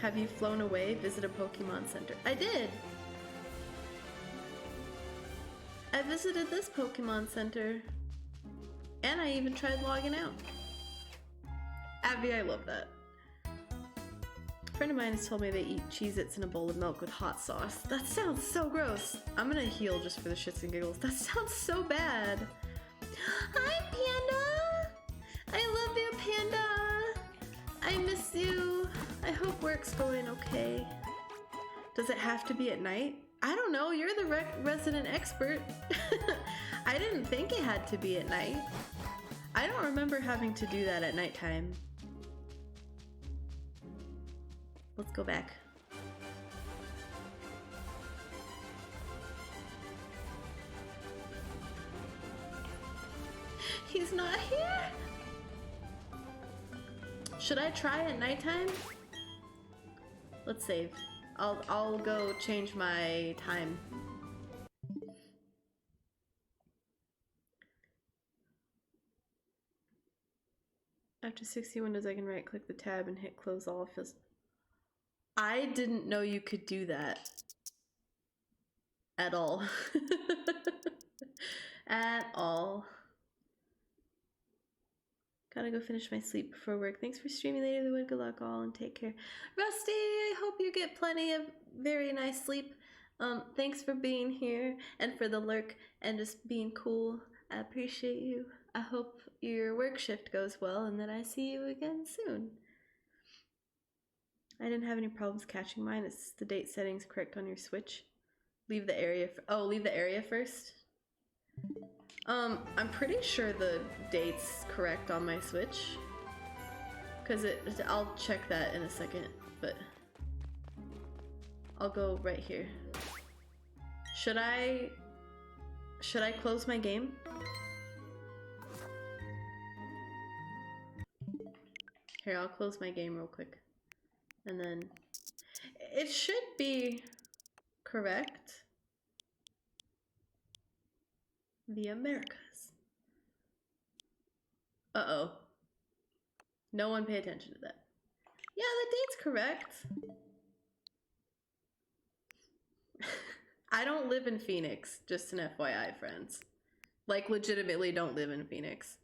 Have you flown away? Visit a Pokemon Center. I did. I visited this Pokemon Center. And I even tried logging out. Abby, I love that. A friend of mine has told me they eat Cheez-Its in a bowl of milk with hot sauce. That sounds so gross. I'm gonna heal just for the shits and giggles. That sounds so bad. Hi, Panda! I love you, Panda! I miss you. I hope work's going okay. Does it have to be at night? I don't know, you're the resident expert. I didn't think it had to be at night. I don't remember having to do that at nighttime. Let's go back. He's not here? Should I try at nighttime? Let's save. I'll go change my time. After 60 windows, I can right click the tab and hit close all. I didn't know you could do that at all. At all. Gotta go finish my sleep before work. Thanks for streaming, Lady of the Wood. Good luck all and take care. Rusty, I hope you get plenty of very nice sleep. Thanks for being here and for the lurk and just being cool. I appreciate you. I hope your work shift goes well and that I see you again soon. I didn't have any problems catching mine. Is the date settings correct on your Switch? Leave the area. Leave the area first. I'm pretty sure the date's correct on my Switch. Cause I'll check that in a second, but I'll go right here. Should I close my game? Here, I'll close my game real quick. And then it should be correct. The Americas. Uh-oh. No one pay attention to that. Yeah, the date's correct. I don't live in Phoenix, just an FYI, friends. Like, legitimately don't live in Phoenix.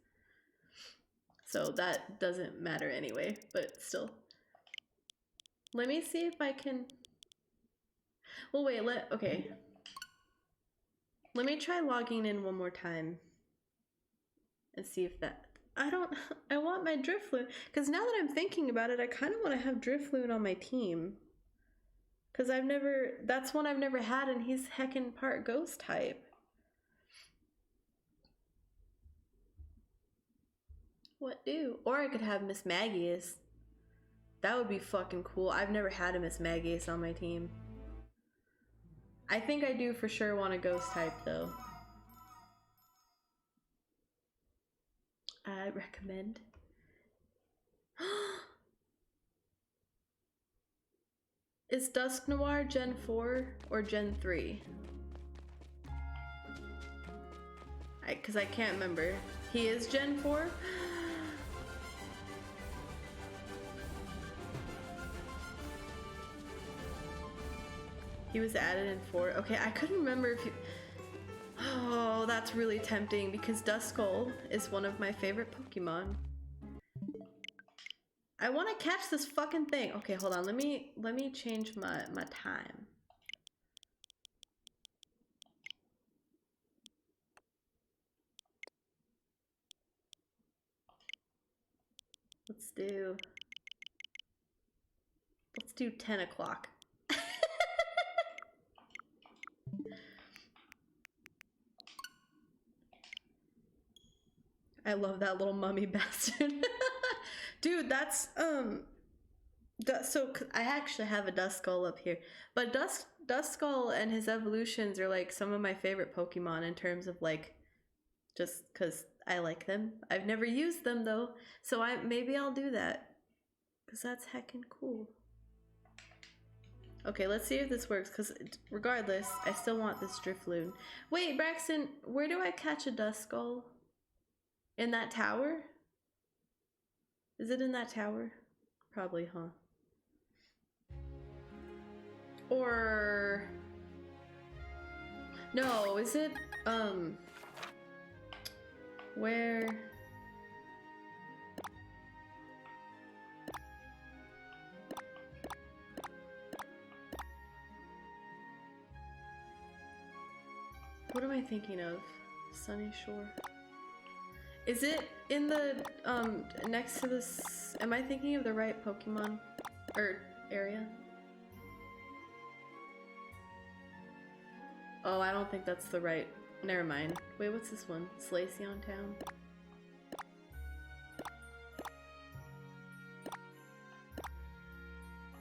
So that doesn't matter anyway, but still. Let me see if I can... Well, wait, okay. Let me try logging in one more time and see if that... I want my Drifloon, because now that I'm thinking about it, I kind of want to have Drifloon on my team. Because that's one I've never had, and he's heckin' part ghost type. What do? Or I could have Miss Magius. That would be fucking cool. I've never had a Miss Magius on my team. I think I do for sure want a ghost type though. I recommend. Is Dusk Noir Gen 4 or Gen 3? Because I can't remember. He is Gen 4? He was added in 4. Okay, I couldn't remember if you... Oh, that's really tempting because Duskull is one of my favorite Pokemon. I want to catch this fucking thing. Okay, hold on. Let me change my time. Let's do 10 o'clock. I love that little mummy bastard. Dude, that's so I actually have a Duskull up here. But Duskull and his evolutions are like some of my favorite Pokemon in terms of like just cuz I like them. I've never used them though. So maybe I'll do that. Cuz that's heckin' cool. Okay, let's see if this works cuz regardless, I still want this Drifloon. Wait, Braxton, where do I catch a Duskull? In that tower? Is it in that tower? Probably, huh? Or... No, is it, where... What am I thinking of? Sunny Shore. Is it in the, next to this? Am I thinking of the right Pokemon? Or area? Oh, I don't think that's the right. Never mind. Wait, what's this one? Slaceon Town?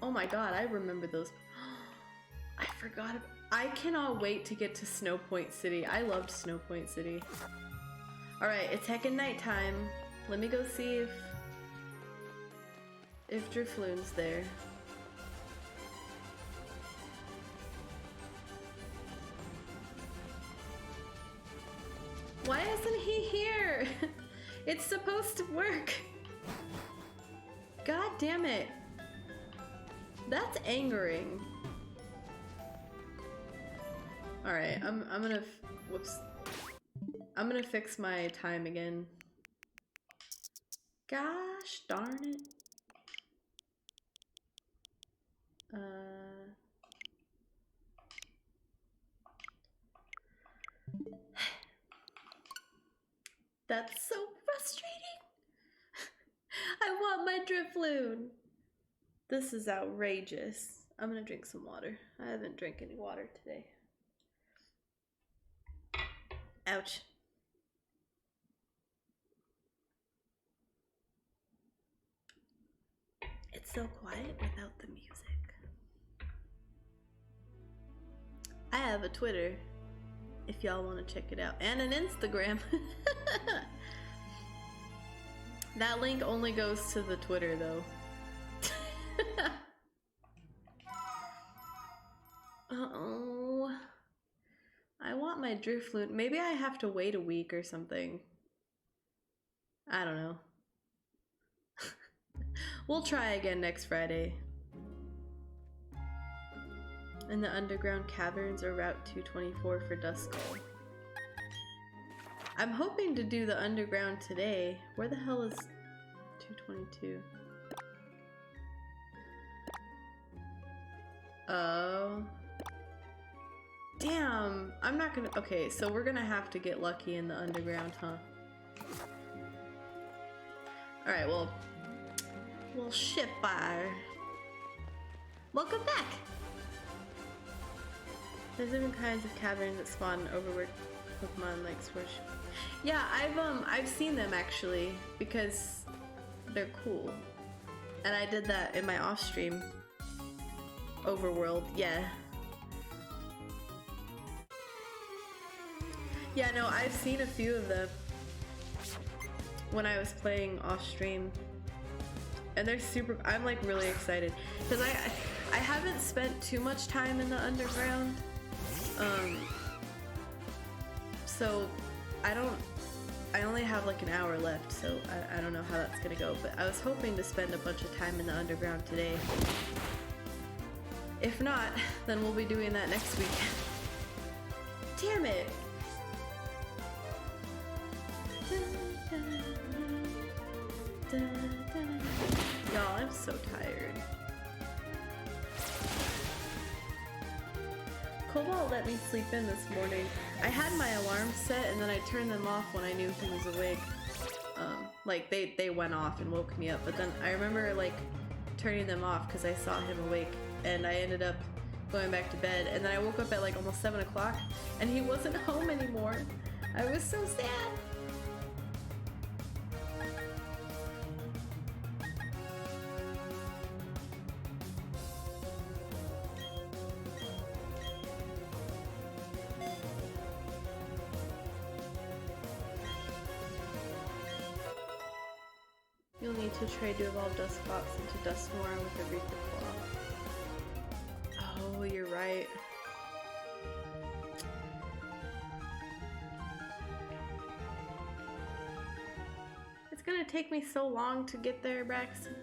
Oh my god, I remember those. I forgot about. I cannot wait to get to Snow Point City. I loved Snow Point City. Alright, it's heckin' nighttime. Let me go see if Drifloon's there. Why isn't he here? It's supposed to work. God damn it. That's angering. Alright, I'm gonna whoops. I'm gonna fix my time again. Gosh darn it. That's so frustrating. I want my Drifloon. This is outrageous. I'm gonna drink some water. I haven't drank any water today. Ouch. It's so quiet without the music. I have a Twitter if y'all want to check it out, and an Instagram. That link only goes to the Twitter though. Uh-oh. I want my Drifloon. Maybe I have to wait a week or something. I don't know. We'll try again next Friday. In the underground caverns or Route 224 for Duskull. I'm hoping to do the underground today. Where the hell is 222? Oh. Damn, I'm not gonna. Okay, so we're gonna have to get lucky in the underground, huh? Alright, well, shit fire. Welcome back! There's different kinds of caverns that spawn overworked Pokemon like Swish. Yeah, I've seen them actually, because they're cool. And I did that in my off-stream. Overworld, yeah. Yeah, no, I've seen a few of them when I was playing off-stream. And they're super, I'm like really excited. Because I haven't spent too much time in the underground. So I only have like an hour left, so I don't know how that's gonna go, but I was hoping to spend a bunch of time in the underground today. If not, then we'll be doing that next week. Damn it! Y'all, I'm so tired. Cobalt let me sleep in this morning. I had my alarms set and then I turned them off when I knew he was awake. Like they went off and woke me up, but then I remember like turning them off because I saw him awake, and I ended up going back to bed, and then I woke up at like almost 7 o'clock and he wasn't home anymore. I was so sad. You'll need to trade to evolve Dusclops into Dusknoir with a Reaper Claw. Oh, you're right. It's gonna take me so long to get there, Braxton.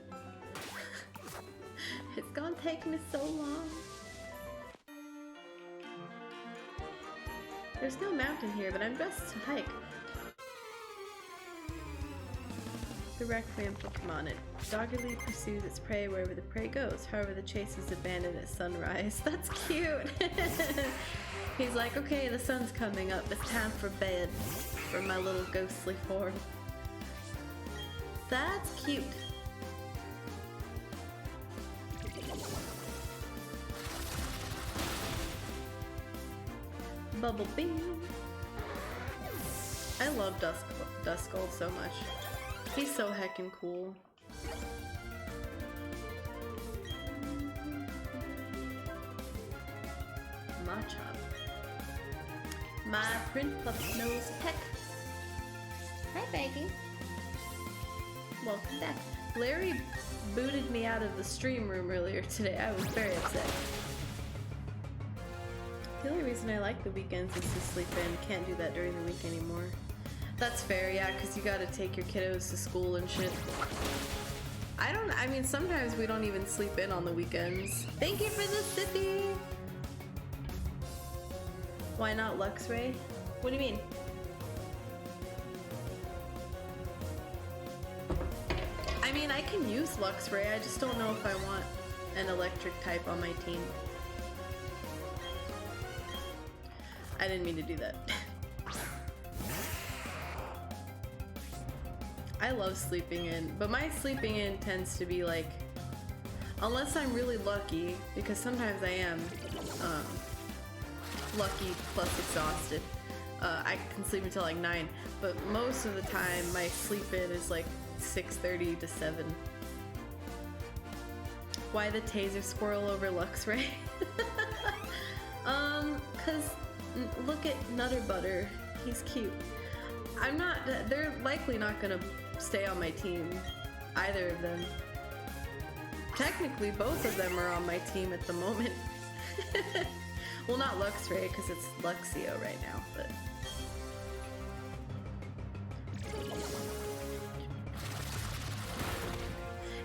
It's gonna take me so long. There's no mountain here, but I'm dressed to hike. The Requiem Pokemon. It doggedly pursues its prey wherever the prey goes. However, the chase is abandoned at sunrise. That's cute! He's like, okay, the sun's coming up. It's time for bed. For my little ghostly form. That's cute. Bubble Bing. I love Duskull so much. He's so heckin' cool. Machop. My Princess Nose Peck. Hi, Baggy. Welcome back. Larry booted me out of the stream room earlier today. I was very upset. The only reason I like the weekends is to sleep in. Can't do that during the week anymore. That's fair, yeah, because you gotta take your kiddos to school and shit. I mean, sometimes we don't even sleep in on the weekends. Thank you for the sippy! Why not Luxray? What do you mean? I mean, I can use Luxray, I just don't know if I want an electric type on my team. I didn't mean to do that. I love sleeping in, but my sleeping in tends to be like, unless I'm really lucky, because sometimes I am lucky plus exhausted. I can sleep until like 9, but most of the time my sleep in is like 6:30 to 7. Why the taser squirrel over Luxray? Cause look at Nutter Butter. He's cute. They're likely not gonna stay on my team. Either of them. Technically, both of them are on my team at the moment. Well, not Luxray, because it's Luxio right now, but...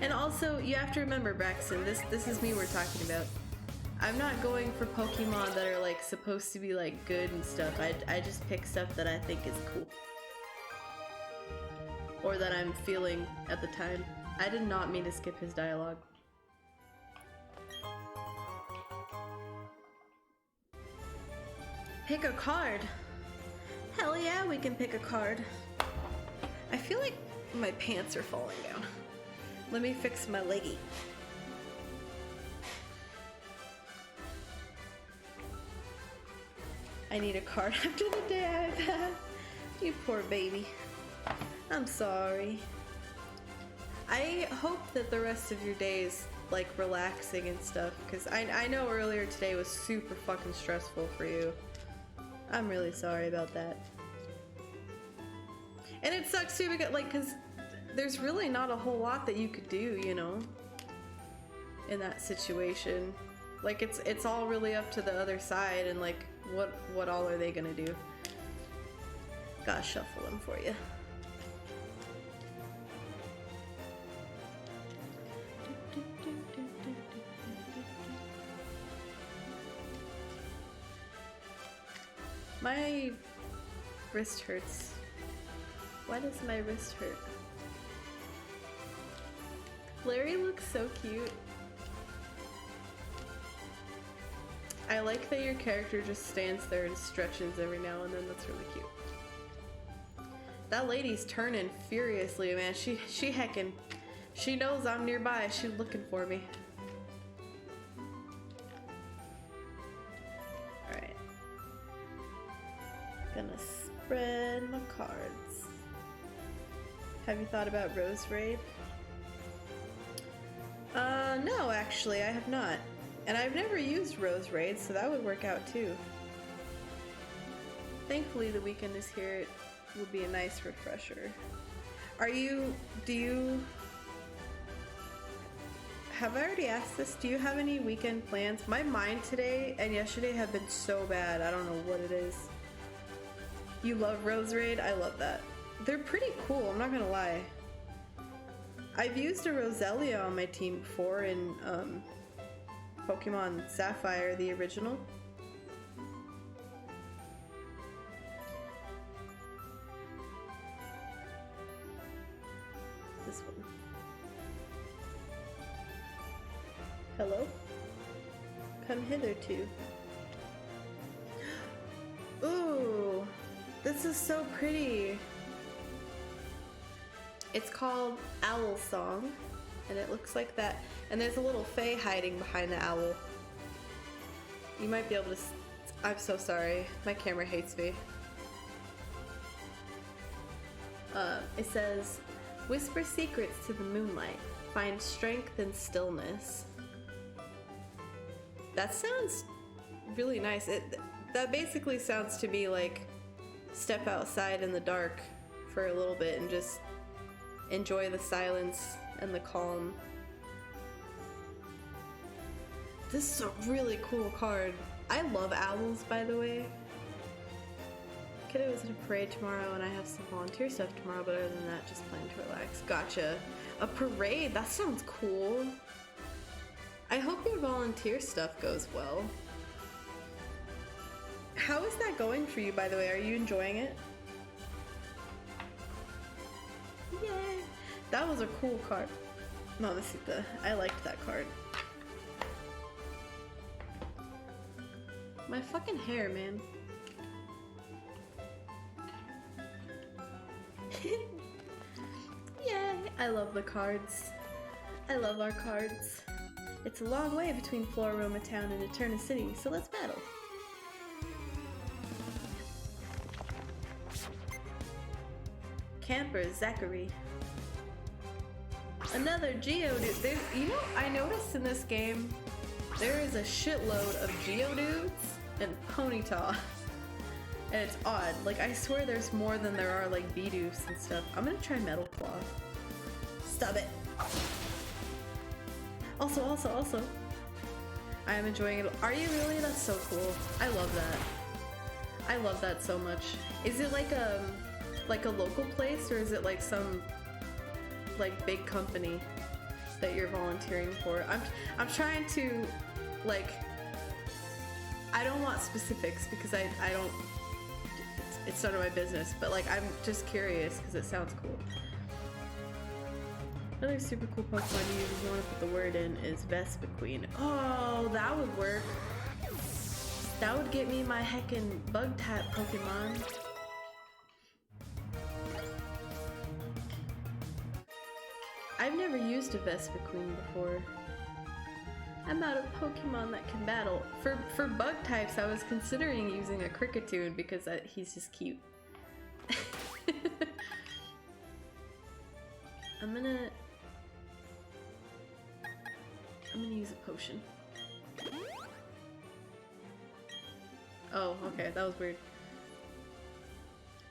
And also, you have to remember, Braxton, this is me we're talking about. I'm not going for Pokemon that are like supposed to be like good and stuff. I just pick stuff that I think is cool. Or that I'm feeling at the time. I did not mean to skip his dialogue. Pick a card. Hell yeah, we can pick a card. I feel like my pants are falling down. Let me fix my leggy. I need a card after the day I've had. You poor baby. I'm sorry. I hope that the rest of your day is like relaxing and stuff, because I know earlier today was super fucking stressful for you. I'm really sorry about that. And it sucks too, because like, cause there's really not a whole lot that you could do, you know, in that situation. Like it's all really up to the other side, and like what all are they gonna do? Gotta shuffle them for you. My wrist hurts. Why does my wrist hurt? Larry looks so cute. I like that your character just stands there and stretches every now and then. That's really cute. That lady's turning furiously, man. She heckin'. She knows I'm nearby. She's looking for me. Alright. Gonna spread my cards. Have you thought about Rose Raid? No, actually, I have not. And I've never used Rose Raid, so that would work out too. Thankfully, the weekend is here. It will be a nice refresher. Have I already asked this? Do you have any weekend plans? My mind today and yesterday have been so bad. I don't know what it is. You love Rose Raid? I love that. They're pretty cool, I'm not gonna lie. I've used a Roselia on my team before in Pokemon Sapphire, the original. The this one. Hello? Come hitherto. Ooh, this is so pretty. It's called Owl Song, and it looks like that. And there's a little fae hiding behind the owl. You might be able to. I'm so sorry. My camera hates me. It says, "Whisper secrets to the moonlight. Find strength in stillness." That sounds really nice. That basically sounds to me like step outside in the dark for a little bit and just enjoy the silence and the calm. This is a really cool card. I love owls, by the way. Kiddo is at a parade tomorrow and I have some volunteer stuff tomorrow, but other than that, just plan to relax. Gotcha. A parade? That sounds cool. I hope your volunteer stuff goes well. How is that going for you, by the way? Are you enjoying it? Yay! That was a cool card. Mamacita. I liked that card. My fucking hair, man. Yay! I love the cards. I love our cards. It's a long way between Floroma Town and Eterna City, so let's battle. Camper Zachary. Another Geodude. You know, I noticed in this game, there is a shitload of Geodudes and Ponyta. And it's odd. Like, I swear there's more than there are, like, Bidoof and stuff. I'm gonna try Metal Claw. Stop it. Also. I am enjoying it. Are you really? That's so cool. I love that. I love that so much. Is it like a local place, or is it like some like big company that you're volunteering for? I'm trying to, like, I don't want specifics because I don't, it's none of my business, but like I'm just curious because it sounds cool. Another super cool Pokemon to use if you want to put the word in is Vespiquen. Oh, that would work. That would get me my heckin' bug type Pokemon. I've never used a Vespiquen before. I'm out of Pokemon that can battle. For bug types, I was considering using a Kricketune because he's just cute. I'm gonna use a potion. Oh, okay, that was weird.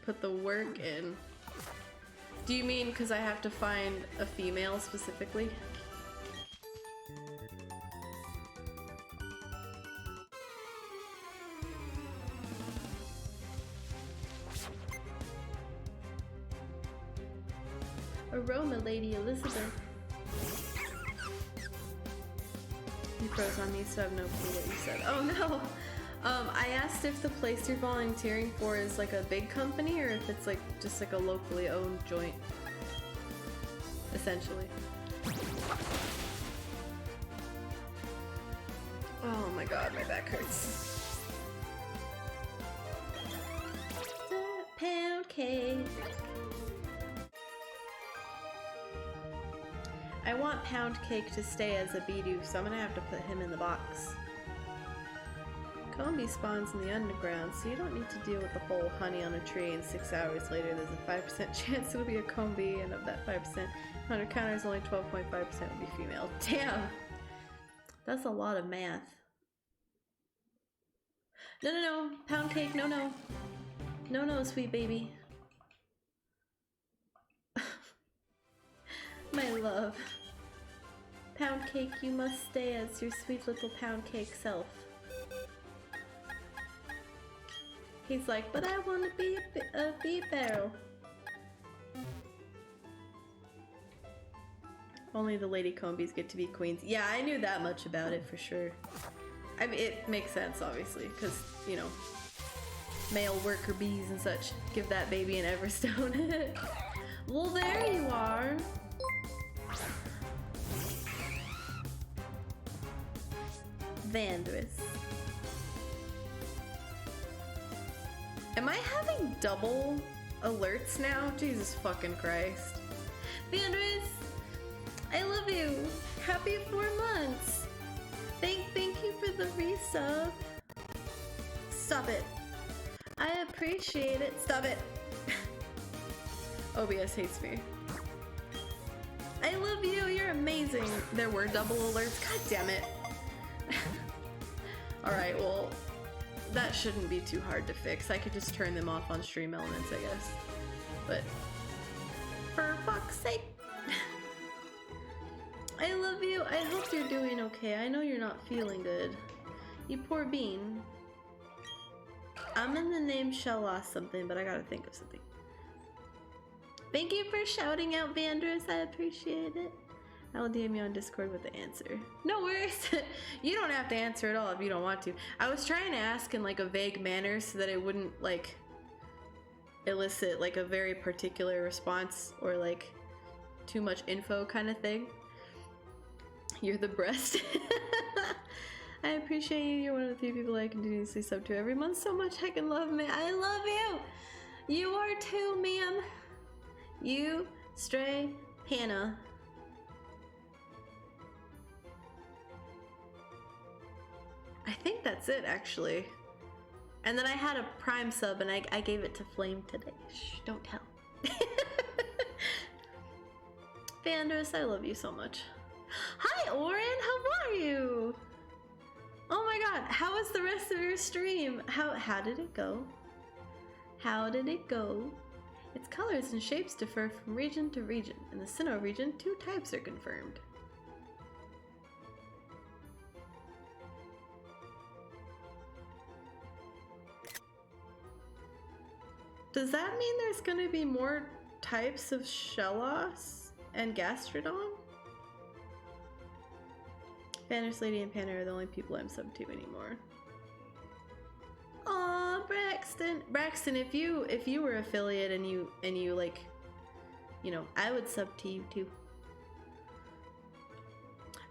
Put the work in. Do you mean because I have to find a female specifically? Aroma, Lady Elizabeth. You froze on me, so I have no clue what you said. Oh no! I asked if the place you're volunteering for is like a big company or if it's like just like a locally owned joint. Essentially. Oh my god, my back hurts. Pound cake. I want Pound Cake to stay as a Bidoof, so I'm gonna have to put him in the box. Combi spawns in the underground, so you don't need to deal with the whole honey on a tree and 6 hours later there's a 5% chance it'll be a Combi, and of that 5%, 100 counters, only 12.5% will be female. Damn! That's a lot of math. No, Pound Cake, no. No, sweet baby. My love. Pound Cake, you must stay as your sweet little Pound Cake self. He's like, but I want to be a bee barrel. Only the lady combies get to be queens. Yeah, I knew that much about it for sure. I mean, it makes sense, obviously, because, you know, male worker bees and such. Give that baby an Everstone. Well, there you are. Vandris. Am I having double alerts now? Jesus fucking Christ. Vandris, I love you. Happy 4 months. Thank you for the resub. Stop it. I appreciate it. Stop it. OBS hates me. I love you. You're amazing. There were double alerts. God damn it. Alright, well, that shouldn't be too hard to fix. I could just turn them off on Stream Elements, I guess. But for fuck's sake. I love you. I hope you're doing okay. I know you're not feeling good. You poor bean. I'm in the name Shella something, but I gotta think of something. Thank you for shouting out, Vandris. I appreciate it. I will DM you on Discord with the answer. No worries. You don't have to answer at all if you don't want to. I was trying to ask in like a vague manner so that it wouldn't like elicit like a very particular response or like too much info kind of thing. You're the breast. I appreciate you. You're one of the few people I continuously sub to every month so much. Heck and love me. I love you. You are too, ma'am. You, Stray, Hannah. I think that's it, actually. And then I had a Prime sub and I gave it to Flame today. Shh, don't tell. Vandris, I love you so much. Hi, Oren, how are you? Oh my god, how was the rest of your stream? How did it go? How did it go? Its colors and shapes differ from region to region. In the Sinnoh region, 2 types are confirmed. Does that mean there's gonna be more types of Shellos and Gastrodon? Vandris, Lady, and Panda are the only people I'm sub to anymore. Aw, Braxton. Braxton, if you were affiliate and you like, you know, I would sub to you too.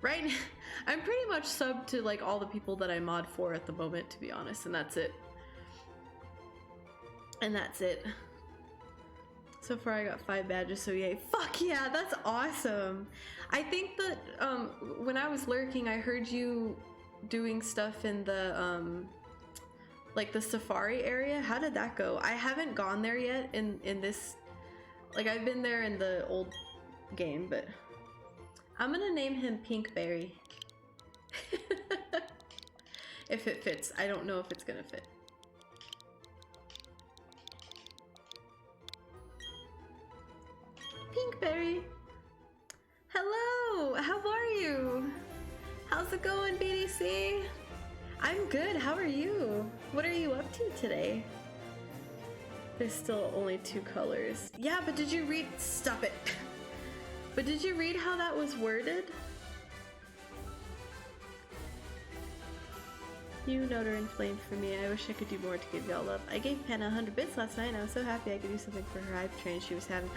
Right? I'm pretty much sub to like all the people that I mod for at the moment, to be honest, and that's it. And that's it. So far I got 5 badges, so yay. Fuck yeah, that's awesome. I think that when I was lurking, I heard you doing stuff in the like the safari area. How did that go? I haven't gone there yet in this, like I've been there in the old game, but I'm gonna name him Pinkberry. If it fits. I don't know if it's gonna fit. Pinkberry. Hello, how are you? How's it going, BDC? I'm good, how are you? What are you up to today? There's still only 2 colors. Yeah, but did you read— stop it. But did you read how that was worded? You Noter inflamed for me. I wish I could do more to give y'all love. I gave Panda 100 bits last night and I was so happy I could do something for her hype train she was having.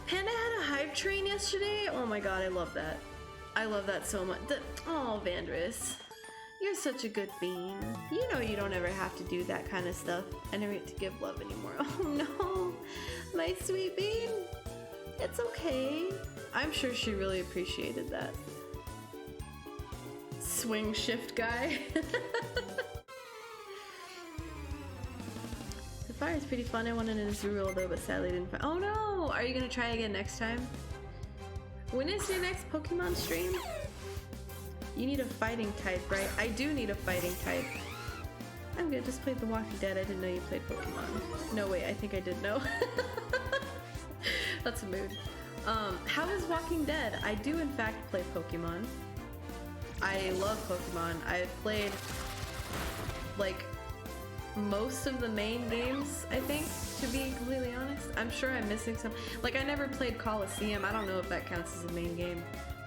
Panda had a hype train yesterday? Oh my god, I love that. I love that so much. Oh, Vandris. You're such a good bean. You know you don't ever have to do that kind of stuff. I never get to give love anymore. Oh no, my sweet bean. It's okay. I'm sure she really appreciated that. Swing shift guy. The fire is pretty fun. I wanted an Azurill though, but sadly didn't find— oh no! Are you gonna try again next time? When is your next Pokemon stream? You need a fighting type, right? I do need a fighting type. I'm good, just played The Walking Dead. I didn't know you played Pokemon. No, wait, I think I did know. That's a mood. How is Walking Dead? I do in fact play Pokemon. I love Pokemon. I've played like most of the main games, I think, to be completely honest. I'm sure I'm missing some. Like, I never played Coliseum. I don't know if that counts as a main game.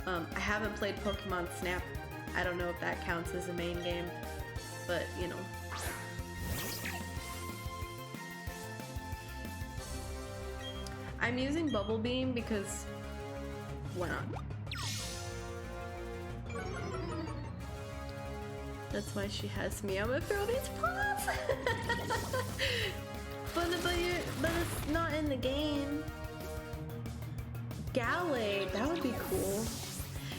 I haven't played Pokemon Snap. I don't know if that counts as a main game, but you know. I'm using Bubble Beam because why not? That's why she has me. I'm gonna throw these paws! but it's not in the game. Gallade, that would be cool.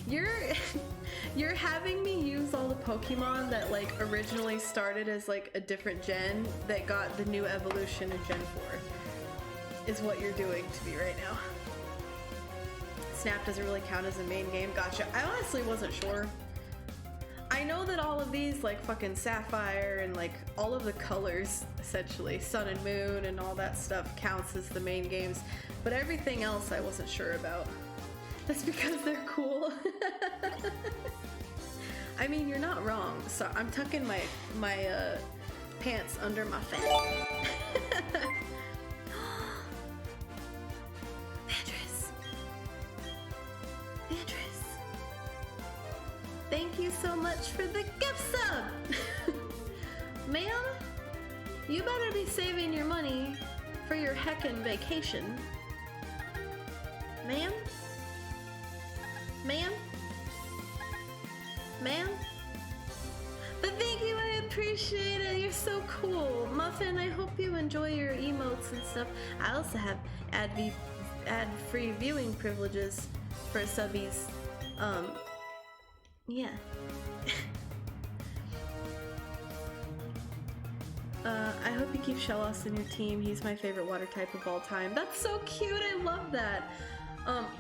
You're having me use all the Pokemon that like originally started as like a different gen that got the new evolution in Gen 4. Is what you're doing to me right now. Snap doesn't really count as a main game. Gotcha. I honestly wasn't sure. I know that all of these, like fucking Sapphire and like all of the colors, essentially, Sun and Moon and all that stuff counts as the main games, but everything else I wasn't sure about. That's because they're cool. I mean, you're not wrong. So I'm tucking my pants under my fan. Beatrice. Thank you so much for the gift sub! Ma'am, you better be saving your money for your heckin' vacation. Ma'am? Ma'am? Ma'am? But thank you, I appreciate it. You're so cool. Muffin, I hope you enjoy your emotes and stuff. I also have ad-free viewing privileges for subbies. Yeah. I hope you keep Shellos in your team. He's my favorite water type of all time. That's so cute, I love that.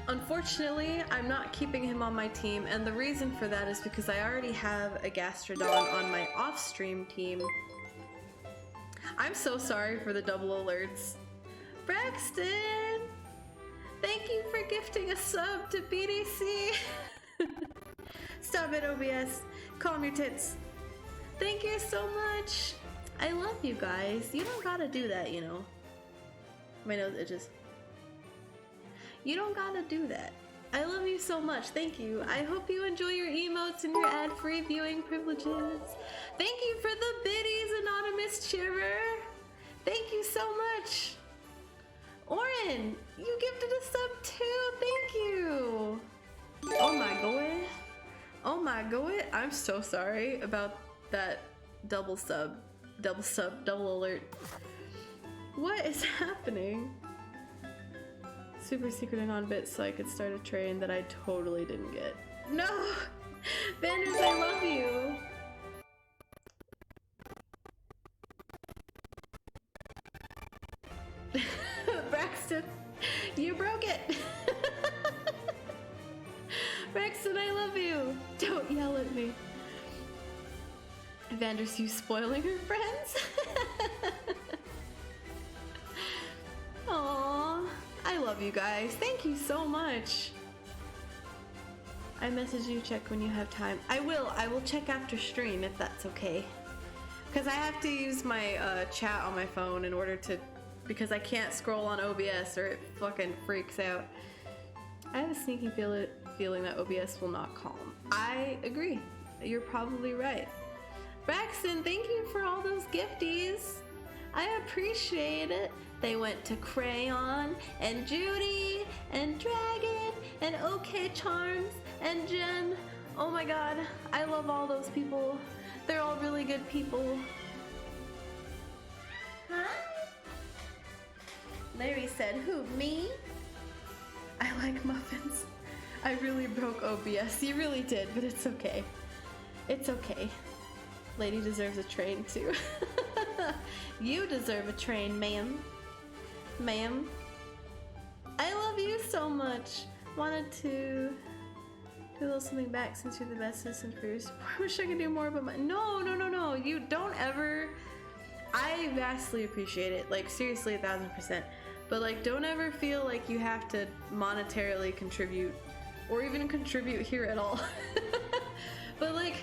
Unfortunately, I'm not keeping him on my team, and the reason for that is because I already have a Gastrodon on my off-stream team. I'm so sorry for the double alerts. Braxton! Thank you for gifting a sub to BDC! Stop it, OBS. Calm your tits. Thank you so much! I love you guys. You don't gotta do that, you know. My nose itches. You don't gotta do that. I love you so much. Thank you. I hope you enjoy your emotes and your ad-free viewing privileges. Thank you for the biddies, Anonymous Shiver. Thank you so much. Oren, you gifted a sub too. Thank you. Oh my god. Oh my god. I'm so sorry about that double alert. What is happening? Super secret and on bit so I could start a train that I totally didn't get. No! Banders, I love you! Braxton, you broke it! Braxton, I love you! Don't yell at me. Vanders, you spoiling her friends? Aww. I love you guys. Thank you so much. I message you, check when you have time. I will check after stream if that's okay. Because I have to use my chat on my phone in order to, because I can't scroll on OBS or it fucking freaks out. I have a sneaky feeling that OBS will not calm. I agree. You're probably right. Braxton, thank you for all those gifties. I appreciate it. They went to Crayon, and Judy, and Dragon, and OK Charms, and Jen. Oh my god, I love all those people. They're all really good people. Huh? Larry said, who, me? I like muffins. I really broke OBS. You really did, but it's okay. It's okay. Lady deserves a train too. You deserve a train, ma'am. Ma'am. I love you so much. Wanted to do a little something back since you're the best citizen for your support. I wish I could do more, but no. You don't ever. I vastly appreciate it. Like seriously, 1000%. But like, don't ever feel like you have to monetarily contribute, or even contribute here at all. But like,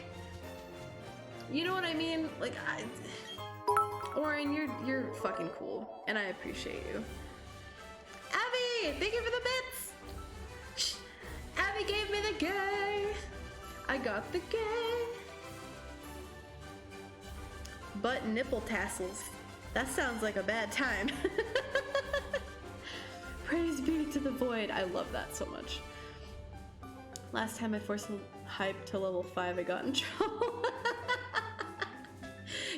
you know what I mean? Like, Oren, you're fucking cool, and I appreciate you. Abby, thank you for the bits. Shh. Abby gave me the gay. I got the gay. Butt nipple tassels. That sounds like a bad time. Praise be to the void. I love that so much. Last time I forced hype to level 5, I got in trouble.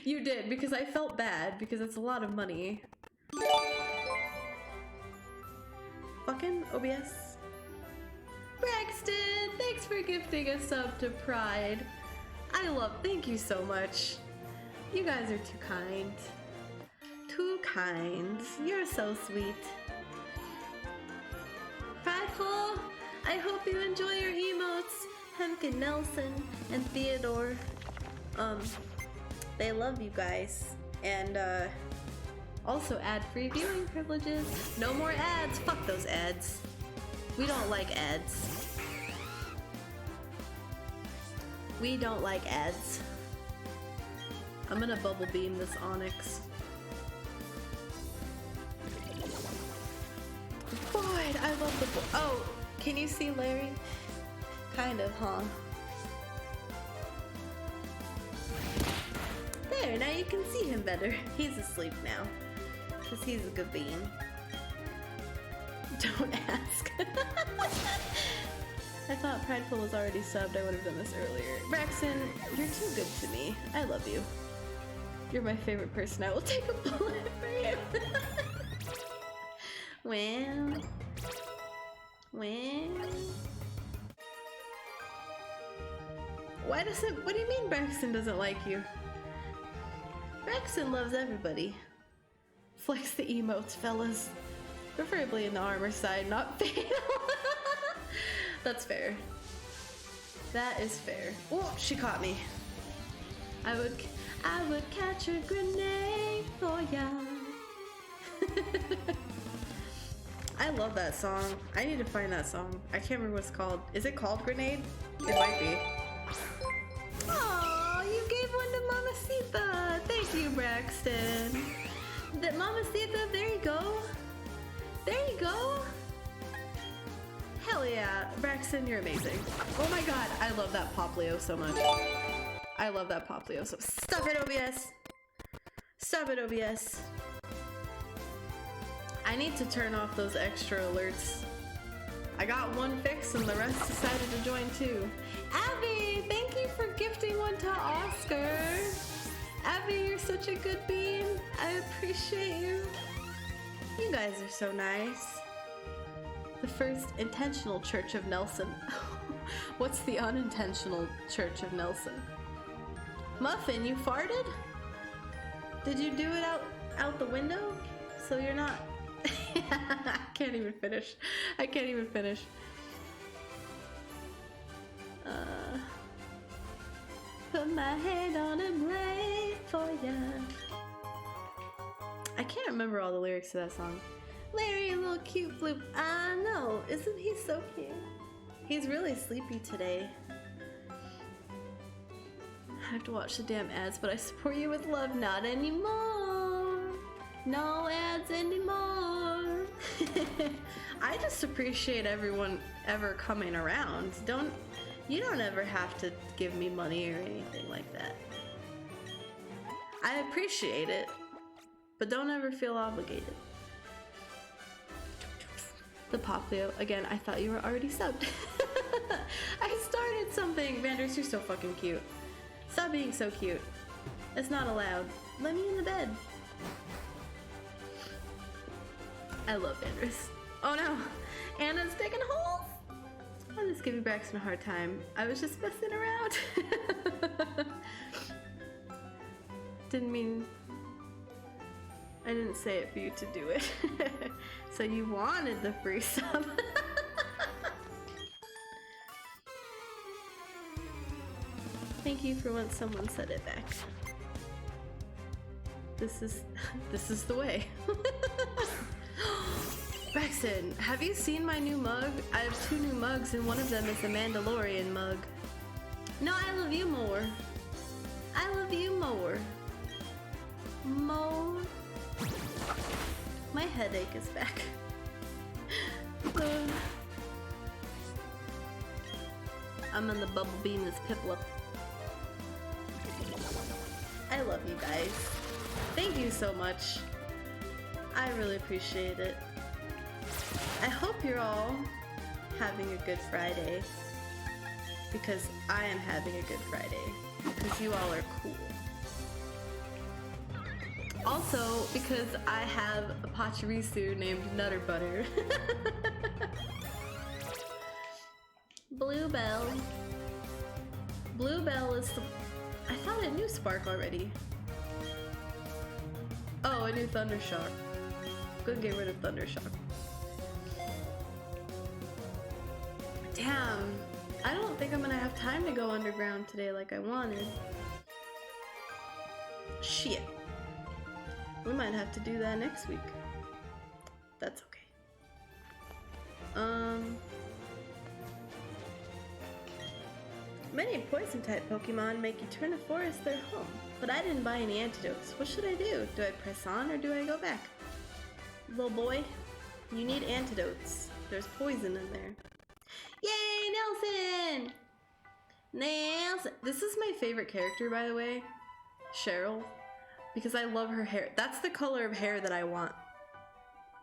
You did, because I felt bad, because it's a lot of money. Fucking OBS. Braxton, thanks for gifting a sub to Pride. Thank you so much. You guys are too kind. Too kind. You're so sweet. Prideful, I hope you enjoy your emotes. Hemke Nelson and Theodore. They love you guys. And, also ad-free viewing privileges. No more ads. Fuck those ads. We don't like ads. We don't like ads. I'm gonna bubble beam this Onyx. Boyd, I love the oh, can you see Larry? Kind of, huh? There, now you can see him better. He's asleep now. Because he's a good bean. Don't ask. I thought Prideful was already subbed. I would have done this earlier. Braxton, you're too good to me. I love you. You're my favorite person. I will take a bullet for you. Well. What do you mean Braxton doesn't like you? Braxton loves everybody. Flex the emotes, fellas. Preferably in the armor side, not fatal. That's fair. That is fair. Oh, she caught me. I would catch a grenade for ya. I love that song. I need to find that song. I can't remember what it's called. Is it called Grenade? It might be. Oh, you gave one to Mamacita. Thank you, Braxton. Mamacita, there you go. There you go. Hell yeah. Braxton, you're amazing. Oh my god, I love that Poplio so much. I love that Poplio so Stop it, OBS. Stop it, OBS. I need to turn off those extra alerts. I got one fix and the rest decided to join too. Abby, thank you for gifting one to Oscar. Abby, you're such a good bean. I appreciate you. You guys are so nice. The first intentional Church of Nelson. What's the unintentional Church of Nelson? Muffin, you farted? Did you do it out the window? So you're not... I can't even finish. I can't even finish. Put my hand on a blade for ya. I can't remember all the lyrics to that song. Larry, a little cute bloop. I know. Isn't he so cute? He's really sleepy today. I have to watch the damn ads, but I support you with love. Not anymore. No ads anymore. I just appreciate everyone ever coming around. You don't ever have to give me money or anything like that. I appreciate it, but don't ever feel obligated. The Poplio, again, I thought you were already subbed. I started something. Vanders, you're so fucking cute. Stop being so cute. It's not allowed. Let me in the bed. I love Vanders. Oh no, Anna's digging holes. I'm just giving Braxton a hard time. I was just messing around. I didn't say it for you to do it. So you wanted the free sub. Thank you for when someone said it back. This is the way. Braxton, have you seen my new mug? I have 2 new mugs and one of them is a Mandalorian mug. No, I love you more. I love you more. More. My headache is back. I'm in the bubble beam this Piplup. I love you guys. Thank you so much. I really appreciate it. I hope you're all having a good Friday. Because I am having a good Friday. Because you all are cool. Also, because I have a Pachirisu named Nutter Butter. Bluebell. Bluebell is the... I thought it knew Spark already. Oh, it knew Thundershock. Go get rid of Thundershock. Damn. I don't think I'm gonna have time to go underground today like I wanted. Shit. We might have to do that next week. That's okay. Many poison-type Pokemon make Eterna Forest their home, but I didn't buy any antidotes. What should I do? Do I press on or do I go back? Little boy, you need antidotes. There's poison in there. Yay, Nelson! Nelson! This is my favorite character, by the way. Cheryl. Because I love her hair. That's the color of hair that I want.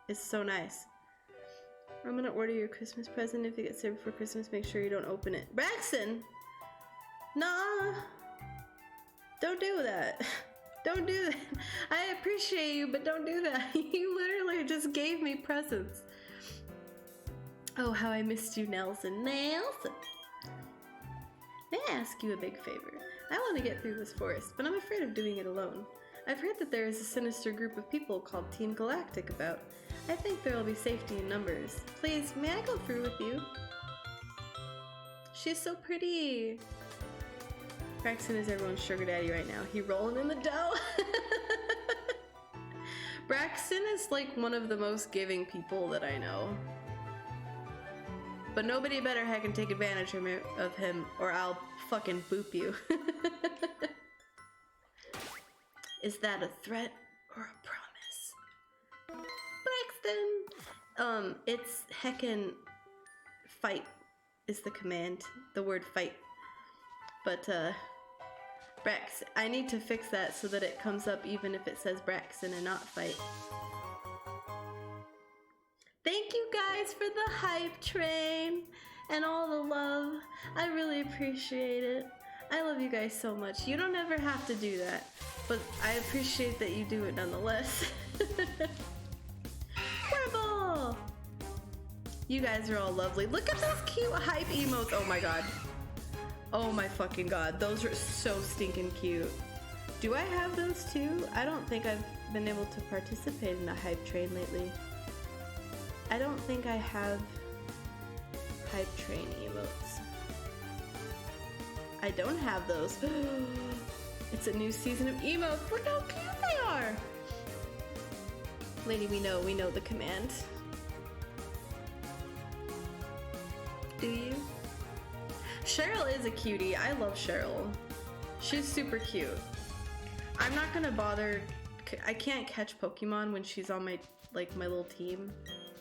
It's so nice. I'm gonna order your Christmas present. If it gets there before Christmas, make sure you don't open it. Braxton! Nah! Don't do that. Don't do that. I appreciate you, but don't do that. You literally just gave me presents. Oh, how I missed you, Nelson. Nelson! May I ask you a big favor? I want to get through this forest, but I'm afraid of doing it alone. I've heard that there is a sinister group of people called Team Galactic about. I think there will be safety in numbers. Please, may I go through with you? She's so pretty. Braxton is everyone's sugar daddy right now. He rolling in the dough. Braxton is like one of the most giving people that I know. But nobody better heckin' take advantage of him or I'll fucking boop you. Is that a threat or a promise? Braxton! It's heckin' fight is the command. The word fight. But, Brax, I need to fix that so that it comes up even if it says Braxton and not fight. Thank you guys for the hype train and all the love. I really appreciate it. I love you guys so much. You don't ever have to do that, but I appreciate that you do it nonetheless. Purple! You guys are all lovely. Look at those cute hype emotes. Oh my god. Oh my fucking god. Those are so stinking cute. Do I have those too? I don't think I've been able to participate in a hype train lately. I don't think I have hype train emotes. I don't have those. It's a new season of emotes. Look how cute they are. Lady, we know the command. Do you? Cheryl is a cutie. I love Cheryl. She's super cute. I'm not gonna bother. I can't catch Pokemon when she's on my little team.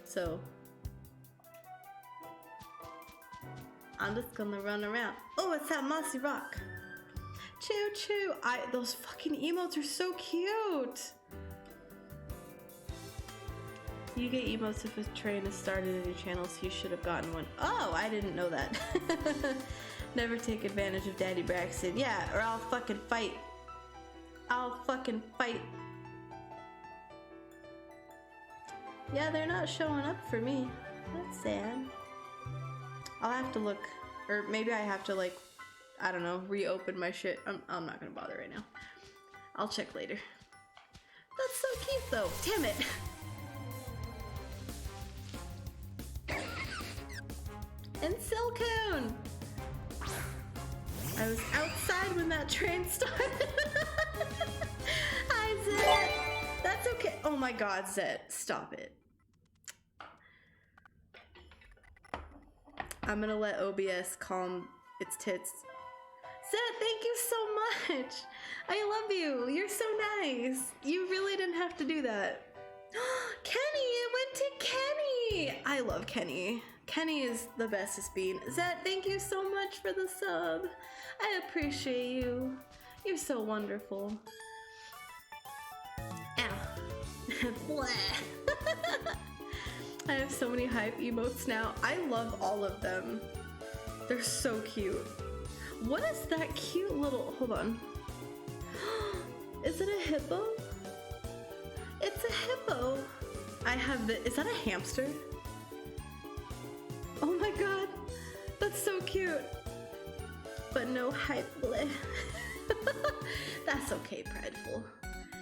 So I'm just gonna run around. Oh, it's that mossy rock. Choo choo. Those fucking emotes are so cute. You get emotes if a train is started in your channel, so you should have gotten one. Oh, I didn't know that. Never take advantage of Daddy Braxton. Yeah, or I'll fucking fight. I'll fucking fight. Yeah, they're not showing up for me. That's sad. I'll have to look, or maybe I have to I don't know, reopen my shit. I'm not gonna bother right now. I'll check later. That's so cute though. Damn it. And Silcoon! I was outside when that train started. Hi, Zet. That's okay. Oh my god, Zet. Stop it. I'm gonna let OBS calm its tits. Zet, thank you so much. I love you. You're so nice. You really didn't have to do that. Kenny, it went to Kenny. I love Kenny. Kenny is the bestest bean. Zet, thank you so much for the sub. I appreciate you. You're so wonderful. Ow. Blah. I have so many hype emotes now. I love all of them. They're so cute. What is that cute little... Hold on. Is it a hippo? it's a hippo. I have the, is that a hamster? Oh my god, that's so cute. But no hype bleh. That's okay, Prideful.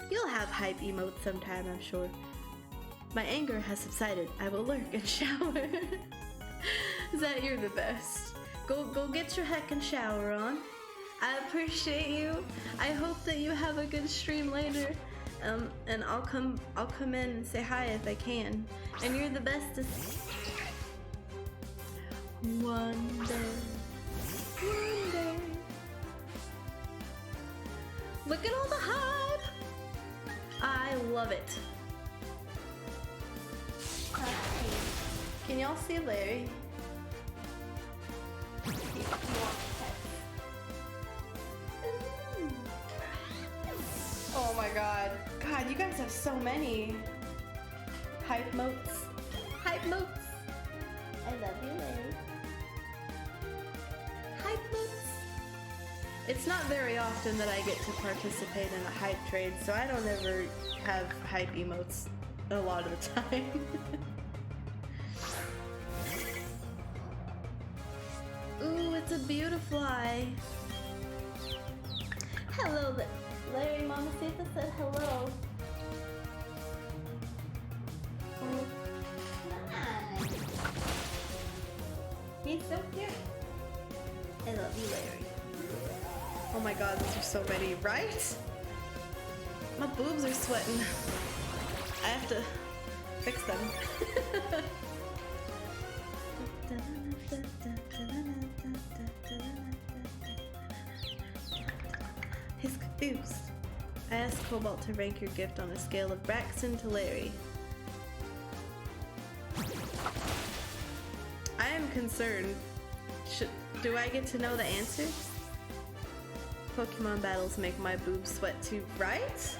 You'll have hype emotes sometime, I'm sure. My anger has subsided. I will lurk and shower. Zat, you're the best. Go get your heckin' shower on. I appreciate you. I hope that you have a good stream later. And I'll come in and say hi if I can. And you're the bestest. One day. Look at all the hype. I love it. Can y'all see Larry? Oh my god. God, you guys have so many. Hype motes. Hype motes. I love you, Larry. Hype motes. It's not very often that I get to participate in a hype trade, so I don't ever have hype emotes a lot of the time. Ooh, it's a beautiful eye. Hello, Larry. Mama Sita said hello. Oh, nice. He's so cute. I love you, Larry. Oh my god, these are so many, right? My boobs are sweating. I have to fix them. He's confused. I asked Cobalt to rank your gift on a scale of Braxton to Larry. I am concerned. Do I get to know the answer? Pokemon battles make my boobs sweat too, right?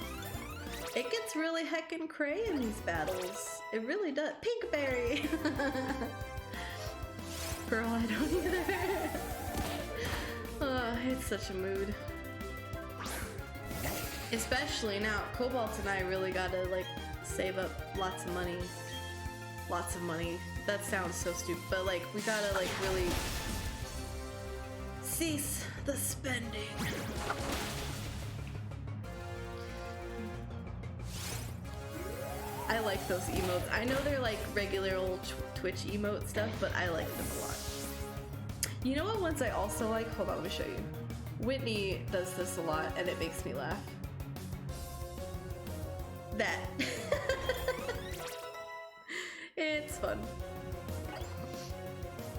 It gets really heckin' cray in these battles. It really does. Pinkberry! Girl, I don't either. It's such a mood. Especially now, Cobalt and I really gotta like save up lots of money. Lots of money. That sounds so stupid, but like we gotta like really cease the spending. I like those emotes. I know they're like regular old Twitch emote stuff, but I like them a lot. You know what ones I also like? Hold on, let me show you. Whitney does this a lot and it makes me laugh. That. It's fun.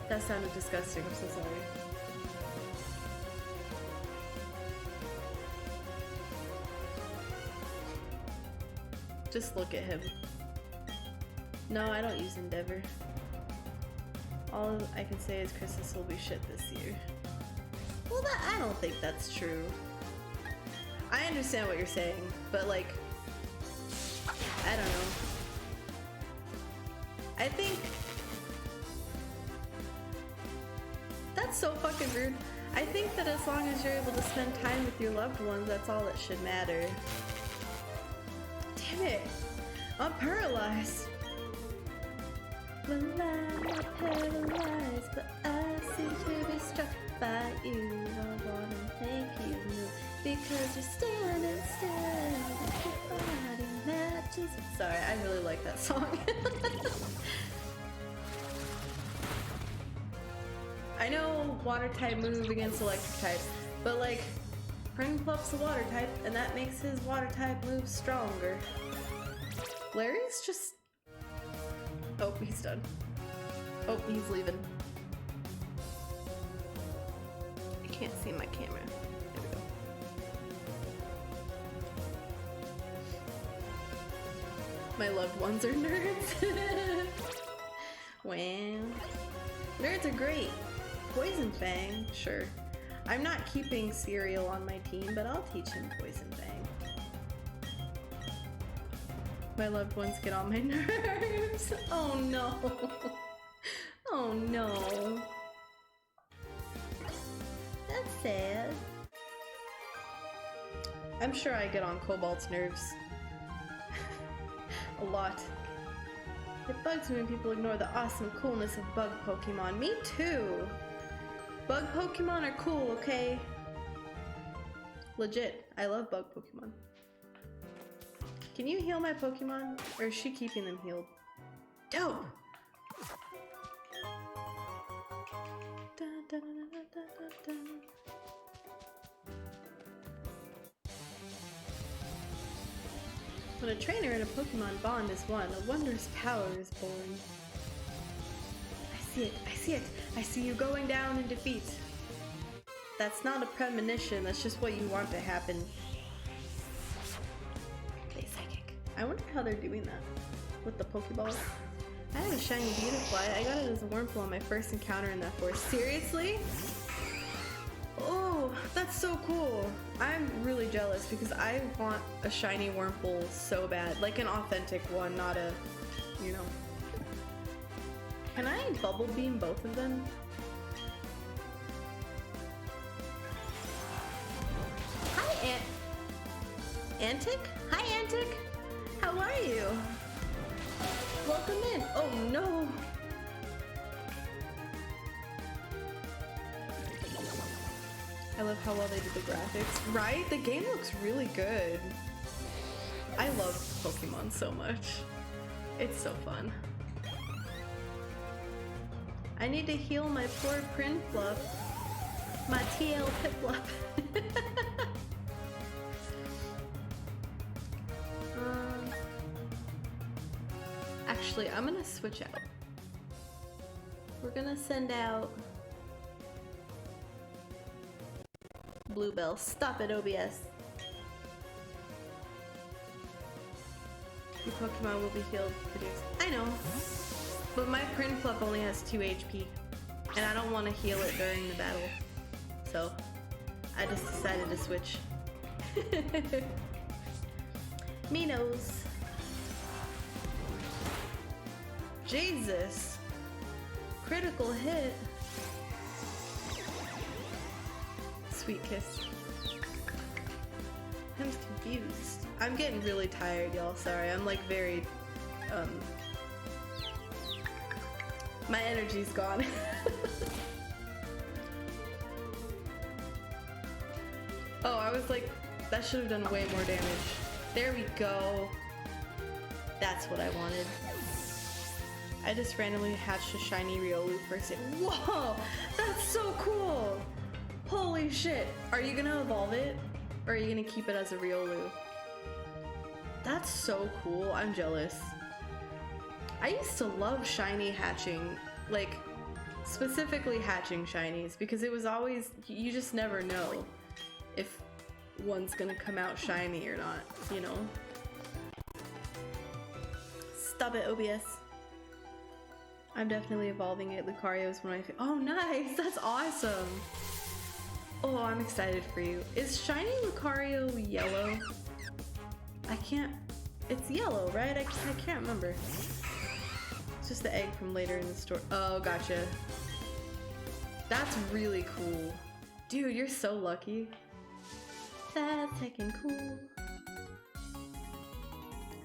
That sounded disgusting, I'm so sorry. Just look at him. No, I don't use Endeavor. All I can say is Christmas will be shit this year. Well, I don't think that's true. I understand what you're saying, but like, I don't know. I think that's so fucking rude. I think that as long as you're able to spend time with your loved ones, that's all that should matter. Damn it! I'm paralyzed. Well, I'm not paralyzed, but I seem to be struck by you. I wanna make you move because you're standing still. Your body matches. Sorry, I really like that song. I know water type move against electric type, but like, Prinpluff's a water type, and that makes his water type move stronger. Larry's just... Oh, he's done. Oh, he's leaving. I can't see my camera. There we go. My loved ones are nerds. Wow. Nerds are great. Poison Fang, sure. I'm not keeping Cereal on my team, but I'll teach him Poison Fang. My loved ones get on my nerves. Oh no. Oh no. That's sad. I'm sure I get on Cobalt's nerves. A lot. It bugs me when people ignore the awesome coolness of bug Pokemon. Me too! Bug Pokemon are cool, okay? Legit, I love bug Pokemon. Can you heal my Pokemon? Or is she keeping them healed? Dope! When a trainer and a Pokemon bond is one, a wondrous power is born. I see it, I see it! I see you going down in defeat. That's not a premonition, that's just what you want to happen. Okay, psychic. I wonder how they're doing that with the Pokeballs. I had a shiny Beautifly. I got it as a Wurmple on my first encounter in that forest. Seriously? Oh, that's so cool. I'm really jealous because I want a shiny Wurmple so bad. Like an authentic one, not a, you know. Can I Bubble Beam both of them? Hi, Antic? Hi, Antic. How are you? Welcome in. Oh no. I love how well they did the graphics. Right? The game looks really good. I love Pokemon so much. It's so fun. I need to heal my poor Prinplup. My TL Piplup. Actually, I'm gonna switch out. We're gonna send out Bluebell. Stop it, OBS. Your Pokemon will be healed pretty I know. But my Prinplup only has 2 HP. And I don't want to heal it during the battle. So, I just decided to switch. Me knows. Jesus! Critical hit! Sweet kiss. I'm confused. I'm getting really tired, y'all. Sorry, I'm like very, my energy's gone. Oh, I was like, that should have done way more damage. There we go. That's what I wanted. I just randomly hatched a shiny Riolu first hit. Whoa! That's so cool! Holy shit! Are you gonna evolve it? Or are you gonna keep it as a Riolu? That's so cool. I'm jealous. I used to love shiny hatching. Like, specifically hatching shinies. Because it was always... You just never know if one's gonna come out shiny or not, you know? Stop it, OBS. I'm definitely evolving it. Lucario is one of my oh, nice! That's awesome! Oh, I'm excited for you. Is shiny Lucario yellow? I can't... It's yellow, right? I can't remember. It's just the egg from later in the story. Oh, gotcha. That's really cool. Dude, you're so lucky. That's heckin' cool.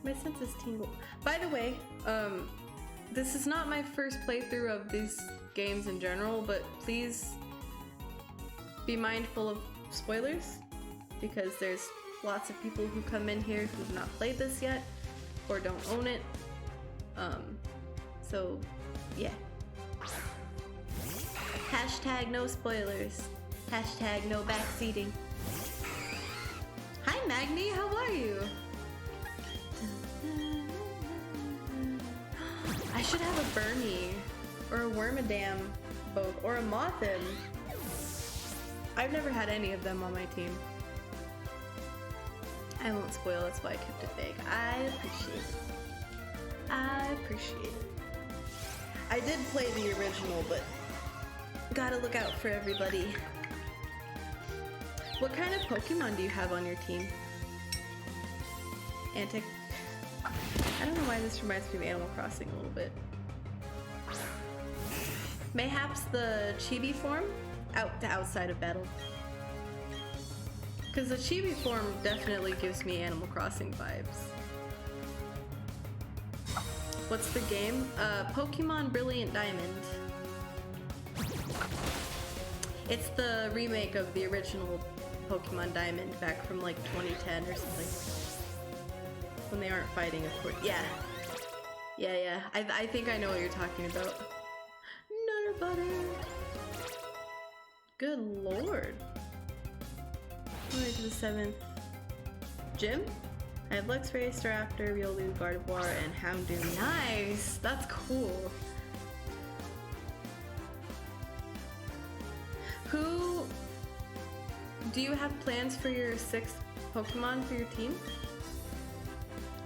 My senses tingle. By the way, this is not my first playthrough of these games in general, but please be mindful of spoilers, because there's lots of people who come in here who've not played this yet, or don't own it. So, yeah. Hashtag no spoilers. Hashtag no backseating. Hi Magni, how are you? I should have a Burmy, or a Wormadam, both, or a Mothin. I've never had any of them on my team. I won't spoil, that's why I kept it vague. I appreciate it. I appreciate it. I did play the original, but gotta look out for everybody. What kind of Pokemon do you have on your team? Antic. I don't know why this reminds me of Animal Crossing a little bit. Mayhaps the Chibi form? Outside of battle. Because the Chibi form definitely gives me Animal Crossing vibes. What's the game? Pokemon Brilliant Diamond. It's the remake of the original Pokemon Diamond back from like 2010 or something. When they aren't fighting, of course. Yeah. Yeah. I think I know what you're talking about. Nutter butter. Good lord. Moving to the 7th. Gym? I have Luxray, Staraptor, Riolu, Gardevoir, and Houndoom. Nice! That's cool. Who... Do you have plans for your 6th Pokemon for your team?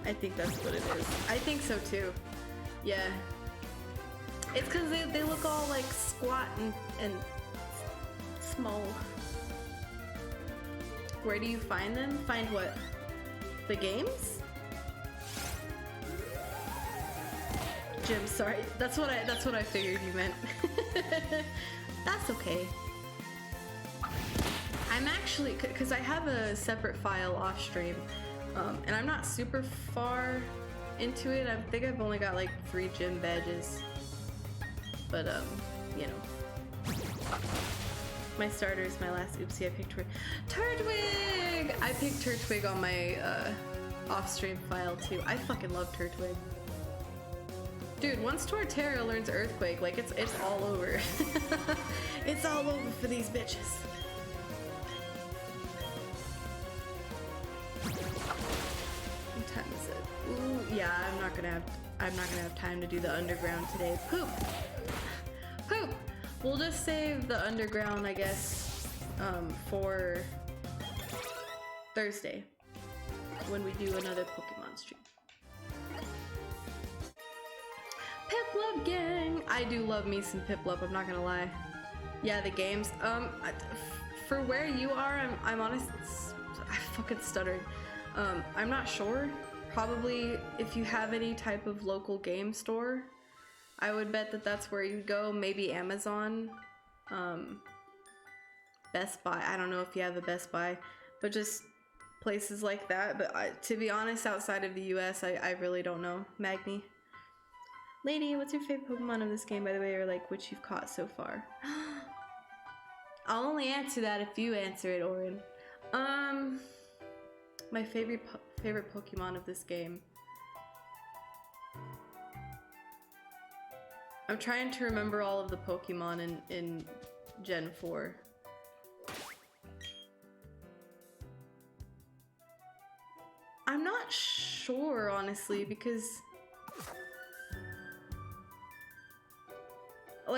I think that's what it is. I think so too. Yeah. It's because they look all like squat and small. Where do you find them? Find what? The games? Jim, sorry. That's what I figured you meant. That's okay. I'm actually, cause I have a separate file off stream, and I'm not super far into it. I think I've only got like 3 gym badges, but you know. My starter is my last. Oopsie, I picked Turtwig! I picked Turtwig on my off-stream file too. I fucking love Turtwig. Dude, once Torterra learns Earthquake, like it's all over. It's all over for these bitches. What time is it? Ooh, yeah, I'm not gonna have time to do the underground today. Poop! Poop! We'll just save the underground, I guess, for Thursday when we do another Pokemon stream. Piplup gang! I do love me some Piplup, I'm not gonna lie. Yeah, the games. For where you are, I'm honest, I fucking stuttered. I'm not sure. Probably if you have any type of local game store, I would bet that that's where you go. Maybe Amazon, Best Buy. I don't know if you have a Best Buy, but just places like that. But to be honest, outside of the US, I really don't know. Magni. Lady, what's your favorite Pokemon of this game, by the way, or like which you've caught so far? I'll only answer that if you answer it, Orin. My favorite Pokemon of this game. I'm trying to remember all of the Pokemon in Gen 4. I'm not sure, honestly, because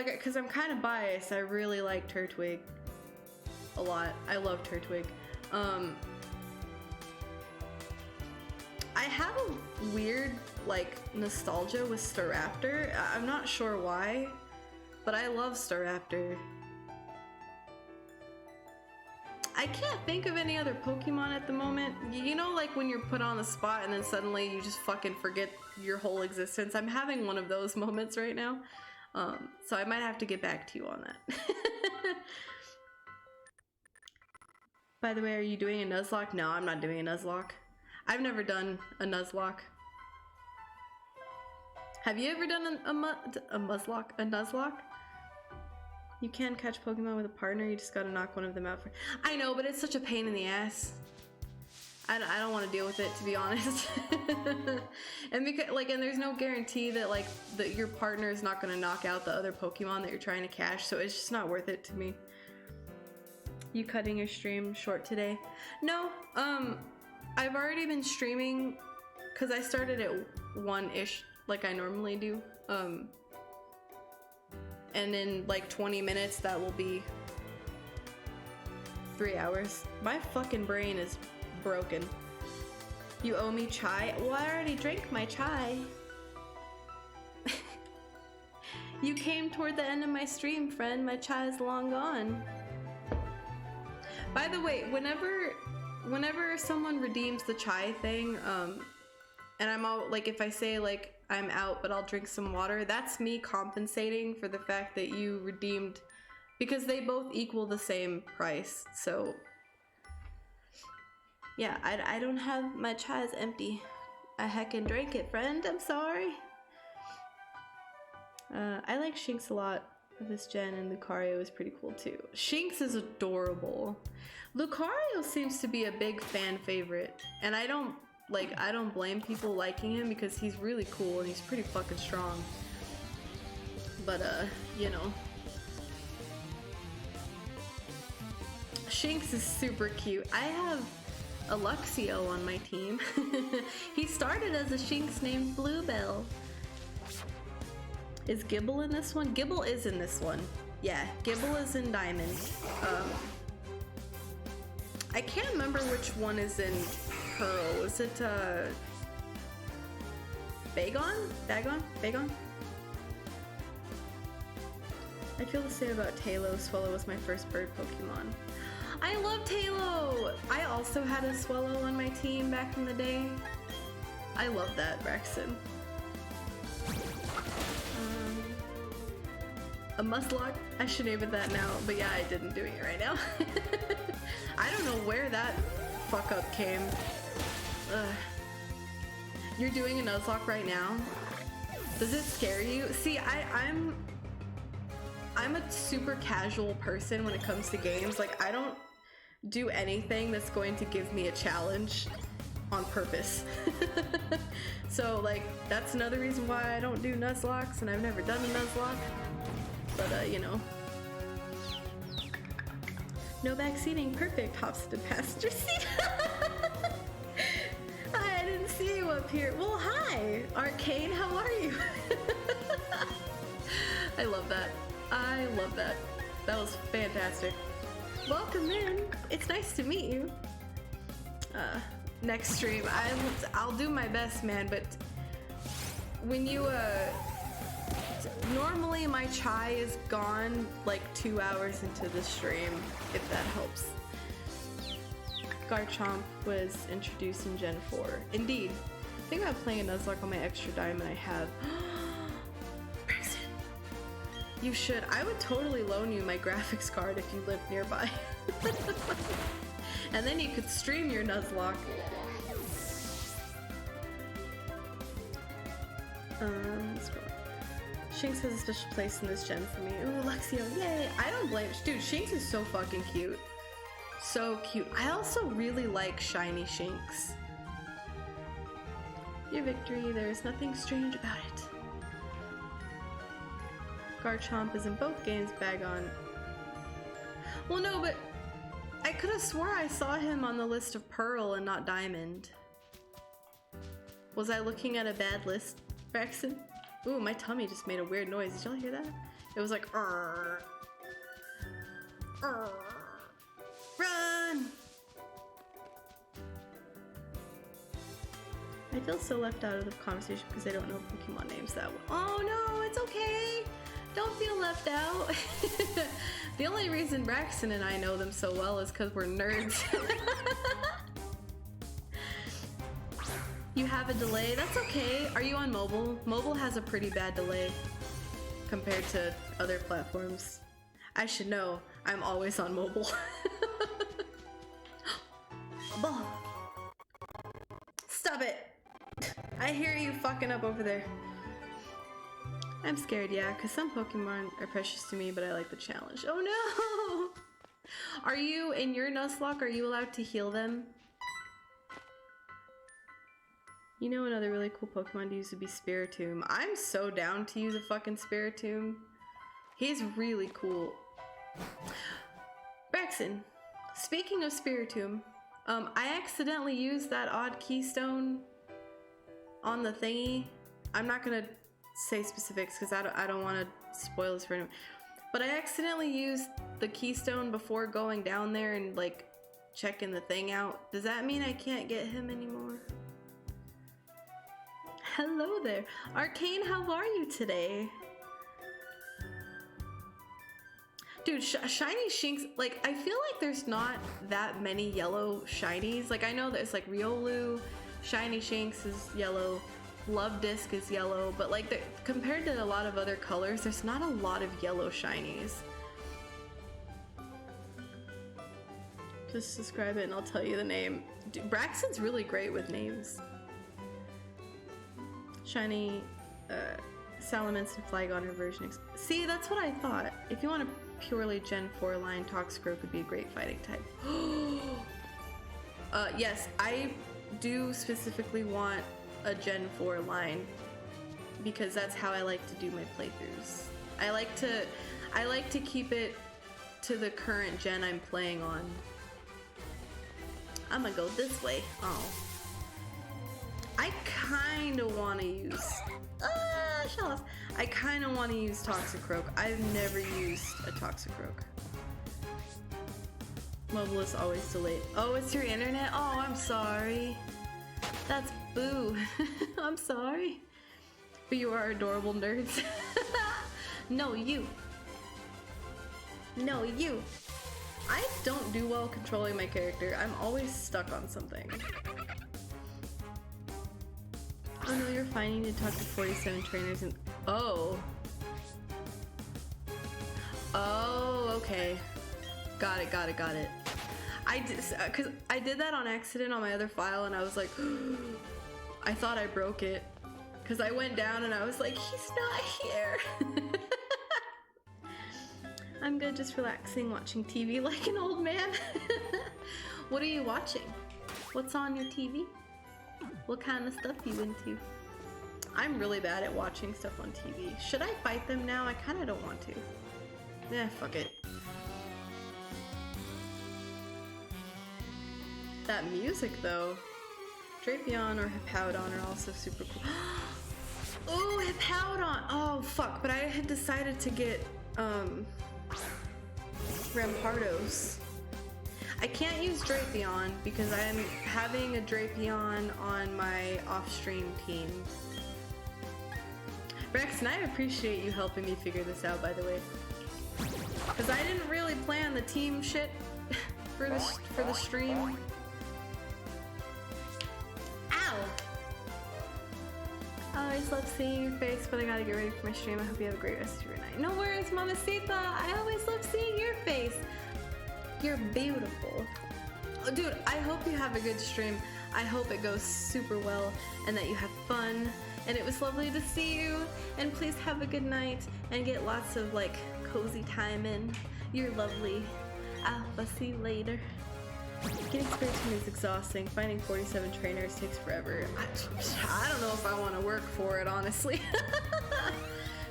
because I'm kind of biased. I really like Turtwig a lot. I love Turtwig. I have a weird like nostalgia with Staraptor. I'm not sure why, but I love Staraptor. I can't think of any other Pokemon at the moment. You know, like when you're put on the spot and then suddenly you just fucking forget your whole existence. I'm having one of those moments right now. So I might have to get back to you on that. By the way, are you doing a Nuzlocke? No, I'm not doing a Nuzlocke. I've never done a Nuzlocke. Have you ever done a Nuzlocke? You can catch Pokemon with a partner, you just gotta knock one of them out for— I know, but it's such a pain in the ass. I don't want to deal with it, to be honest. And because and there's no guarantee that that your partner is not gonna knock out the other Pokemon that you're trying to catch, so it's just not worth it to me. You cutting your stream short today? No, I've already been streaming because I started at 1-ish like I normally do. And in like 20 minutes that will be 3 hours. My fucking brain is broken. You owe me chai? Well, I already drank my chai. You came toward the end of my stream, friend. My chai is long gone. By the way, whenever someone redeems the chai thing, and I'm all if I say I'm out but I'll drink some water, that's me compensating for the fact that you redeemed, because they both equal the same price. So yeah, I don't have— my chai is empty. I heckin' drank it, friend. I'm sorry. I like Shinx a lot of this gen, and Lucario is pretty cool too. Shinx is adorable. Lucario seems to be a big fan favorite, and I don't blame people liking him because he's really cool and he's pretty fucking strong. But you know. Shinx is super cute. I have a Luxio on my team. He started as a Shinx named Bluebell. Is Gibble in this one? Gibble is in this one. Yeah, Gibble is in Diamond. I can't remember which one is in Pearl. Is it Bagon? Bagon? I feel the same about Tailo. Swallow was my first bird Pokemon. I love Tailo! I also had a Swallow on my team back in the day. I love that, Braxton. A Musclock? I should name it that now, but yeah, I didn't doing it right now. I don't know where that fuck up came. Ugh. You're doing a Nuzlocke right now? Does it scare you? See, I'm a super casual person when it comes to games. Like, I don't do anything that's going to give me a challenge on purpose. So, like, that's another reason why I don't do Nuzlocks, and I've never done a Nuzlocke. But, you know. No backseating, perfect. Hops to passenger seat. I didn't see you up here. Well, hi, Arcane, how are you? I love that. I love that. That was fantastic. Welcome in. It's nice to meet you. Next stream, I'll do my best, man, but when you, normally my chai is gone like 2 hours into the stream, if that helps. Garchomp was introduced in Gen 4. Indeed. Think about playing a Nuzlocke on my extra diamond I have. Braxton. You should. I would totally loan you my graphics card if you lived nearby. And then you could stream your Nuzlocke. Let's go. Shinx has a special place in this gen for me. Ooh, Luxio, yay! I don't blame. Dude, Shinx is so fucking cute. So cute. I also really like shiny Shinx. Your victory, there's nothing strange about it. Garchomp is in both games, Bagon. Well, no, but I could have swore I saw him on the list of Pearl and not Diamond. Was I looking at a bad list, Braxton? Ooh, my tummy just made a weird noise. Did y'all hear that? It was like, run! I feel so left out of the conversation because I don't know Pokemon names that well. Oh no, it's okay! Don't feel left out. The only reason Braxton and I know them so well is because we're nerds. You have a delay? That's okay. Are you on mobile? Mobile has a pretty bad delay compared to other platforms. I should know. I'm always on mobile. Stop it! I hear you fucking up over there. I'm scared, yeah, because some Pokemon are precious to me, but I like the challenge. Oh no! Are you, in your Nuzlocke, are you allowed to heal them? You know another really cool Pokemon to use would be Spiritomb. I'm so down to use a fucking Spiritomb. He's really cool. Braxton, speaking of Spiritomb, I accidentally used that odd keystone on the thingy. I'm not gonna say specifics because I don't want to spoil this for anyone. But I accidentally used the keystone before going down there and like checking the thing out. Does that mean I can't get him anymore? Hello there. Arcane, how are you today? Dude, shiny Shinx, like, I feel like there's not that many yellow shinies. Like, I know there's like Riolu, shiny Shinx is yellow, Love Disc is yellow, but like, compared to a lot of other colors, there's not a lot of yellow shinies. Just describe it and I'll tell you the name. Dude, Braxton's really great with names. Shiny Salamence and Flygon reversion. See, that's what I thought. If you want a purely Gen 4 line, Toxicroak would be a great fighting type. Yes, I do specifically want a Gen 4 line because that's how I like to do my playthroughs. I like to keep it to the current gen I'm playing on. I'm gonna go this way. Oh. I kinda wanna use Shellos. I kinda wanna use Toxicroak. I've never used a Toxicroak. Mobile is always delayed. Oh, it's your internet? Oh, I'm sorry. That's boo. I'm sorry. But you are adorable nerds. No, you. No, you. I don't do well controlling my character. I'm always stuck on something. Oh no, you're fine. You need to talk to 47 trainers and... Oh. Oh, okay. Got it, got it, got it. Cause I did that on accident on my other file and I was like, I thought I broke it. Cause I went down and I was like, he's not here. I'm good, just relaxing, watching TV like an old man. What are you watching? What's on your TV? What kind of stuff you into? I'm really bad at watching stuff on TV. Should I fight them now? I kind of don't want to. Yeah, fuck it. That music though. Drapion or Hippowdon are also super cool. Oh, Hippowdon! Oh, fuck, but I had decided to get, Rampardos. I can't use Drapion because I am having a Drapion on my off-stream team. Rex, and I appreciate you helping me figure this out, by the way. Because I didn't really plan the team shit for the stream. Ow! I always love seeing your face, but I gotta get ready for my stream. I hope you have a great rest of your night. No worries, Mamacita! I always love seeing your face! You're beautiful. Oh, dude, I hope you have a good stream. I hope it goes super well and that you have fun. And it was lovely to see you. And please have a good night and get lots of, like, cozy time in. You're lovely. I'll see you later. Getting Spirit Team is exhausting. Finding 47 trainers takes forever. I don't know if I want to work for it, honestly.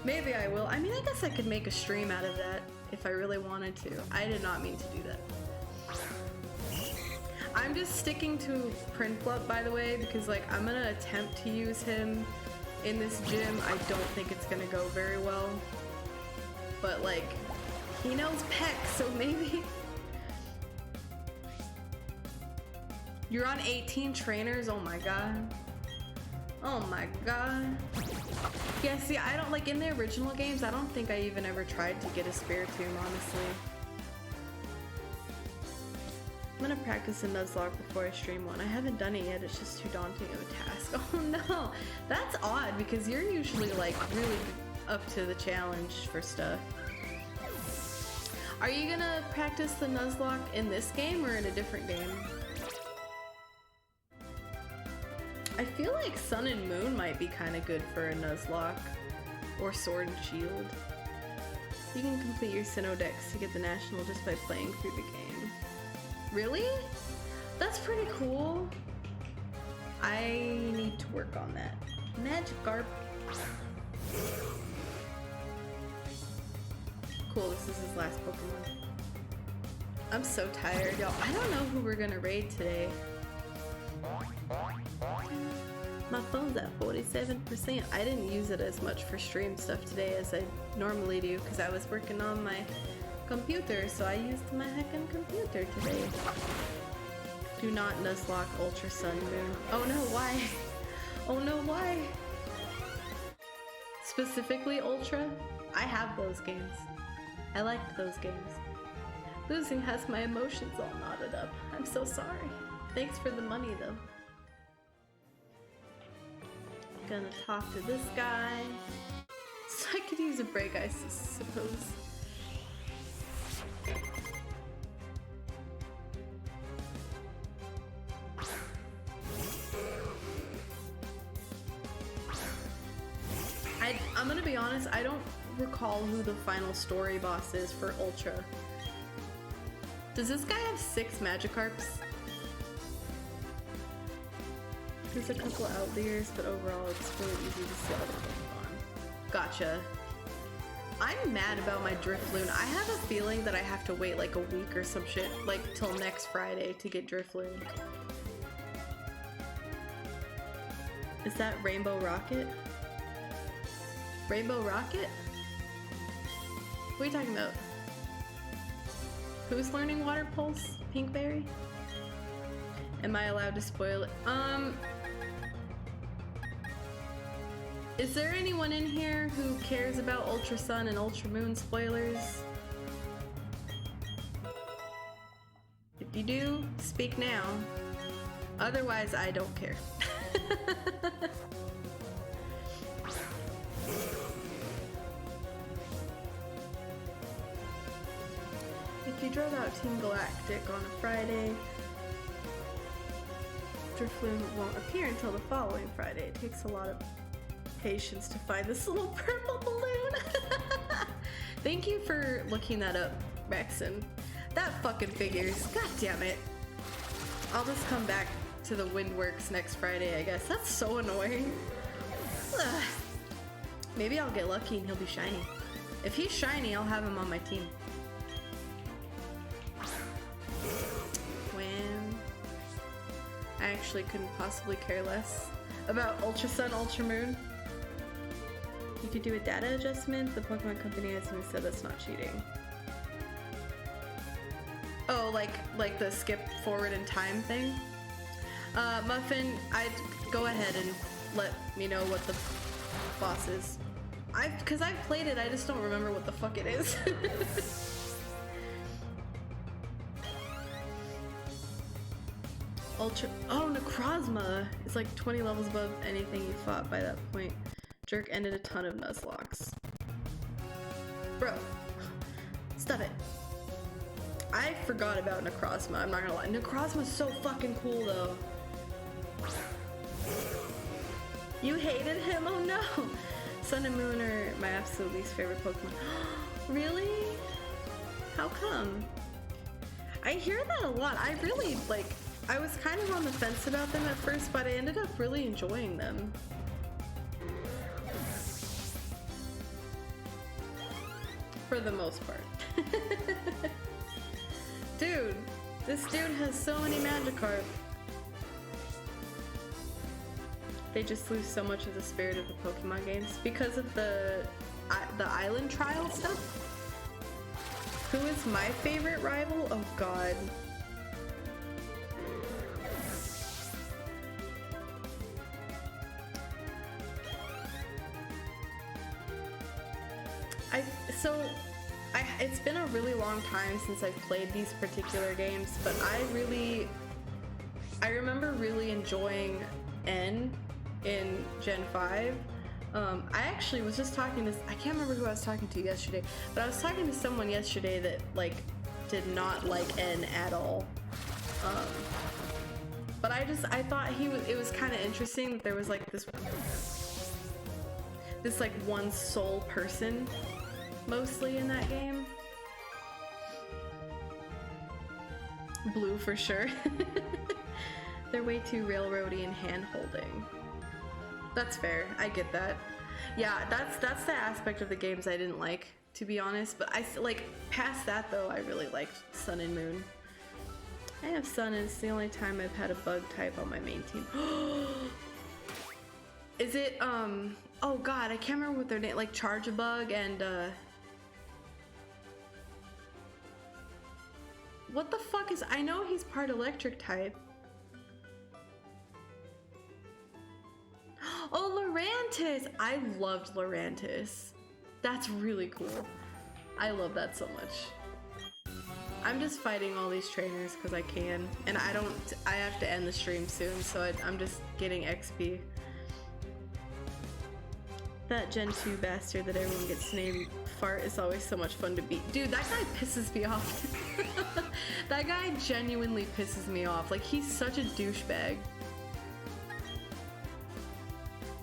Maybe I will. I mean, I guess I could make a stream out of that if I really wanted to. I did not mean to do that. I'm just sticking to Prinplup, by the way, because, like, I'm gonna attempt to use him in this gym. I don't think it's gonna go very well. But, like, he knows Peck, so maybe... You're on 18 trainers? Oh my god. Oh my god. Yeah, see, I don't, like, in the original games, I don't think I even ever tried to get a Spiritomb, honestly. I'm gonna practice a Nuzlocke before I stream one. I haven't done it yet, it's just too daunting of a task. Oh no! That's odd, because you're usually, like, really up to the challenge for stuff. Are you gonna practice the Nuzlocke in this game or in a different game? I feel like Sun and Moon might be kind of good for a Nuzlocke. Or Sword and Shield. You can complete your Sinnoh Dex to get the National just by playing through the game. Really? That's pretty cool. I need to work on that. Magikarp. Cool, this is his last Pokemon. I'm so tired, y'all. I don't know who we're gonna raid today. My phone's at 47%. I didn't use it as much for stream stuff today as I normally do because I was working on my computer, so I used my heckin' computer today. Do not Nuzlocke Ultra Sun Moon. Oh no, why? Oh no, why? Specifically Ultra? I have those games. I liked those games. Losing has my emotions all knotted up. I'm so sorry. Thanks for the money though. Gonna talk to this guy. So I could use a break, I suppose. I'm gonna be honest, I don't recall who the final story boss is for Ultra. Does this guy have 6 Magikarps? There's a couple outliers, but overall it's really easy to see all the Pokemon. Gotcha. I'm mad about my Drifloon. I have a feeling that I have to wait like a week or some shit, like till next Friday to get Drifloon. Is that Rainbow Rocket? Rainbow Rocket? What are you talking about? Who's learning Water Pulse? Pinkberry? Am I allowed to spoil it? Is there anyone in here who cares about Ultra Sun and Ultra Moon spoilers? If you do, speak now. Otherwise, I don't care. If you drove out Team Galactic on a Friday, Drifloon won't appear until the following Friday. It takes a lot of patience to find this little purple balloon. Thank you for looking that up, Rexon. That fucking figures. God damn it. I'll just come back to the Windworks next Friday, I guess. That's so annoying. Ugh. Maybe I'll get lucky and he'll be shiny. If he's shiny, I'll have him on my team. When I actually couldn't possibly care less about Ultra Sun, Ultra Moon. You could do a data adjustment. The Pokemon Company has said that's not cheating. Oh, like the skip forward in time thing? Muffin, I'd go ahead and let me know what the boss is. Cause I've played it, I just don't remember what the fuck it is. Oh, Necrozma is like 20 levels above anything you fought by that point. Jerk ended a ton of Nuzlocks. Bro, stop it. I forgot about Necrozma, I'm not gonna lie. Necrozma's so fucking cool though. You hated him? Oh no! Sun and Moon are my absolute least favorite Pokemon. Really? How come? I hear that a lot. I really, I was kind of on the fence about them at first, but I ended up really enjoying them. For the most part. Dude, this dude has so many Magikarp. They just lose so much of the spirit of the Pokemon games because of the island trial stuff. Who is my favorite rival? Oh god. It's been a really long time since I've played these particular games, but I remember really enjoying N in Gen 5. I actually was just talking to, I can't remember who I was talking to yesterday, but I was talking to someone yesterday that did not like N at all. But I thought it was kind of interesting that there was this one sole person mostly in that game. Blue for sure. They're way too railroady and hand-holding. That's fair, I get that. Yeah, that's the aspect of the games I didn't like, to be honest, but past that though, I really liked Sun and Moon. I have Sun and it's the only time I've had a bug type on my main team. Is it, oh god, I can't remember what their name, Charge-a-Bug and, what the fuck is, I know he's part electric type. Oh, Lurantis! I loved Lurantis. That's really cool. I love that so much. I'm just fighting all these trainers because I can, and I have to end the stream soon, so I'm just getting XP. That Gen 2 bastard that everyone gets named Fart is always so much fun to beat. Dude, that guy pisses me off. That guy genuinely pisses me off. He's such a douchebag.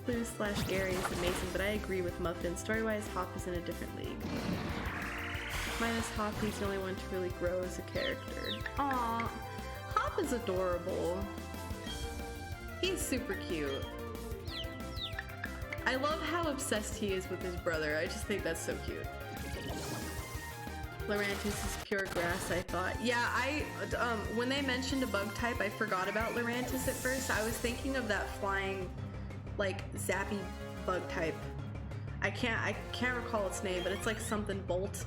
Blue/Gary is amazing, but I agree with Muffin. Story-wise, Hop is in a different league. Minus Hop, he's the only one to really grow as a character. Aww, Hop is adorable. He's super cute. I love how obsessed he is with his brother. I just think that's so cute. Lurantis is pure grass, I thought. Yeah, when they mentioned a bug type, I forgot about Lurantis at first. I was thinking of that flying, like, zappy bug type. I can't recall its name, but it's like something Bolt.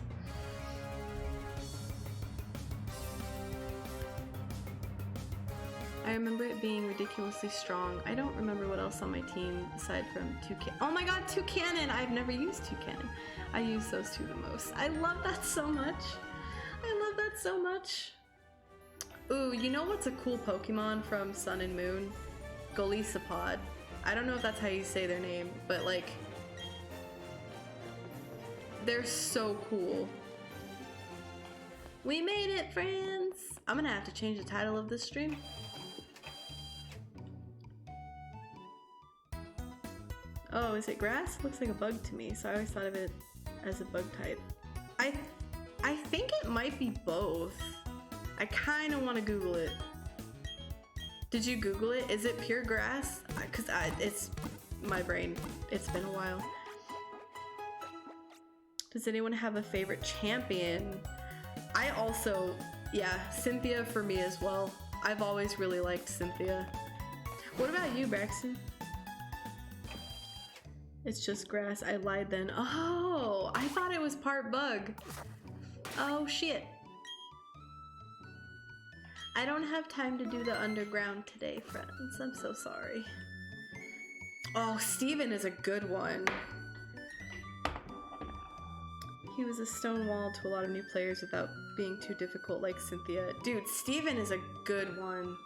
I remember it being ridiculously strong. I don't remember what else on my team aside from Toucan. Oh my god, Toucanon! I've never used Toucanon. I use those two the most. I love that so much. I love that so much. Ooh, you know what's a cool Pokemon from Sun and Moon? Golisopod. I don't know if that's how you say their name, but like, they're so cool. We made it, friends! I'm gonna have to change the title of this stream. Oh, is it grass? Looks like a bug to me, so I always thought of it as a bug type. I think it might be both. I kind of want to Google it. Did you Google it? Is it pure grass? Because it's my brain. It's been a while. Does anyone have a favorite champion? I also, yeah, Cynthia for me as well. I've always really liked Cynthia. What about you, Braxton? It's just grass. I lied then. Oh, I thought it was part bug. Oh, shit. I don't have time to do the underground today, friends. I'm so sorry. Oh, Steven is a good one. He was a stone wall to a lot of new players without being too difficult like Cynthia. Dude, Steven is a good one.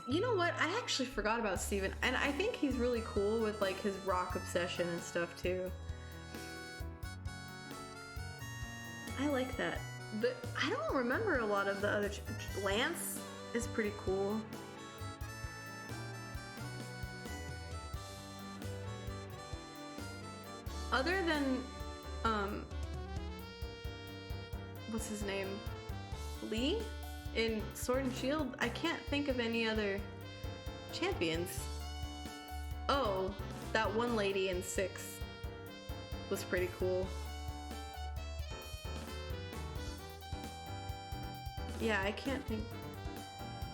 You know what? I actually forgot about Steven, and I think he's really cool with like his rock obsession and stuff too. I like that. But I don't remember a lot of the other. Lance is pretty cool. Other than, what's his name? Lee? In Sword and Shield, I can't think of any other champions. Oh, that one lady in 6 was pretty cool. Yeah, I can't think.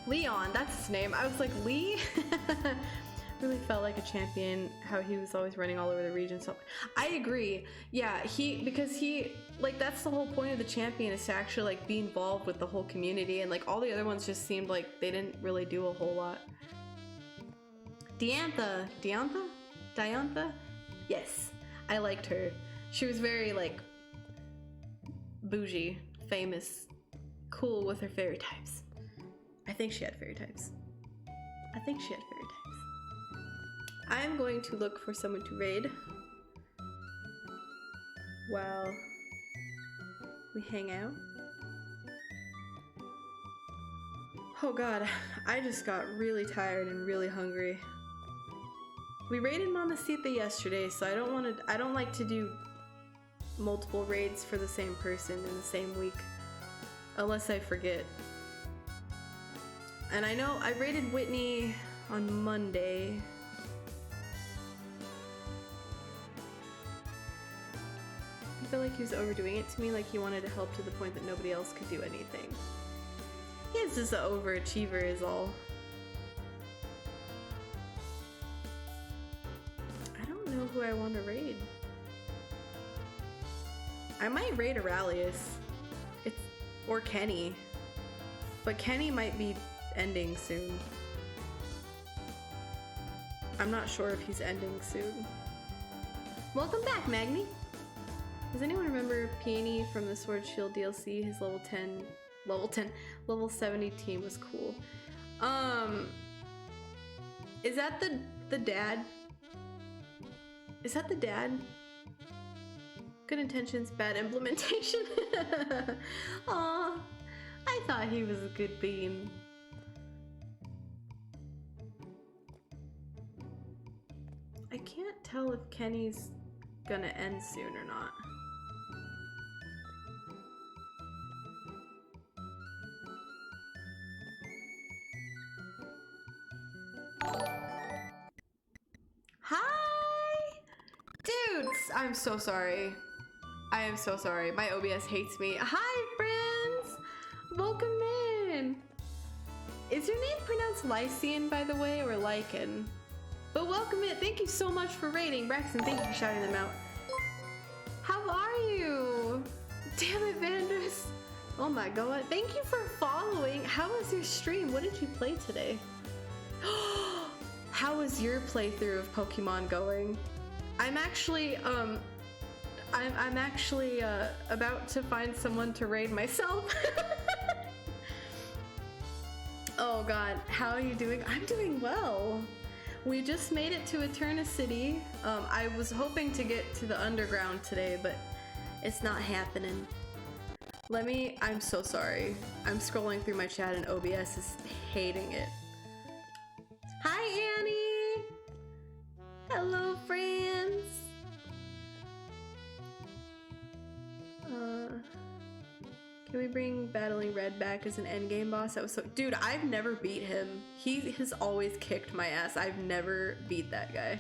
Leon, that's his name. I was like, Lee? Really felt like a champion, how he was always running all over the region. So I agree. Yeah, because he, like, that's the whole point of the champion, is to actually like be involved with the whole community, and like all the other ones just seemed like they didn't really do a whole lot. Diantha? Yes, I liked her. She was very like bougie, famous, cool with her fairy types. I think she had fairy types. I'm going to look for someone to raid while we hang out. Oh god, I just got really tired and really hungry. We raided Mamacita yesterday, so I don't like to do multiple raids for the same person in the same week, unless I forget. And I know I raided Whitney on Monday. I feel like he was overdoing it to me, like he wanted to help to the point that nobody else could do anything. He's just an overachiever is all. I don't know who I want to raid. I might raid Aurelius. Or Kenny. But Kenny might be ending soon. I'm not sure if he's ending soon. Welcome back, Magni! Does anyone remember Peony from the Sword Shield DLC? His level 70 team was cool. Is that the dad? Is that the dad? Good intentions, bad implementation. Aw, I thought he was a good bean. tell if Kenny's gonna end soon or not. Hi! Dudes! I'm so sorry. I am so sorry. My OBS hates me. Hi, friends! Welcome in! Is your name pronounced Lycian, by the way, or Lycan? But welcome in. Thank you so much for raiding. Braxton, thank you for shouting them out. How are you? Damn it, Vanders. Oh my god. Thank you for following. How was your stream? What did you play today? How was your playthrough of Pokemon going? I'm actually about to find someone to raid myself. Oh god, how are you doing? I'm doing well. We just made it to Eterna City. I was hoping to get to the underground today, but it's not happening. I'm so sorry. I'm scrolling through my chat and OBS is hating it. Hi, Annie! Hello, friends! Can we bring Battling Red back as an endgame boss? That was so— Dude, I've never beat him. He has always kicked my ass. I've never beat that guy.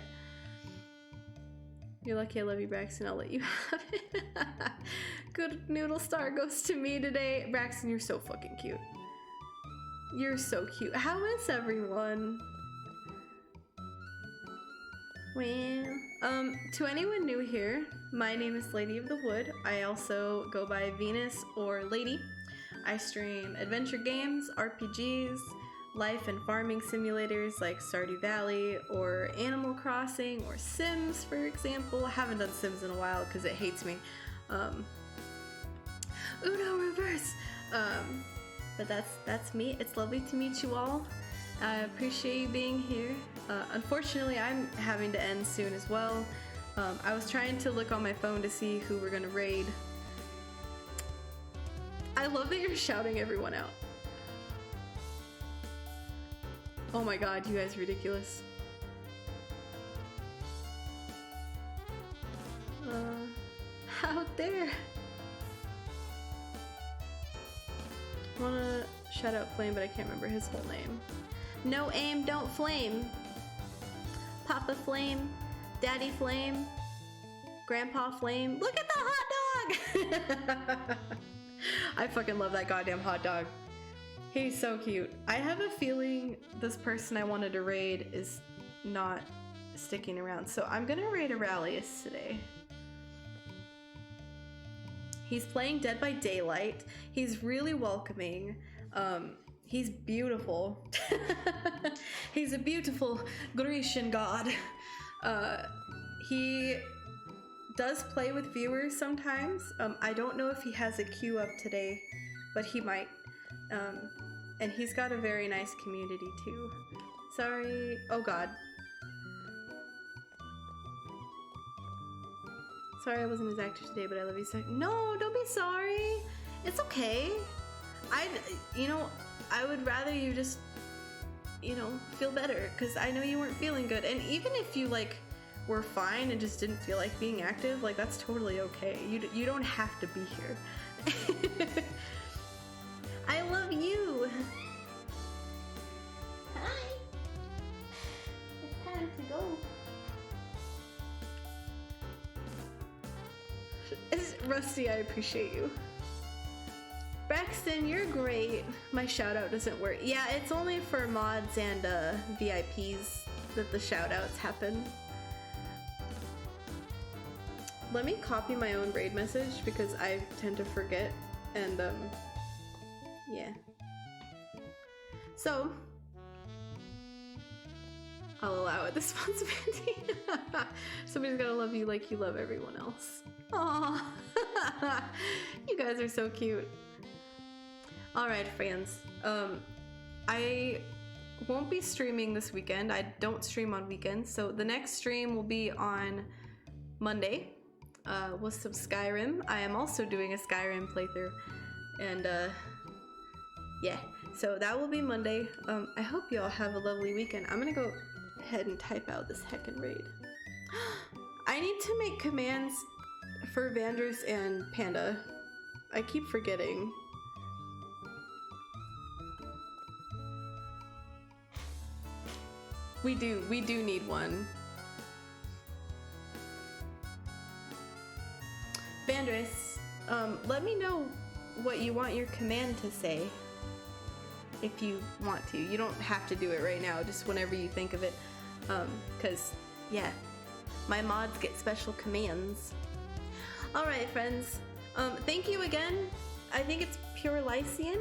You're lucky. I love you, Braxton. I'll let you have it. Good noodle star goes to me today. Braxton, you're so fucking cute. You're so cute. How is everyone? Well, to anyone new here, my name is Lady of the Wood. I also go by Venus or Lady. I stream adventure games, RPGs, life and farming simulators like Stardew Valley or Animal Crossing or Sims, for example. I haven't done Sims in a while because it hates me. Uno reverse! But that's me. It's lovely to meet you all. I appreciate you being here. Unfortunately, I'm having to end soon as well. I was trying to look on my phone to see who we're gonna raid. I love that you're shouting everyone out. Oh my god, you guys are ridiculous. How dare! I wanna shout out Flame, but I can't remember his whole name. No aim, don't flame. Papa Flame, Daddy Flame, Grandpa Flame. Look at the hot dog! I fucking love that goddamn hot dog. He's so cute. I have a feeling this person I wanted to raid is not sticking around, so I'm gonna raid Aurelius today. He's playing Dead by Daylight. He's really welcoming. He's beautiful. He's a beautiful Grecian god. He does play with viewers sometimes. I don't know if he has a queue up today, but he might. And he's got a very nice community too. Sorry. Oh god. Sorry I wasn't his actor today, but I love you so— No, don't be sorry. It's okay. I would rather you just, feel better, because I know you weren't feeling good. And even if you, were fine and just didn't feel like being active, that's totally okay. You don't have to be here. I love you. Hi. It's time to go. Rusty, I appreciate you. Braxton, you're great. My shout out doesn't work. Yeah, it's only for mods and VIPs that the shout outs happen. Let me copy my own raid message because I tend to forget, and yeah. So I'll allow it this responsibility. Somebody's gotta love you like you love everyone else. Aww. You guys are so cute. Alright, friends. I won't be streaming this weekend. I don't stream on weekends, so the next stream will be on Monday with some Skyrim. I am also doing a Skyrim playthrough, and yeah, so that will be Monday. I hope you all have a lovely weekend. I'm gonna go ahead and type out this heckin' raid. need to make commands for Vanders and Panda. I keep forgetting. We do need one. Vanders, let me know what you want your command to say. If you want to. You don't have to do it right now, just whenever you think of it. Cause, yeah, my mods get special commands. Alright, friends. Thank you again. I think it's Pure Lycian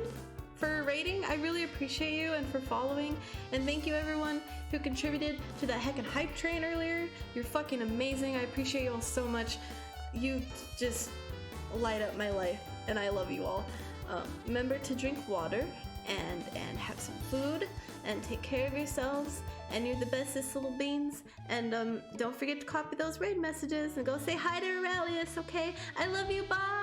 for rating. I really appreciate you and for following. And thank you everyone who contributed to that heckin' hype train earlier. You're fucking amazing. I appreciate you all so much. You just light up my life, and I love you all. Remember to drink water and have some food and take care of yourselves, and you're the bestest little beans. And don't forget to copy those raid messages and go say hi to Aurelius, okay? I love you, bye!